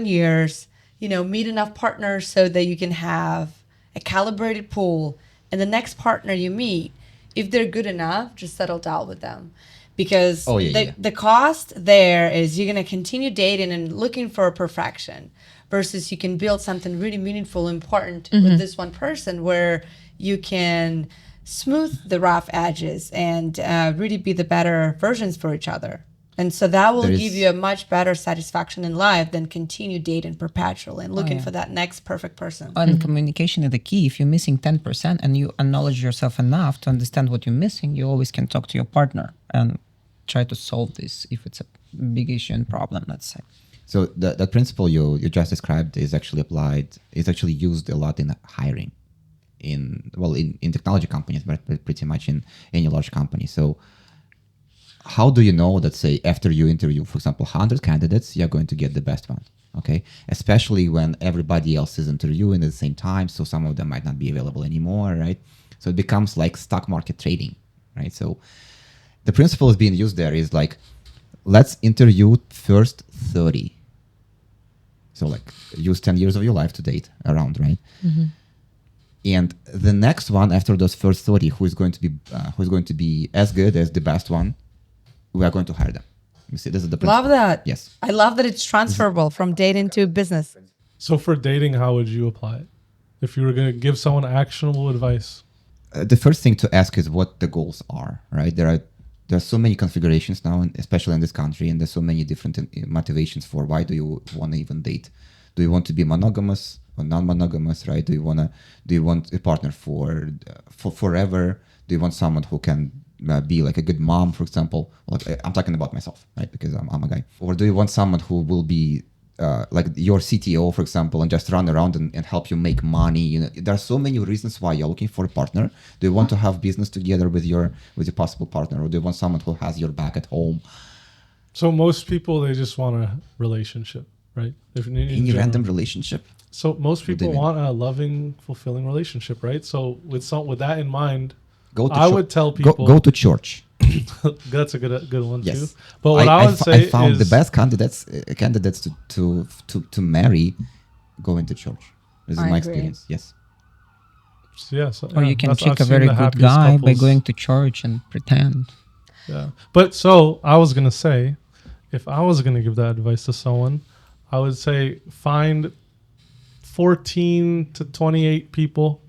years, meet enough partners so that you can have a calibrated pool. And the next partner you meet, if they're good enough, just settle down with them. Because the cost there is you're going to continue dating and looking for perfection versus you can build something really meaningful, important with this one person where you can smooth the rough edges and really be the better versions for each other. And so that will give you a much better satisfaction in life than continue dating perpetually and looking for that next perfect person. And communication is the key. If you're missing 10% and you acknowledge yourself enough to understand what you're missing, you always can talk to your partner and try to solve this if it's a big issue and problem, let's say. So that principle you just described is actually used a lot in hiring, in technology companies, but pretty much in any large company. So how do you know that, say, after you interview, for example, 100 candidates, you're going to get the best one? Okay, especially when everybody else is interviewing at the same time, so some of them might not be available anymore, right? So it becomes like stock market trading, right? So the principle is being used there is like, let's interview first 30. So like use 10 years of your life to date around, right? Mm-hmm. And the next one after those first 30, who's going to be as good as the best one, we are going to hire them. You see, this is the principle. Love that. Yes. I love that it's transferable from dating to business. So for dating, how would you apply it? If you were going to give someone actionable advice? The first thing to ask is what the goals are, right? There are so many configurations now, especially in this country, and there's so many different motivations for why do you want to even date. Do you want to be monogamous or non-monogamous, right? Do you want a partner for forever? Do you want someone who can be like a good mom, for example? Like, I'm talking about myself, right? Because I'm a guy. Or do you want someone who will be like your CTO, for example, and just run around and help you make money? There are so many reasons why you're looking for a partner. Do you want to have business together with your possible partner, or do you want someone who has your back at home? So most people, they just want a relationship, right? Any random relationship. So most people want a loving, fulfilling relationship, right? So with that in mind, I would tell people go to church. That's a good one yes. too. But what I would say I found is the best candidates to marry go into church. This is my experience. Yes. Yeah. Or you can pick a very good guy by going to church and pretend. Yeah. But so I was gonna say, if I was gonna give that advice to someone, I would say find 14 to 28 people,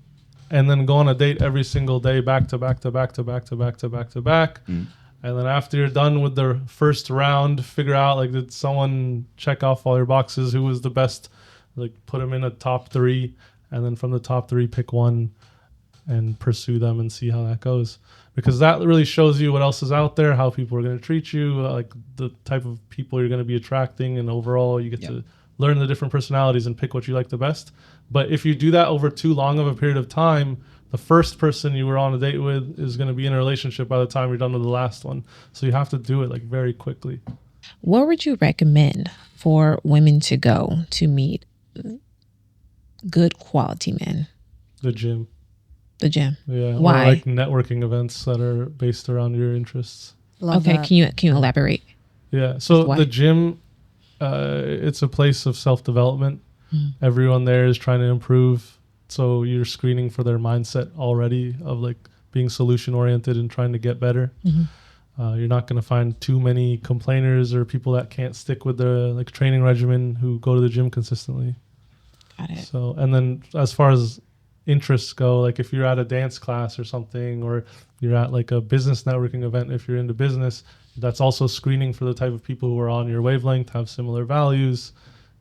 and then go on a date every single day, back to back to back to back to back to back to back. And then after you're done with the first round, figure out like, did someone check off all your boxes? Who was the best? Like, put them in a top 3, and then from the top 3, pick one and pursue them and see how that goes. Because that really shows you what else is out there, how people are going to treat you, like the type of people you're going to be attracting, and overall you get to learn the different personalities and pick what you like the best. But if you do that over too long of a period of time, the first person you were on a date with is going to be in a relationship by the time you're done with the last one. So you have to do it like very quickly. Where would you recommend for women to go to meet good quality men? The gym. The gym. Yeah. Why? Or like networking events that are based around your interests. Love Okay, that. can you elaborate? Yeah. So Why? the gym, it's a place of self-development. Everyone there is trying to improve. So you're screening for their mindset already of like being solution oriented and trying to get better. You're not going to find too many complainers or people that can't stick with the like training regimen who go to the gym consistently. Got it. So, and then as far as interests go, like if you're at a dance class or something, or you're at like a business networking event, if you're into business, that's also screening for the type of people who are on your wavelength, have similar values.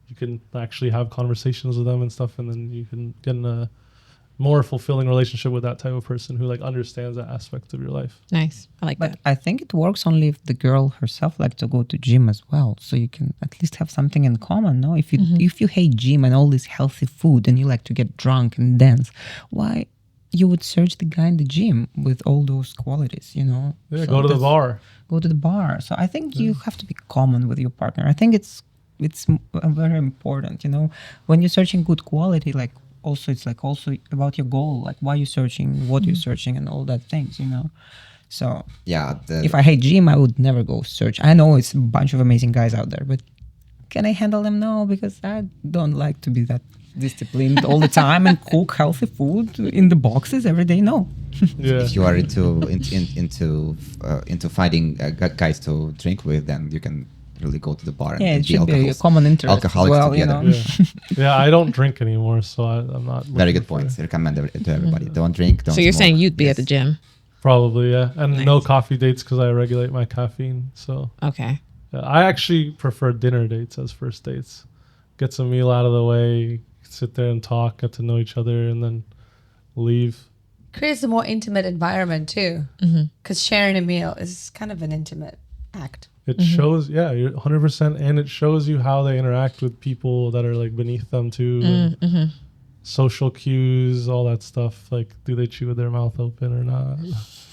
You can actually have conversations with them and stuff, and then you can get in a more fulfilling relationship with that type of person who like understands that aspect of your life. Nice. I like But that. I think it works only if the girl herself like to go to gym as well. So you can at least have something in common, no? If you hate gym and all this healthy food and you like to get drunk and dance, why you would search the guy in the gym with all those qualities, you know? Yeah, So go to the that's- bar. Go to the bar. So I think you have to be common with your partner. I think it's very important, you know? When you're searching good quality, like also it's like also about your goal, like why you're searching, what you're searching, and all that things, you know. So Yeah. if I hate gym, I would never go search. I know it's a bunch of amazing guys out there, but can I handle them? No, because I don't like to be that disciplined all the time and cook healthy food in the boxes every day. No. Yeah. If you are into finding guys to drink with, then you can really go to the bar Yeah, and it be should be a alcoholics. common interest as Alcoholics well, together. you know. Yeah. I don't drink anymore, so I'm not. Very looking good for points. it. Recommend it to everybody. Don't drink. Don't So you're smoke. saying you'd be at the Yes. gym? Probably, yeah. And no Nice. coffee dates because I regulate my caffeine. So Okay. I actually prefer dinner dates as first dates. Get some meal out of the way, sit there and talk, get to know each other, and then leave. Creates a more intimate environment too, because sharing a meal is kind of an intimate act. It shows, yeah, you're 100%, and it shows you how they interact with people that are like beneath them too. and social cues, all that stuff. Like, do they chew with their mouth open or not?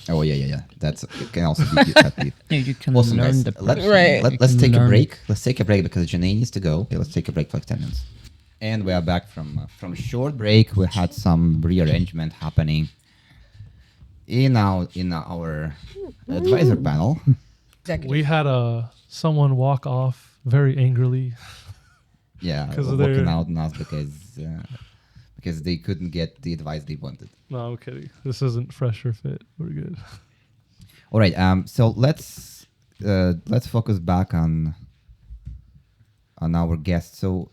Oh yeah. That's it can also be that deep. Yeah, you can Awesome, learn guys. the Right. Let's take a Learn. break. Let's take a break because Janae needs to go. Okay, let's take a break for like 10 minutes. And we are back from a short break. We had some rearrangement happening in our advisor panel. Executive. We had someone walk off very angrily. Yeah, 'Cause of working their- out now because they couldn't get the advice they wanted. No, I'm kidding. This isn't Fresh or Fit. We're good. All right. So let's focus back on our guest. So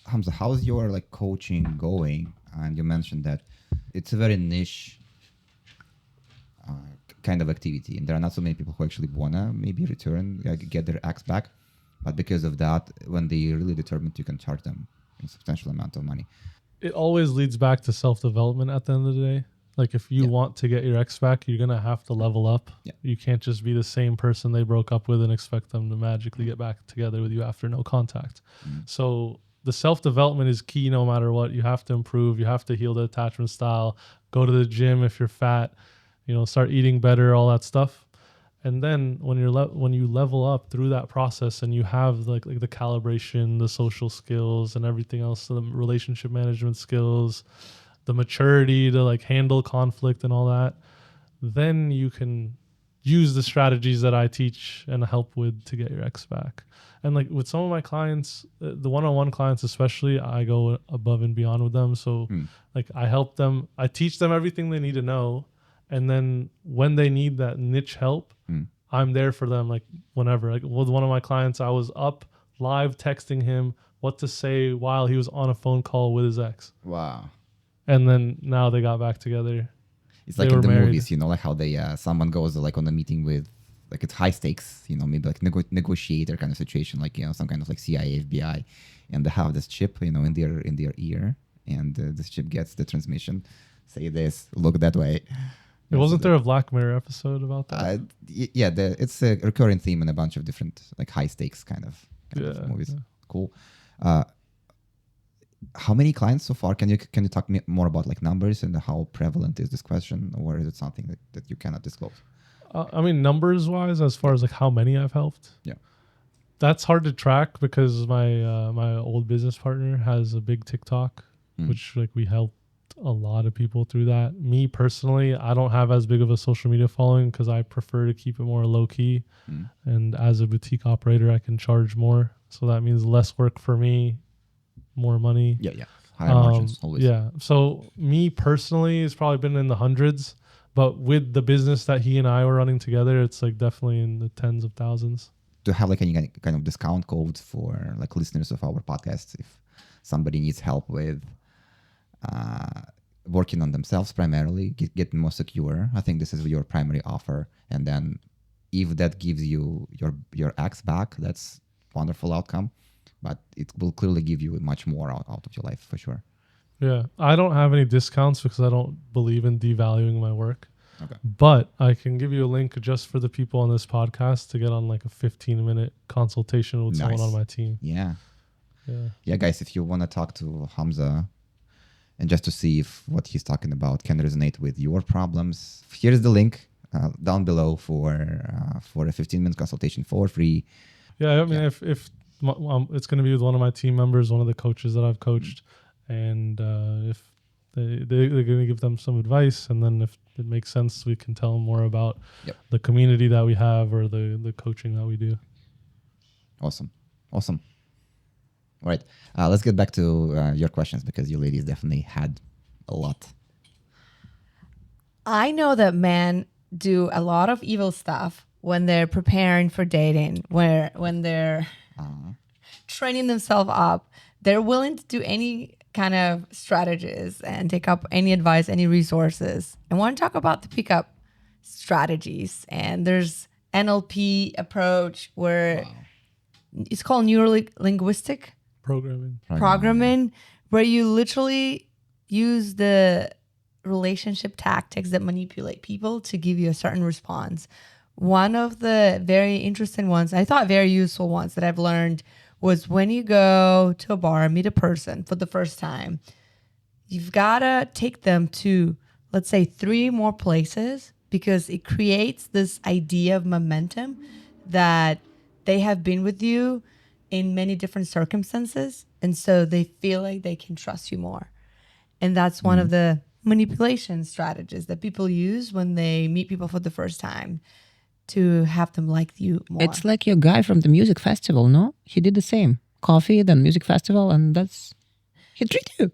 Hamza, how's your like coaching going? And you mentioned that it's a very niche kind of activity, and there are not so many people who actually wanna maybe return, get their acts back. But because of that, when they really determined, you can charge them a substantial amount of money. It always leads back to self-development at the end of the day. Like, if you want to get your ex back, you're going to have to level up. Yeah. You can't just be the same person they broke up with and expect them to magically get back together with you after no contact. So the self-development is key no matter what. You have to improve. You have to heal the attachment style. Go to the gym if you're fat. Start eating better, all that stuff. And then when you level up through that process and you have like the calibration, the social skills and everything else, the relationship management skills, the maturity to like handle conflict and all that, then you can use the strategies that I teach and help with to get your ex back. And like with some of my clients, the one-on-one clients especially, I go above and beyond with them. So like I help them, I teach them everything they need to know. And then when they need that niche help, I'm there for them like whenever. Like with one of my clients, I was up live texting him what to say while he was on a phone call with his ex. Wow. And then now they got back together. It's They like in were the married. movies, like how they someone goes like on a meeting with like it's high stakes, maybe like negotiator kind of situation, like some kind of like CIA, FBI, and they have this chip, in their ear, and this chip gets the transmission. Say this, look that way. Wasn't there a Black Mirror episode about that? Yeah, it's a recurring theme in a bunch of different like high stakes kind of movies. Yeah. Cool. How many clients so far? Can you talk more about like numbers and how prevalent is this question, or is it something that you cannot disclose? I mean, numbers wise, as far as like how many I've helped, that's hard to track because my old business partner has a big TikTok, which like we helped a lot of people through that. Me personally, I don't have as big of a social media following because I prefer to keep it more low key. And as a boutique operator, I can charge more, so that means less work for me, more money. Yeah. Higher margins always. Yeah. So me personally, it's probably been in the hundreds, but with the business that he and I were running together, it's like definitely in the tens of thousands. Do you have like any kind of discount code for like listeners of our podcast if somebody needs help with working on themselves primarily, getting more secure? I think this is your primary offer, and then if that gives you your ex back, that's wonderful outcome. But it will clearly give you much more out of your life for sure. Yeah. I don't have any discounts because I don't believe in devaluing my work. Okay. But I can give you a link just for the people on this podcast to get on like a 15-minute consultation with someone on my team. Yeah. Yeah. Guys, if you want to talk to Hamza and just to see if what he's talking about can resonate with your problems, here's the link down below for a 15-minute consultation for free. Yeah. I mean, if it's going to be with one of my team members, one of the coaches that I've coached, and if they're going to give them some advice, and then if it makes sense, we can tell them more about the community that we have or the coaching that we do. Awesome. All right, let's get back to your questions because you ladies definitely had a lot. I know that men do a lot of evil stuff when they're preparing for dating, when they're training themselves up. They're willing to do any kind of strategies and take up any advice, any resources. I want to talk about the pickup strategies. And there's NLP approach where it's called Neuro Linguistic Programming, where you literally use the relationship tactics that manipulate people to give you a certain response. One of the very interesting ones, I thought very useful ones that I've learned, was when you go to a bar and meet a person for the first time, you've got to take them to, let's say, 3 more places, because it creates this idea of momentum that they have been with you in many different circumstances. And so they feel like they can trust you more. And that's one of the manipulation strategies that people use when they meet people for the first time, to have them like you more. It's like your guy from the music festival, no? He did the same. Coffee, then music festival, and he treated you.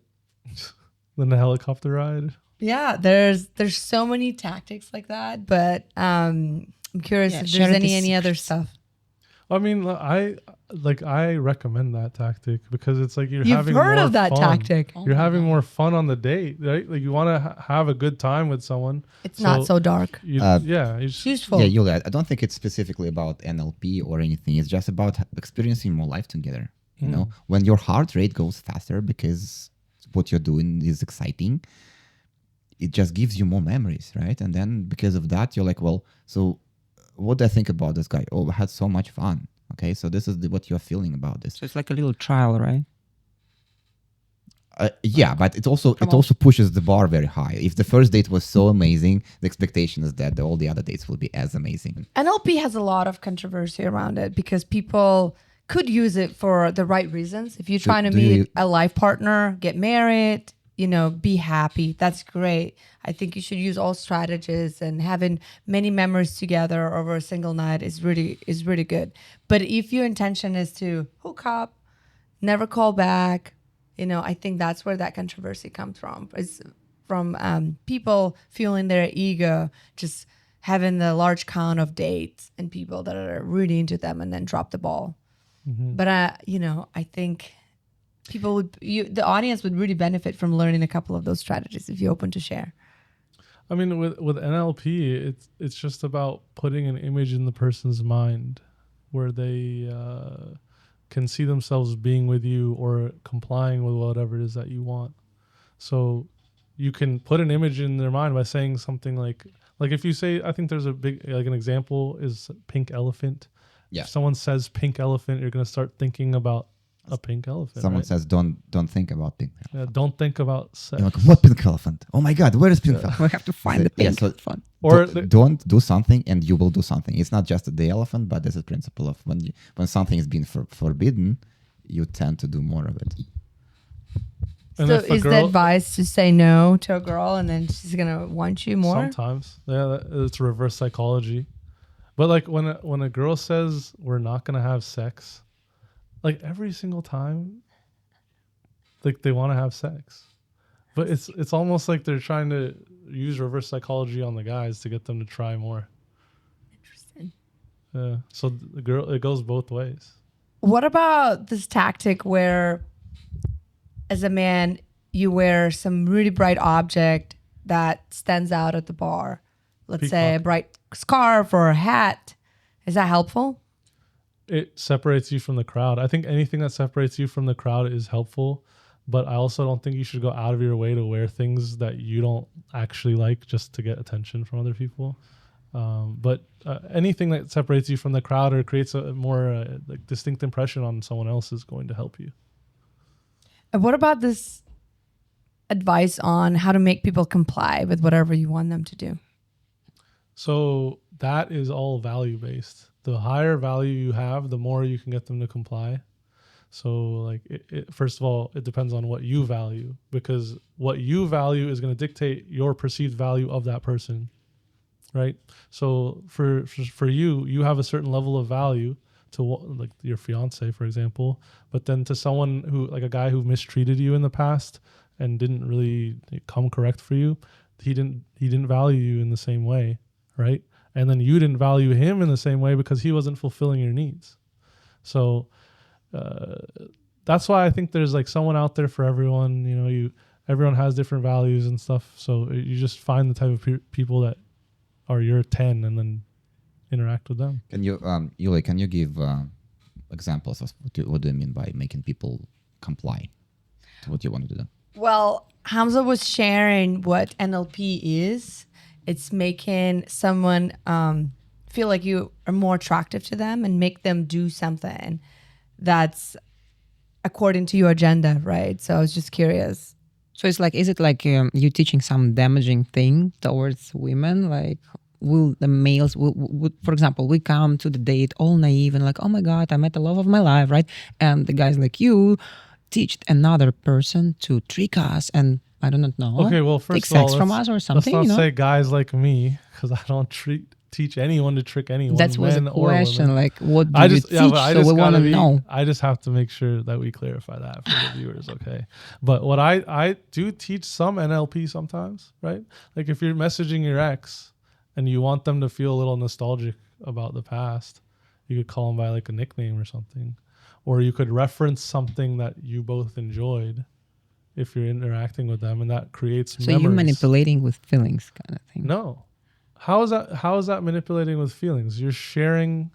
Then the helicopter ride. Yeah, there's so many tactics like that, but I'm curious if there's any other stuff. I mean, I recommend that tactic because it's like you've having heard more of that fun. tactic. You're having more fun on the date, right? Like you want to have a good time with someone. It's not so dark. It's useful. Yeah, Yulia, I don't think it's specifically about NLP or anything. It's just about experiencing more life together. You know, when your heart rate goes faster because what you're doing is exciting, it just gives you more memories, right? And then because of that, you're like, well, so what do I think about this guy? Oh, I had so much fun. Okay, so this is what you're feeling about this. So it's like a little trial, right? Yeah, but it also pushes the bar very high. If the first date was so amazing, the expectation is that all the other dates will be as amazing. NLP has a lot of controversy around it because people could use it for the right reasons. If you're trying to meet a life partner, get married, be happy, that's great. I think you should use all strategies, and having many memories together over a single night is really good. But if your intention is to hook up, never call back, I think that's where that controversy comes from. It's from people feeling their ego, just having the large count of dates and people that are really into them and then drop the ball. But I think the audience would really benefit from learning a couple of those strategies if you're open to share. I mean, with NLP, it's just about putting an image in the person's mind where they can see themselves being with you or complying with whatever it is that you want. So you can put an image in their mind by saying something like if you say, I think there's a big, like an example is pink elephant. Yeah. If someone says pink elephant, you're going to start thinking about a pink elephant. Someone right? says, don't think about pink elephant. Yeah, don't think about sex. You're like, what pink elephant? Oh my God, where is pink elephant? We have to find the pink so elephant. Or don't do something and you will do something. It's not just the elephant, but there's a principle of when something is being forbidden, you tend to do more of it. And So if a is the advice to say no to a girl and then she's gonna want you more? Sometimes, yeah, it's reverse psychology. But like when a girl says we're not gonna have sex, like every single time, like they want to have sex, but it's almost like they're trying to use reverse psychology on the guys to get them to try more. Interesting. Yeah. So the girl, it goes both ways. What about this tactic where, as a man, you wear some really bright object that stands out at the bar? Let's say a bright scarf or a hat. Is that helpful? It separates you from the crowd. I think anything that separates you from the crowd is helpful, but I also don't think you should go out of your way to wear things that you don't actually like just to get attention from other people. But anything that separates you from the crowd or creates a more like distinct impression on someone else is going to help you. And what about this advice on how to make people comply with whatever you want them to do? So that is all value based. The higher value you have, the more you can get them to comply. So like first of all, it depends on what you value, because what you value is going to dictate your perceived value of that person, right? So for you have a certain level of value to like your fiance, for example, but then to someone who, like a guy who mistreated you in the past and didn't really come correct for you, he didn't value you in the same way, right? And then you didn't value him in the same way because he wasn't fulfilling your needs. So that's why I think there's like someone out there for everyone. You know, everyone has different values and stuff. So you just find the type of people that are your 10 and then interact with them. Can you, Yuli, can you give examples of what do you mean by making people comply to what you want to do? Well, Hamza was sharing what NLP is. It's making someone feel like you are more attractive to them and make them do something that's according to your agenda, right? So I was just curious. So it's like, is it like you teaching some damaging thing towards women? Like, will the males, would, for example, we come to the date all naive and like, oh my God, I met the love of my life, right? And the guys like you teach another person to trick us and I don't know. Okay, well, take first of all, sex from us or something. Let's not you know? say guys like me, because I don't teach anyone to trick anyone. That was a question. Like, what do I you just, teach? yeah, but I so just we want to know. I just have to make sure that we clarify that for the viewers, okay? But what I do teach some NLP sometimes, right? Like if you're messaging your ex and you want them to feel a little nostalgic about the past, you could call them by like a nickname or something, or you could reference something that you both enjoyed if you're interacting with them, and that creates So memories. you're manipulating with feelings kind of thing. No. How is that manipulating with feelings? You're sharing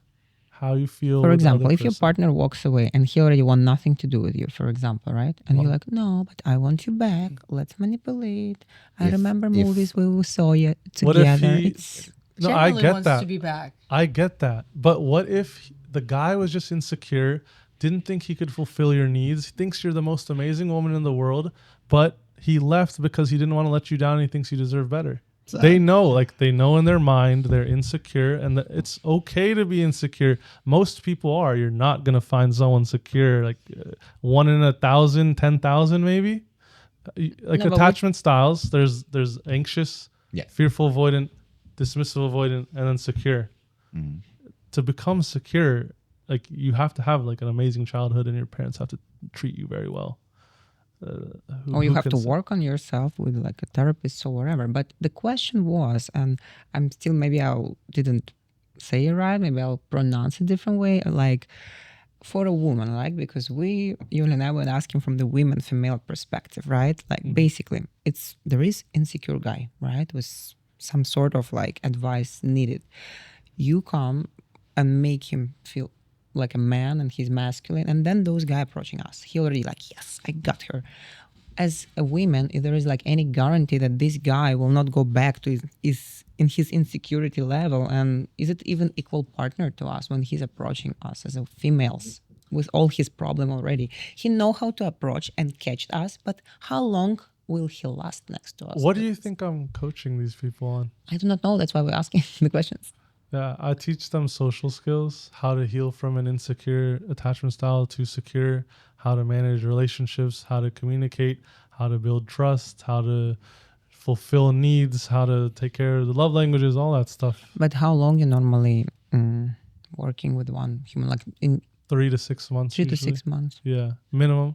how you feel. For with the example, other if your person. partner walks away and he already want nothing to do with you, for example, right? And you're like, no, but I want you back. Let's manipulate. I remember movies we saw you What if together. he- It's No, I Genuinely get wants that. to be back. I get that. But what if the guy was just insecure, didn't think he could fulfill your needs, he thinks you're the most amazing woman in the world, but he left because he didn't want to let you down and he thinks you deserve better. They know in their mind they're insecure, and it's okay to be insecure. Most people are. You're not going to find someone secure, like 1 in 1,000, 10,000 maybe. Like No, but attachment styles, there's anxious, Yeah. fearful avoidant, dismissive avoidant, and then secure. Mhm. To become secure, like you have to have like an amazing childhood, and your parents have to treat you very well. or you have to work on yourself with like a therapist or whatever. But the question was, and I'm still, maybe I didn't say it right, maybe I'll pronounce it a different way. Like, for a woman, like, because you and I were asking from the women female perspective, right? Like basically there is insecure guy, right? With some sort of like advice needed. You come and make him feel like a man and he's masculine, and then those guy approaching us, he already like, yes, I got her. As a woman, if there is like any guarantee that this guy will not go back to his insecurity level, and is it even equal partner to us when he's approaching us as a females with all his problem already? He know how to approach and catch us, but how long will he last next to us? What do you think I'm coaching these people on? I do not know. That's why we're asking the questions. Yeah, I teach them social skills, how to heal from an insecure attachment style to secure, how to manage relationships, how to communicate, how to build trust, how to fulfill needs, how to take care of the love languages, all that stuff. But how long you normally working with one human, like in 3 to 6 months. 3 to usually. 6 months? Yeah, minimum.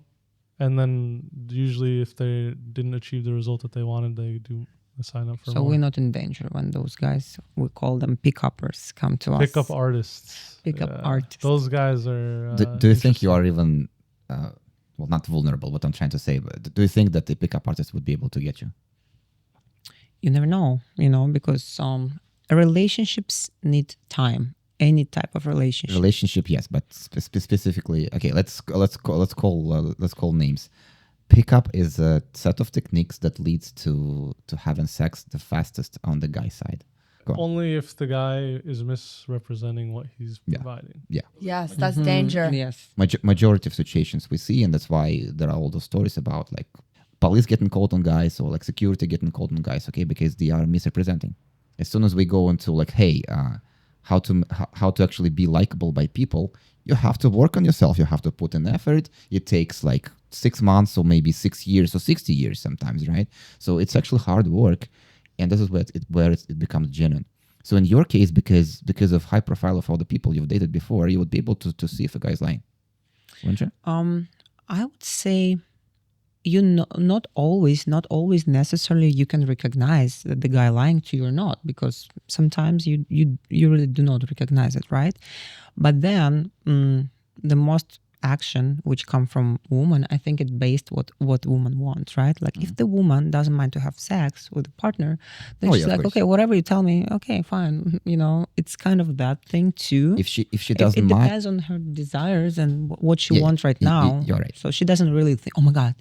And then usually if they didn't achieve the result that they wanted, they do sign up for So more. we're not in danger when those guys, we call them pick-uppers, come to us. Pickup artists. Pick-up artists. Those guys are... Do you think you are even, well, not vulnerable, what I'm trying to say, but do you think that the pickup artist would be able to get you? You never know, because relationships need time. Any type of relationship. Relationship, yes, but specifically, okay, let's call names. Pickup is a set of techniques that leads to having sex the fastest on the guy side. Go on. Only if the guy is misrepresenting what he's providing. Yeah. Yes, that's danger. Yes. Majority of situations we see, and that's why there are all those stories about like police getting called on guys or like security getting called on guys, okay, because they are misrepresenting. As soon as we go into like, hey, how to actually be likable by people, you have to work on yourself. You have to put in effort. It takes like 6 months or maybe 6 years or 60 years sometimes, right? So it's actually hard work, and this is where it becomes genuine. So in your case, because of high profile of all the people you've dated before, you would be able to see if a guy's lying, wouldn't you? I would say not always necessarily you can recognize that the guy lying to you or not, because sometimes you really do not recognize it, right? But then the most action which come from woman, I think it's based what woman wants, right? Like if the woman doesn't mind to have sex with a partner, then she's like, okay, whatever you tell me, okay, fine. It's kind of that thing too. If she doesn't it mind, depends on her desires and what she wants right now. You're right. So she doesn't really think, oh my God,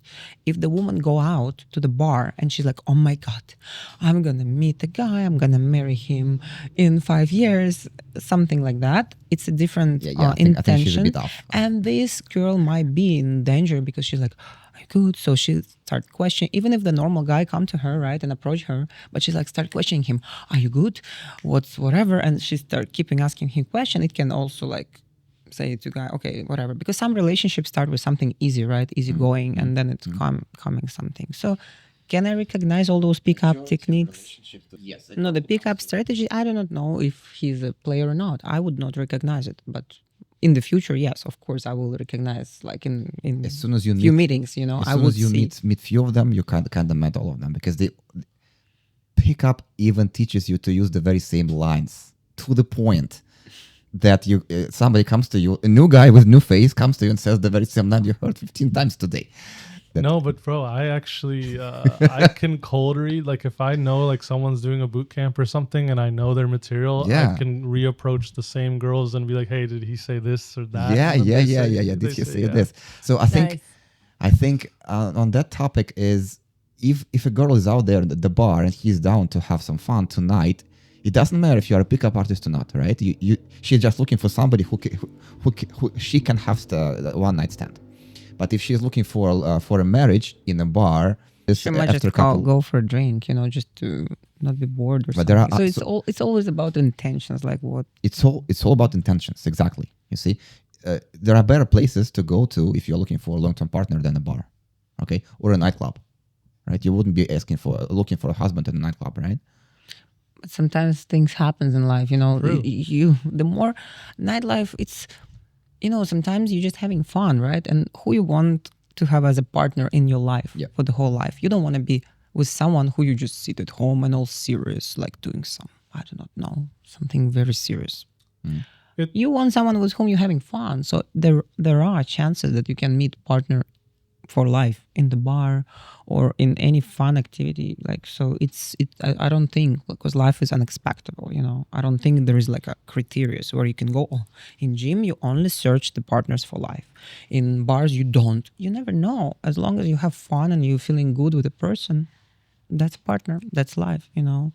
if the woman go out to the bar and she's like, oh my God, I'm gonna meet a guy, I'm gonna marry him in 5 years, something like that. It's a different intention. I think she's a bit off. And this girl might be in danger because she's like, are you good? So she start questioning, even if the normal guy come to her, right, and approach her, but she's like, start questioning him. Are you good? Whatever. And she start keeping asking him question. It can also like say to guy, okay, whatever. Because some relationships start with something easy, right? Easy going, and then it's coming something. So can I recognize all those pickup techniques? Yes. No, the pickup strategy, I do not know if he's a player or not. I would not recognize it. But in the future, yes, of course, I will recognize, like in as soon as you few meetings, as I soon would as you see. meet few of them, you kind of met all of them, because the pickup even teaches you to use the very same lines to the point that you somebody comes to you, a new guy with new face comes to you and says the very same line you heard 15 times today. No, but bro, I actually I can cold read. Like if I know like someone's doing a boot camp or something and I know their material, I can reapproach the same girls and be like, hey, did he say this or that? Yeah. Did he say this? So I think on that topic is if a girl is out there at the bar and he's down to have some fun tonight, it doesn't matter if you're a pickup artist or not, right? She's just looking for somebody who she can have the one night stand. But if she's looking for a marriage in a bar, she might just go for a drink, just to not be bored or something. So it's always about intentions, like what. It's all about intentions, exactly. You see, there are better places to go to if you're looking for a long-term partner than a bar, okay, or a nightclub, right? You wouldn't be looking for a husband in a nightclub, right? But sometimes things happens in life, the more nightlife, it's. Sometimes you're just having fun, right? And who you want to have as a partner in your life for the whole life. You don't want to be with someone who you just sit at home and all serious, like doing I do not know, something very serious. You want someone with whom you're having fun. So there are chances that you can meet partner for life in the bar or in any fun activity. Like, so I don't think, because life is unexpected, I don't think there is like a criteria where you can go, in gym, you only search the partners for life. In bars, you don't. You never know. As long as you have fun and you're feeling good with a person, that's partner, that's life, You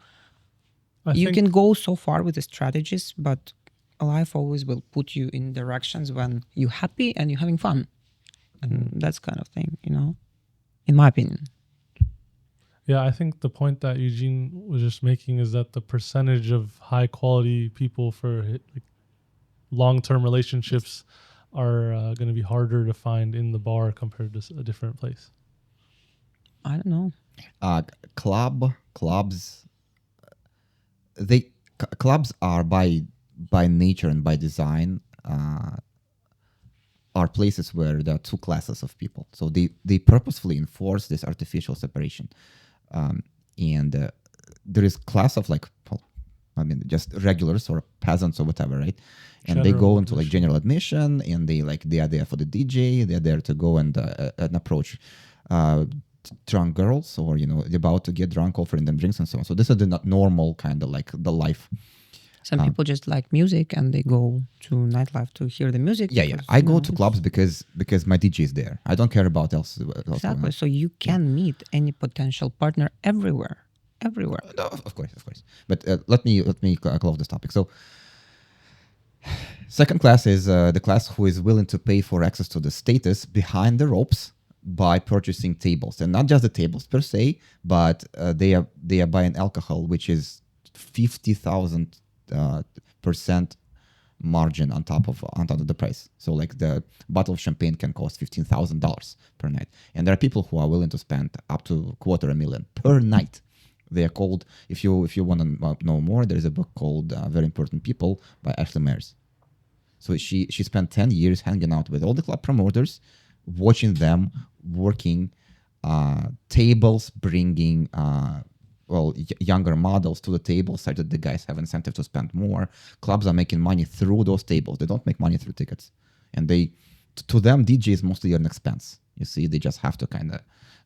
can go so far with the strategies, but life always will put you in directions when you're happy and you're having fun. And that's kind of thing, in my opinion. Yeah, I think the point that Eugene was just making is that the percentage of high quality people for like, long-term relationships are going to be harder to find in the bar compared to a different place. I don't know. Clubs are by nature and by design are places where there are two classes of people. So they purposefully enforce this artificial separation. And there is class of just regulars or peasants or whatever, right? And they go into like general admission, and they are there for the DJ. They're there to go and approach drunk girls, or about to get drunk, offering them drinks and so on. So this is the normal kind of like the life. Some people just like music and they go to nightlife to hear the music. Yeah. I go to clubs because my DJ is there. I don't care about else. Exactly. So you can meet any potential partner everywhere. No, of course. But let me close this topic. So second class is the class who is willing to pay for access to the status behind the ropes by purchasing tables, and not just the tables per se, but they are buying alcohol, which is 50,000% margin on top of the price. So like the bottle of champagne can cost $15,000 per night, and there are people who are willing to spend up to $250,000 per night. They are called, if you want to know more, there is a book called Very Important People by Ashley Mears. So she spent 10 years hanging out with all the club promoters, watching them working tables, bringing younger models to the table so that the guys have incentive to spend more. Clubs are making money through those tables. They don't make money through tickets. And to them, DJ is mostly an expense. You see, they just have to kind of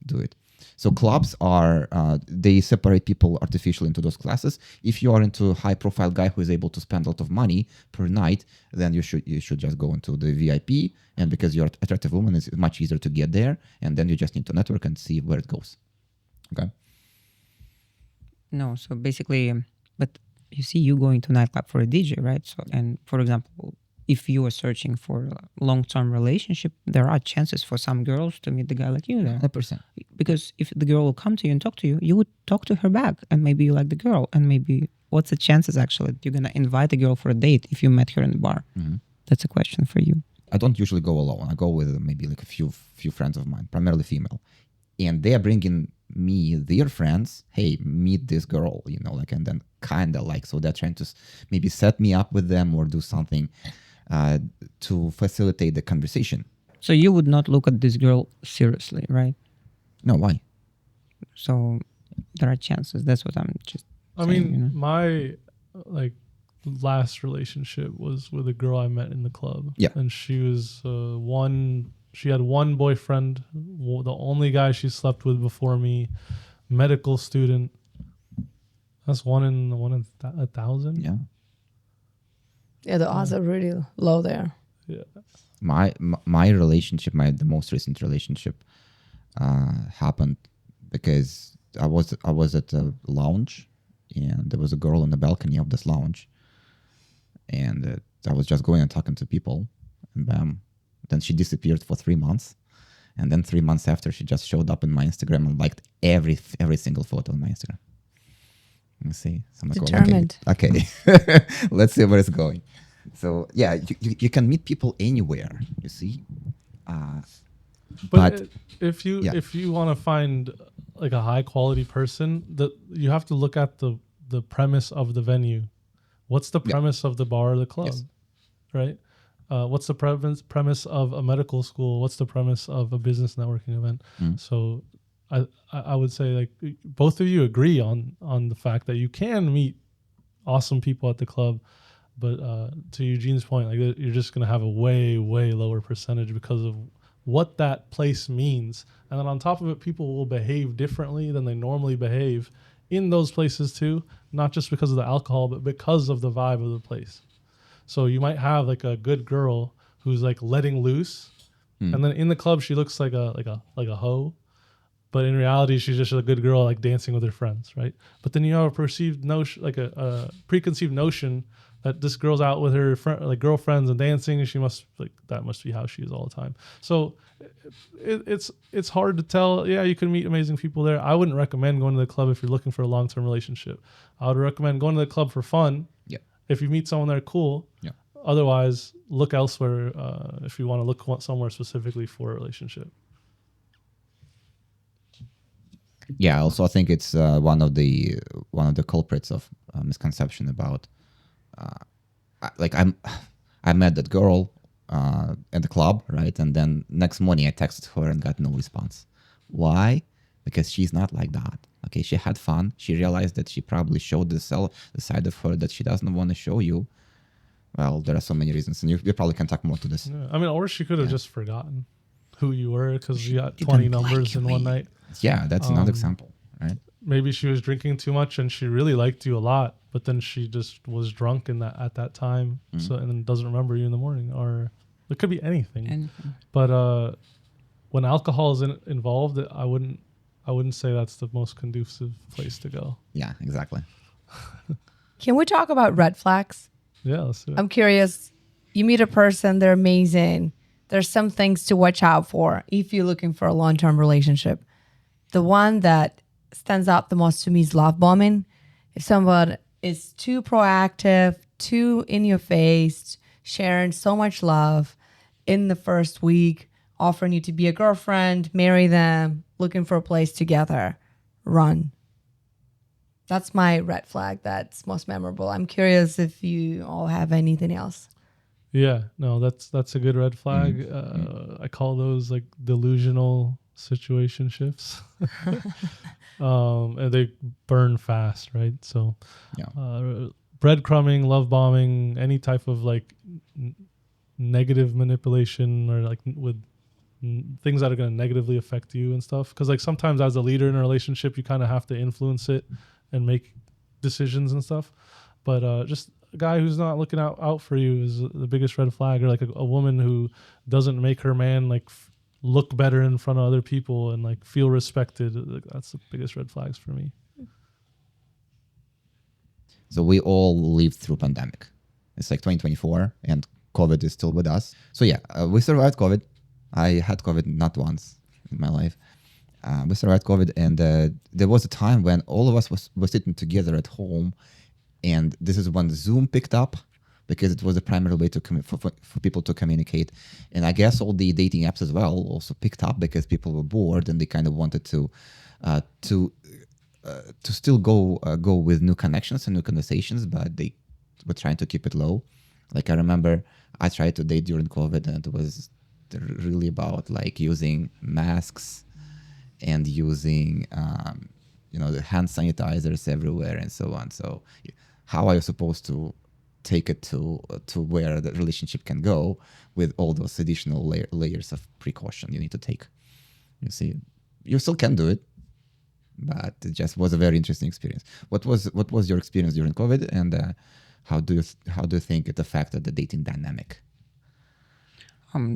do it. So clubs are, they separate people artificially into those classes. If you are into a high profile guy who is able to spend a lot of money per night, then you should just go into the VIP. And because you're an attractive woman, it's much easier to get there. And then you just need to network and see where it goes. Okay. No, so basically, but you see, you going to nightclub for a DJ, right? So, and for example, if you are searching for a long-term relationship, there are chances for some girls to meet the guy like you there. 100%. Because if the girl will come to you and talk to you, you would talk to her back, and maybe you like the girl, and maybe what's the chances actually that you're gonna invite the girl for a date if you met her in the bar? Mm-hmm. That's a question for you. I don't usually go alone. I go with maybe like a few friends of mine, primarily female, and they are bringing me their friends. Hey, meet this girl, and then kind of like, so they're trying to maybe set me up with them or do something to facilitate the conversation. So you would not look at this girl seriously, right? No, why? So there are chances. That's what I'm just saying, my last relationship was with a girl I met in the club. Yeah. And she was she had one boyfriend, the only guy she slept with before me, medical student. That's one in 1,000. Yeah. Yeah, the odds are really low there. Yeah. My relationship, the most recent relationship, happened because I was at a lounge, and there was a girl on the balcony of this lounge, and I was just going and talking to people, and bam, then she disappeared for 3 months, and then 3 months after, she just showed up in my Instagram and liked every single photo on my Instagram. Let me see. Determined. Okay. Let's see where it's going. So yeah, you can meet people anywhere. You see, but if you want to find like a high quality person, that you have to look at the premise of the venue. What's the premise of the bar or the club, right? What's the premise of a medical school? What's the premise of a business networking event? So I would say like both of you agree on the fact that you can meet awesome people at the club, But to Eugene's point, like you're just gonna have a way lower percentage because of what that place means, and then on top of it, people will behave differently than they normally behave in those places too, not just because of the alcohol, but because of the vibe of the place. So you might have like a good girl who's like letting loose, and then in the club she looks like a hoe, but in reality she's just a good girl like dancing with her friends, right? But then you have a perceived notion, like a preconceived notion that this girl's out with her girlfriends and dancing, and she must that must be how she is all the time. So it's hard to tell. Yeah, you can meet amazing people there. I wouldn't recommend going to the club if you're looking for a long-term relationship. I would recommend going to the club for fun. Yeah. If you meet someone there, cool. Yeah. Otherwise, look elsewhere if you want to look somewhere specifically for a relationship. Yeah. Also, I think it's one of the culprits of misconception about. I met that girl at the club, right? And then next morning I texted her and got no response. Why? Because she's not like that. Okay, she had fun. She realized that she probably showed the side of her that she doesn't want to show you. Well, there are so many reasons, and you probably can talk more to this. Yeah. I mean, or she could have just forgotten who you were because you got 20 numbers in one night. Yeah, that's another example, right? Maybe she was drinking too much and she really liked you a lot, but then she just was drunk at that time, so and then doesn't remember you in the morning, or it could be anything. But when alcohol is involved, I wouldn't say that's the most conducive place to go. Yeah, exactly. Can we talk about red flags? Yeah, let's do it. I'm curious. You meet a person, they're amazing. There's some things to watch out for if you're looking for a long-term relationship. The one that stands out the most to me is love bombing. If someone is too proactive, too in your face, sharing so much love in the first week, offering you to be a girlfriend, marry them, looking for a place together, run. That's my red flag that's most memorable. I'm curious if you all have anything else. Yeah, no, that's a good red flag. I call those like delusional situationships. And they burn fast, right? So breadcrumbing, love bombing, any type of like negative manipulation or like with things that are going to negatively affect you and stuff. Because like sometimes as a leader in a relationship, you kind of have to influence it and make decisions and stuff. But just a guy who's not looking out for you is the biggest red flag. Or like a woman who doesn't make her man like look better in front of other people and like feel respected. That's the biggest red flags for me. So we all lived through pandemic. It's like 2024 and COVID is still with us. So yeah, we survived COVID. I had COVID not once in my life. We survived COVID, and there was a time when all of us were sitting together at home, and this is when Zoom picked up because it was the primary way to for people to communicate. And I guess all the dating apps as well also picked up because people were bored and they kind of wanted to still go with new connections and new conversations, but they were trying to keep it low. Like I remember I tried to date during COVID, and it was really about like using masks and using the hand sanitizers everywhere and so on. So how are you supposed to take it to where the relationship can go with all those additional layers of precaution you need to take? You see, you still can do it, but it just was a very interesting experience. What was your experience during COVID, and how do you think it affected the dating dynamic?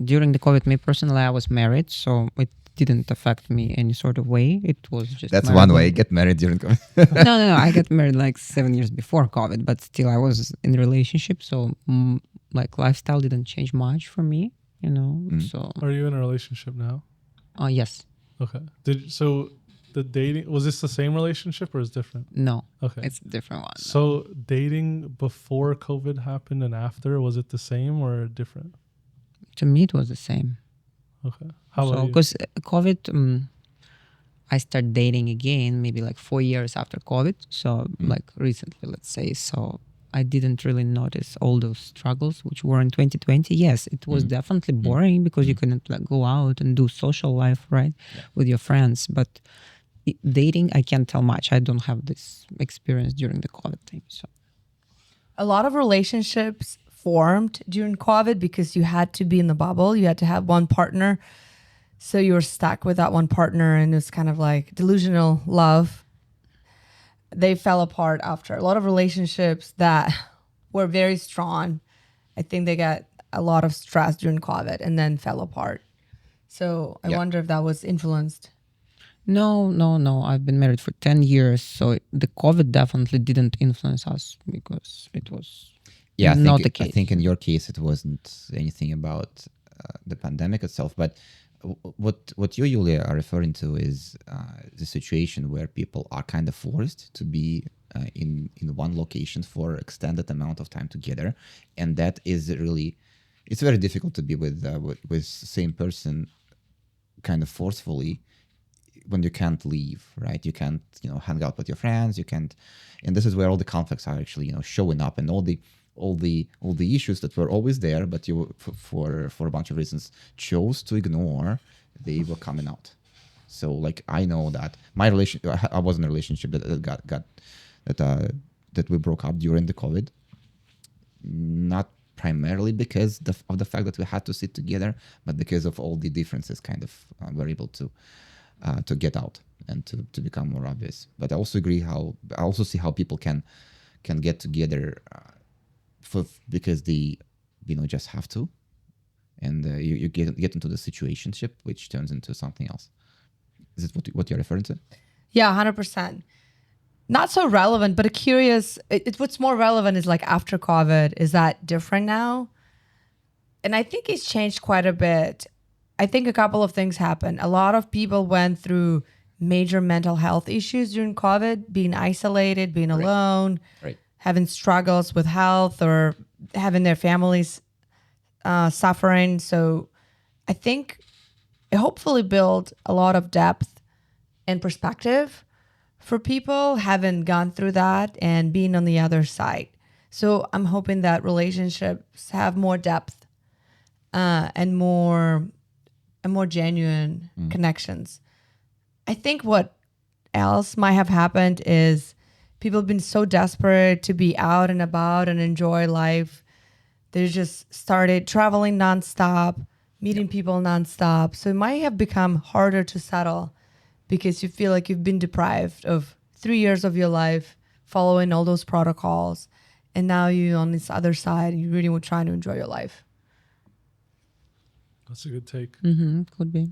During the COVID, me personally, I was married, so it didn't affect me any sort of way. It was just that's one way. Get married during COVID. No. I got married like 7 years before COVID, but still I was in a relationship, so like lifestyle didn't change much for me, So Are you in a relationship now? Yes. Okay. The dating, was this the same relationship or is it different? No. Okay. It's a different one. So dating before COVID happened and after, was it the same or different? To me, it was the same. Okay. How about you? Because COVID, I started dating again maybe like 4 years after COVID. So like recently, let's say. So I didn't really notice all those struggles which were in 2020. Yes, it was definitely boring because you couldn't like go out and do social life, right, with your friends. But dating, I can't tell much. I don't have this experience during the COVID time. So A lot of relationships formed during COVID because you had to be in the bubble. You had to have one partner. So you were stuck with that one partner, and it's kind of like delusional love. They fell apart after a lot of relationships that were very strong. I think they got a lot of stress during COVID and then fell apart. So I wonder if that was influenced. No. I've been married for 10 years, so the COVID definitely didn't influence us because it was not the case. I think in your case, it wasn't anything about the pandemic itself. But what you, Yulia, are referring to is the situation where people are kind of forced to be in one location for extended amount of time together. And that is really, it's very difficult to be with same person kind of forcefully when you can't leave, right? You can't, hang out with your friends. You can't, and this is where all the conflicts are actually, showing up, and all the issues that were always there, but you for a bunch of reasons chose to ignore, they were coming out. So like I know that my I was in a relationship that we broke up during the COVID, not primarily because of the fact that we had to sit together, but because of all the differences kind of were able to get out and to become more obvious. But I also see how people can get together because they just have to, and you get into the situationship, which turns into something else. Is it what you're referring to? Yeah, 100%. Not so relevant, but curious. What's more relevant is like after COVID, is that different now? And I think it's changed quite a bit. I think a couple of things happened. A lot of people went through major mental health issues during COVID, being isolated, being alone, having struggles with health, or having their families suffering. So I think it hopefully built a lot of depth and perspective for people having gone through that and being on the other side. So I'm hoping that relationships have more depth and more genuine connections. I think what else might have happened is people have been so desperate to be out and about and enjoy life. They just started traveling nonstop, meeting people nonstop. So it might have become harder to settle because you feel like you've been deprived of 3 years of your life following all those protocols. And now you're on this other side, you really were trying to enjoy your life. That's a good take. Could be.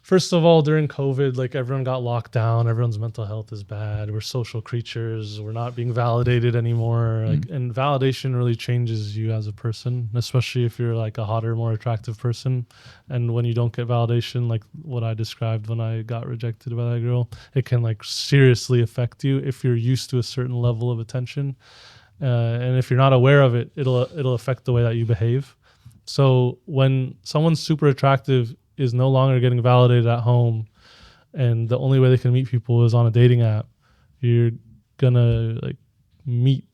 First of all, during COVID, like everyone got locked down. Everyone's mental health is bad. We're social creatures. We're not being validated anymore. And validation really changes you as a person, especially if you're like a hotter, more attractive person. And when you don't get validation, like what I described when I got rejected by that girl, it can like seriously affect you if you're used to a certain level of attention. And if you're not aware of it, it'll affect the way that you behave. So when someone's super attractive is no longer getting validated at home, and the only way they can meet people is on a dating app, you're gonna like meet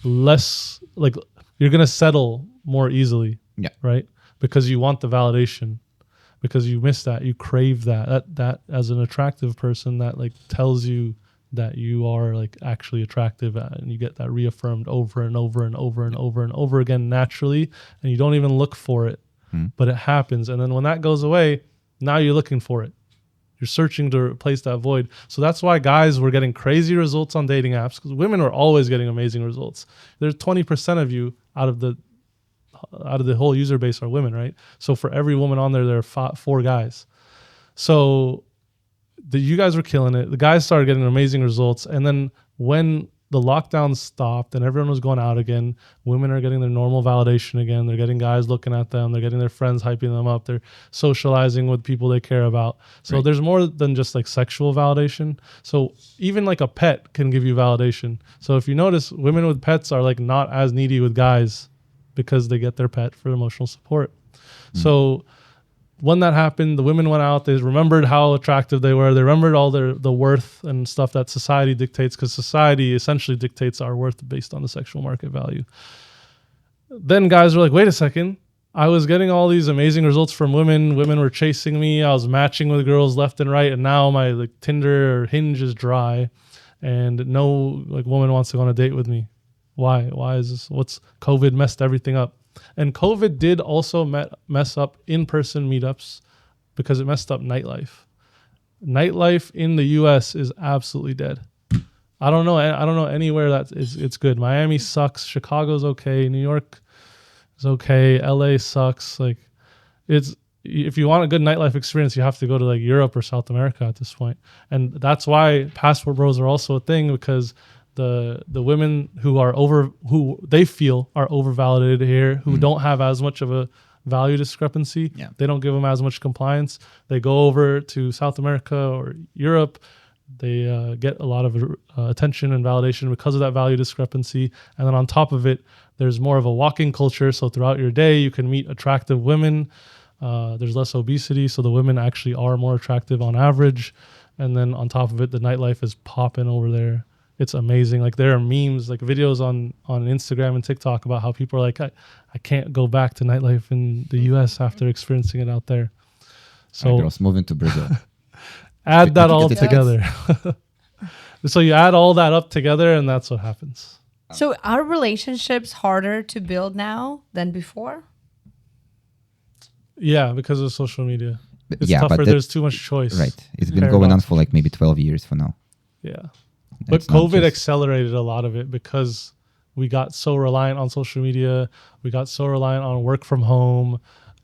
less, like you're gonna settle more easily. Yeah. Right? Because you want the validation, because you miss that, you crave that as an attractive person, that like tells you that you are like actually attractive, and you get that reaffirmed over and over and over and over and over again naturally, and you don't even look for it. But it happens. And then when that goes away, now you're looking for it. You're searching to replace that void. So that's why guys were getting crazy results on dating apps, because women were always getting amazing results. There's 20% of you out of the whole user base are women, right? So for every woman on there are 4 guys. So you guys were killing it. The guys started getting amazing results. And then when the lockdown stopped and everyone was going out again, women are getting their normal validation again. They're getting guys looking at them. They're getting their friends hyping them up. They're socializing with people they care about. So there's more than just like sexual validation. So even like a pet can give you validation. So if you notice, women with pets are like not as needy with guys because they get their pet for emotional support. So when that happened, the women went out, they remembered how attractive they were. They remembered all the worth and stuff that society dictates, because society essentially dictates our worth based on the sexual market value. Then guys were like, wait a second. I was getting all these amazing results from women. Women were chasing me. I was matching with girls left and right. And now my like Tinder or Hinge is dry, and no like woman wants to go on a date with me. Why is this? What's COVID messed everything up? And COVID did also mess up in-person meetups because it messed up nightlife. Nightlife in the U.S. is absolutely dead. I don't know anywhere that it's good. Miami sucks. Chicago's okay. New York is okay. LA sucks. Like, it's, if you want a good nightlife experience, you have to go to like Europe or South America at this point. And that's why passport bros are also a thing, because the women who they feel are overvalidated here, who don't have as much of a value discrepancy. Yeah. They don't give them as much compliance. They go over to South America or Europe. They get a lot of attention and validation because of that value discrepancy. And then on top of it, there's more of a walking culture. So throughout your day, you can meet attractive women. There's less obesity, so the women actually are more attractive on average. And then on top of it, the nightlife is popping over there. It's amazing. Like, there are memes, like videos on Instagram and TikTok about how people are like, I can't go back to nightlife in the US after experiencing it out there. So girls moving to Brazil. add that all Get the together. So you add all that up together, and that's what happens. So are relationships harder to build now than before? Yeah, because of social media. It's Yeah, tougher. but There's too much choice. Right. It's been going on for like maybe 12 years for now. Yeah. But It's not COVID just- accelerated a lot of it because we got so reliant on social media. We got so reliant on work from home,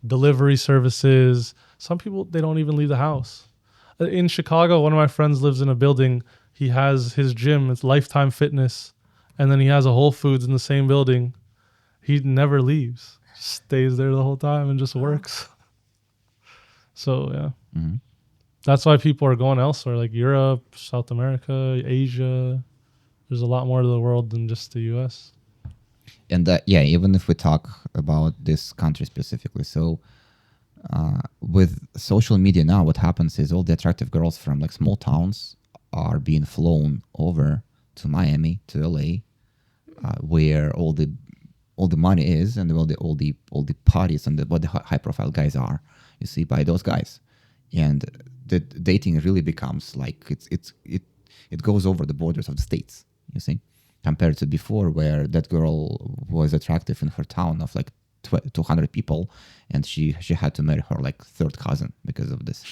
delivery services. Some people, they don't even leave the house. In Chicago, one of my friends lives in a building. He has his gym. It's Lifetime Fitness. And then he has a Whole Foods in the same building. He never leaves. Stays there the whole time and just works. So, yeah. Mm-hmm. That's why people are going elsewhere, like Europe, South America, Asia. There's a lot more to the world than just the US. And yeah, even if we talk about this country specifically, so with social media now, what happens is all the attractive girls from like small towns are being flown over to Miami, to LA, where all the money is, and all the parties and what the high profile guys are, you see, by those guys. And the dating really becomes like it goes over the borders of the states, you see, compared to before, where that girl was attractive in her town of like 200 people, and she had to marry her like third cousin because of this.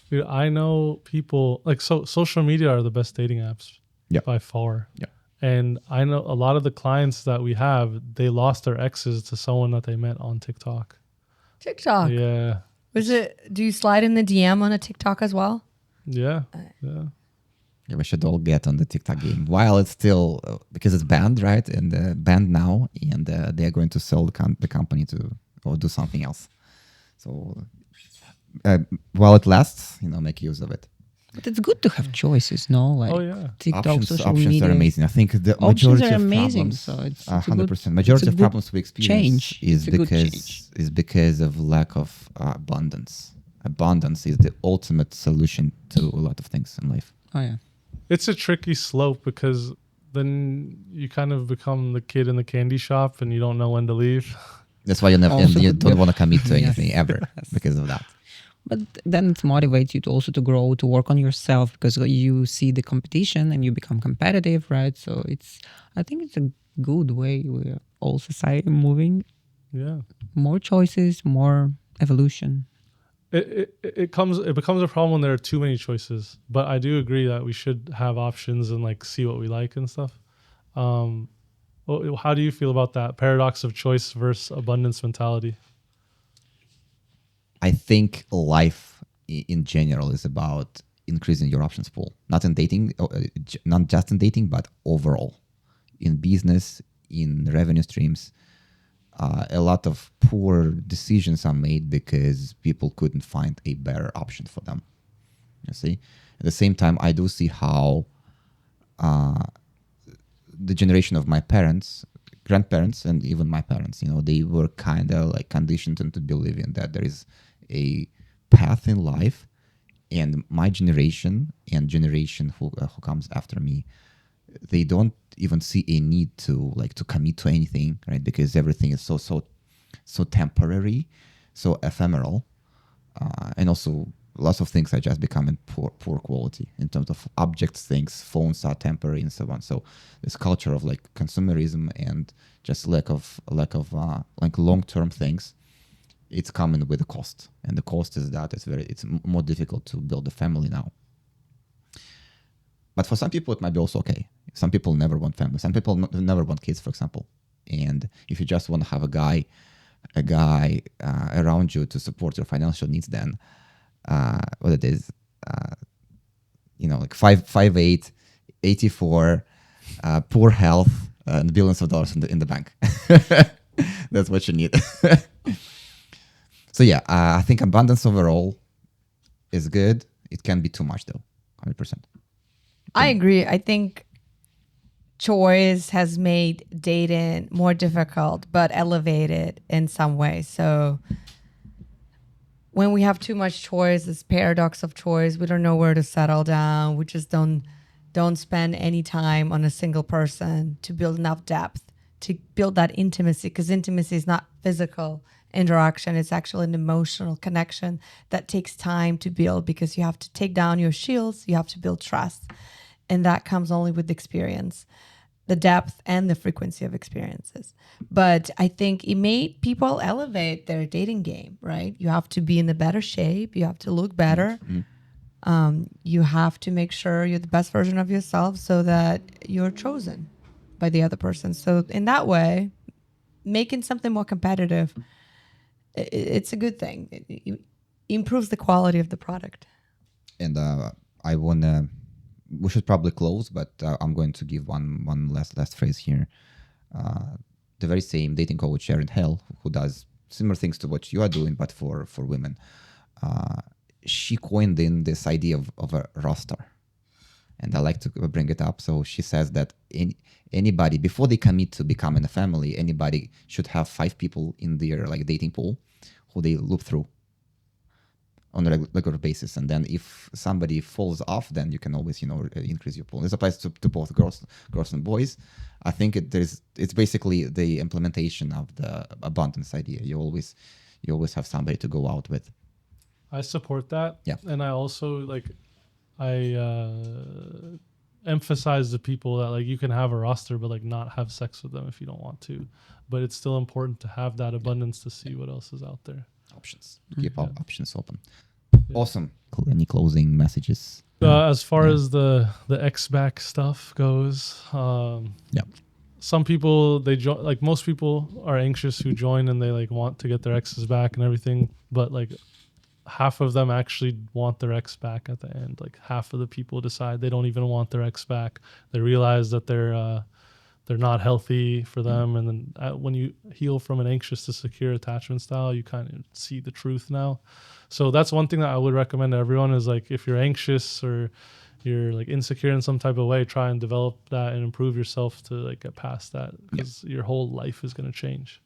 Dude, I know people like, so social media are the best dating apps by far. Yeah. And I know a lot of the clients that we have, they lost their exes to someone that they met on TikTok. TikTok. Yeah. Do you slide in the DM on a TikTok as well? Yeah. Yeah. Yeah, we should all get on the TikTok game while it's still because it's banned, right? And banned now, and they're going to sell the company or do something else. So while it lasts, make use of it. But it's good to have choices, no? Like Oh, yeah. TikTok, social Options media. are amazing. I think the Options majority are of amazing, problems, so it's 100%. Majority of problems we experience change. is It's a good change. because of lack of abundance. Abundance is the ultimate solution to a lot of things in life. Oh yeah. It's a tricky slope because then you kind of become the kid in the candy shop and you don't know when to leave. That's why you never and Also you could don't be- want to commit to Yes. anything ever because of that. But then it motivates you to grow, to work on yourself, because you see the competition and you become competitive, right? So I think it's a good way where all society moving, Yeah. more choices, more evolution. It becomes a problem when there are too many choices. But I do agree that we should have options and like see what we like and stuff. How do you feel about that paradox of choice versus abundance mentality? I think life in general is about increasing your options pool, not in dating, not just in dating, but overall in business, in revenue streams. A lot of poor decisions are made because people couldn't find a better option for them. You see, at the same time, I do see how the generation of my parents, grandparents, and even my parents, they were kind of like conditioned into believing that there is a path in life, and my generation and generation who comes after me, they don't even see a need to commit to anything, right? Because everything is so temporary, so ephemeral, and also lots of things are just becoming poor quality in terms of objects, things, phones are temporary and so on. So this culture of like consumerism and just lack of like long-term things, it's coming with a cost, and the cost is that it's more difficult to build a family now. But for some people, it might be also okay. Some people never want family. Some people never want kids, for example. And if you just want to have a guy around you to support your financial needs, then what it is, like 5'8", 84, poor health, and billions of dollars in the bank. That's what you need. So yeah, I think abundance overall is good. It can be too much though, 100%. I agree. I think choice has made dating more difficult, but elevated in some way. So when we have too much choice, this paradox of choice, we don't know where to settle down. We just don't spend any time on a single person to build enough depth, to build that intimacy, because intimacy is not physical interaction. It's actually an emotional connection that takes time to build, because you have to take down your shields. You have to build trust. And that comes only with experience, the depth and the frequency of experiences. But I think it made people elevate their dating game, right? You have to be in a better shape. You have to look better. You have to make sure you're the best version of yourself so that you're chosen by the other person. So in that way, making something more competitive, it's a good thing. It improves the quality of the product. And I want to... We should probably close, but I'm going to give one last phrase here. The very same dating coach Sharon Hell, who does similar things to what you are doing, but for women, she coined in this idea of a roster, and I like to bring it up. So she says that anybody, before they commit to becoming a family, anybody should have 5 people in their like dating pool who they loop through on a regular basis. And then if somebody falls off, then you can always, increase your pool. This applies to both girls and boys. I think it's basically the implementation of the abundance idea. You always have somebody to go out with. I support that. Yeah. And I also emphasize to people that you can have a roster, but not have sex with them if you don't want to. But it's still important to have that abundance to see what else is out there. Options. Keep options open. Awesome. Any closing messages? As far as the X-back stuff goes, some people, they join, most people are anxious who join and they want to get their exes back and everything, but half of them actually want their ex back at the end. Half of the people decide they don't even want their ex back. They realize that they're not healthy for them. And then when you heal from an anxious to secure attachment style, you kind of see the truth now. So that's one thing that I would recommend to everyone is if you're anxious or you're insecure in some type of way, try and develop that and improve yourself to get past that, because your whole life is going to change.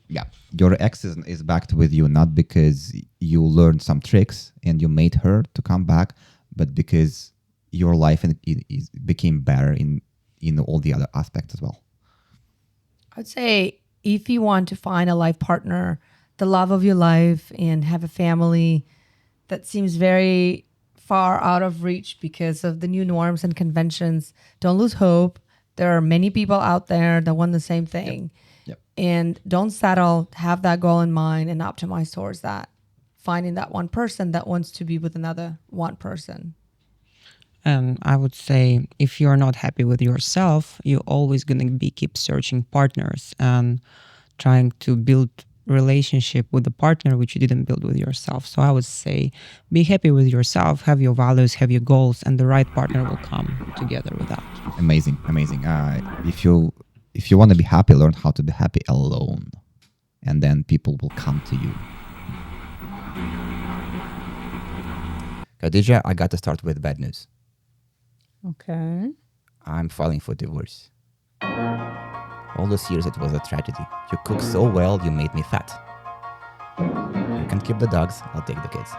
Yeah. Your ex is back with you not because you learned some tricks and you made her to come back, but because your life became better in all the other aspects as well. I'd say if you want to find a life partner, the love of your life, and have a family that seems very far out of reach because of the new norms and conventions, don't lose hope. There are many people out there that want the same thing. Yep. And don't settle. Have that goal in mind and optimize towards that. Finding that one person that wants to be with another one person. And I would say if you're not happy with yourself, you're always going to keep searching partners and trying to build relationship with a partner which you didn't build with yourself. So I would say be happy with yourself, have your values, have your goals, and the right partner will come together with that. Amazing. If you want to be happy, learn how to be happy alone, and then people will come to you. Khadija, I got to start with bad news. Okay. I'm filing for divorce. All those years it was a tragedy. You cook so well, you made me fat. You can keep the dogs, I'll take the kids.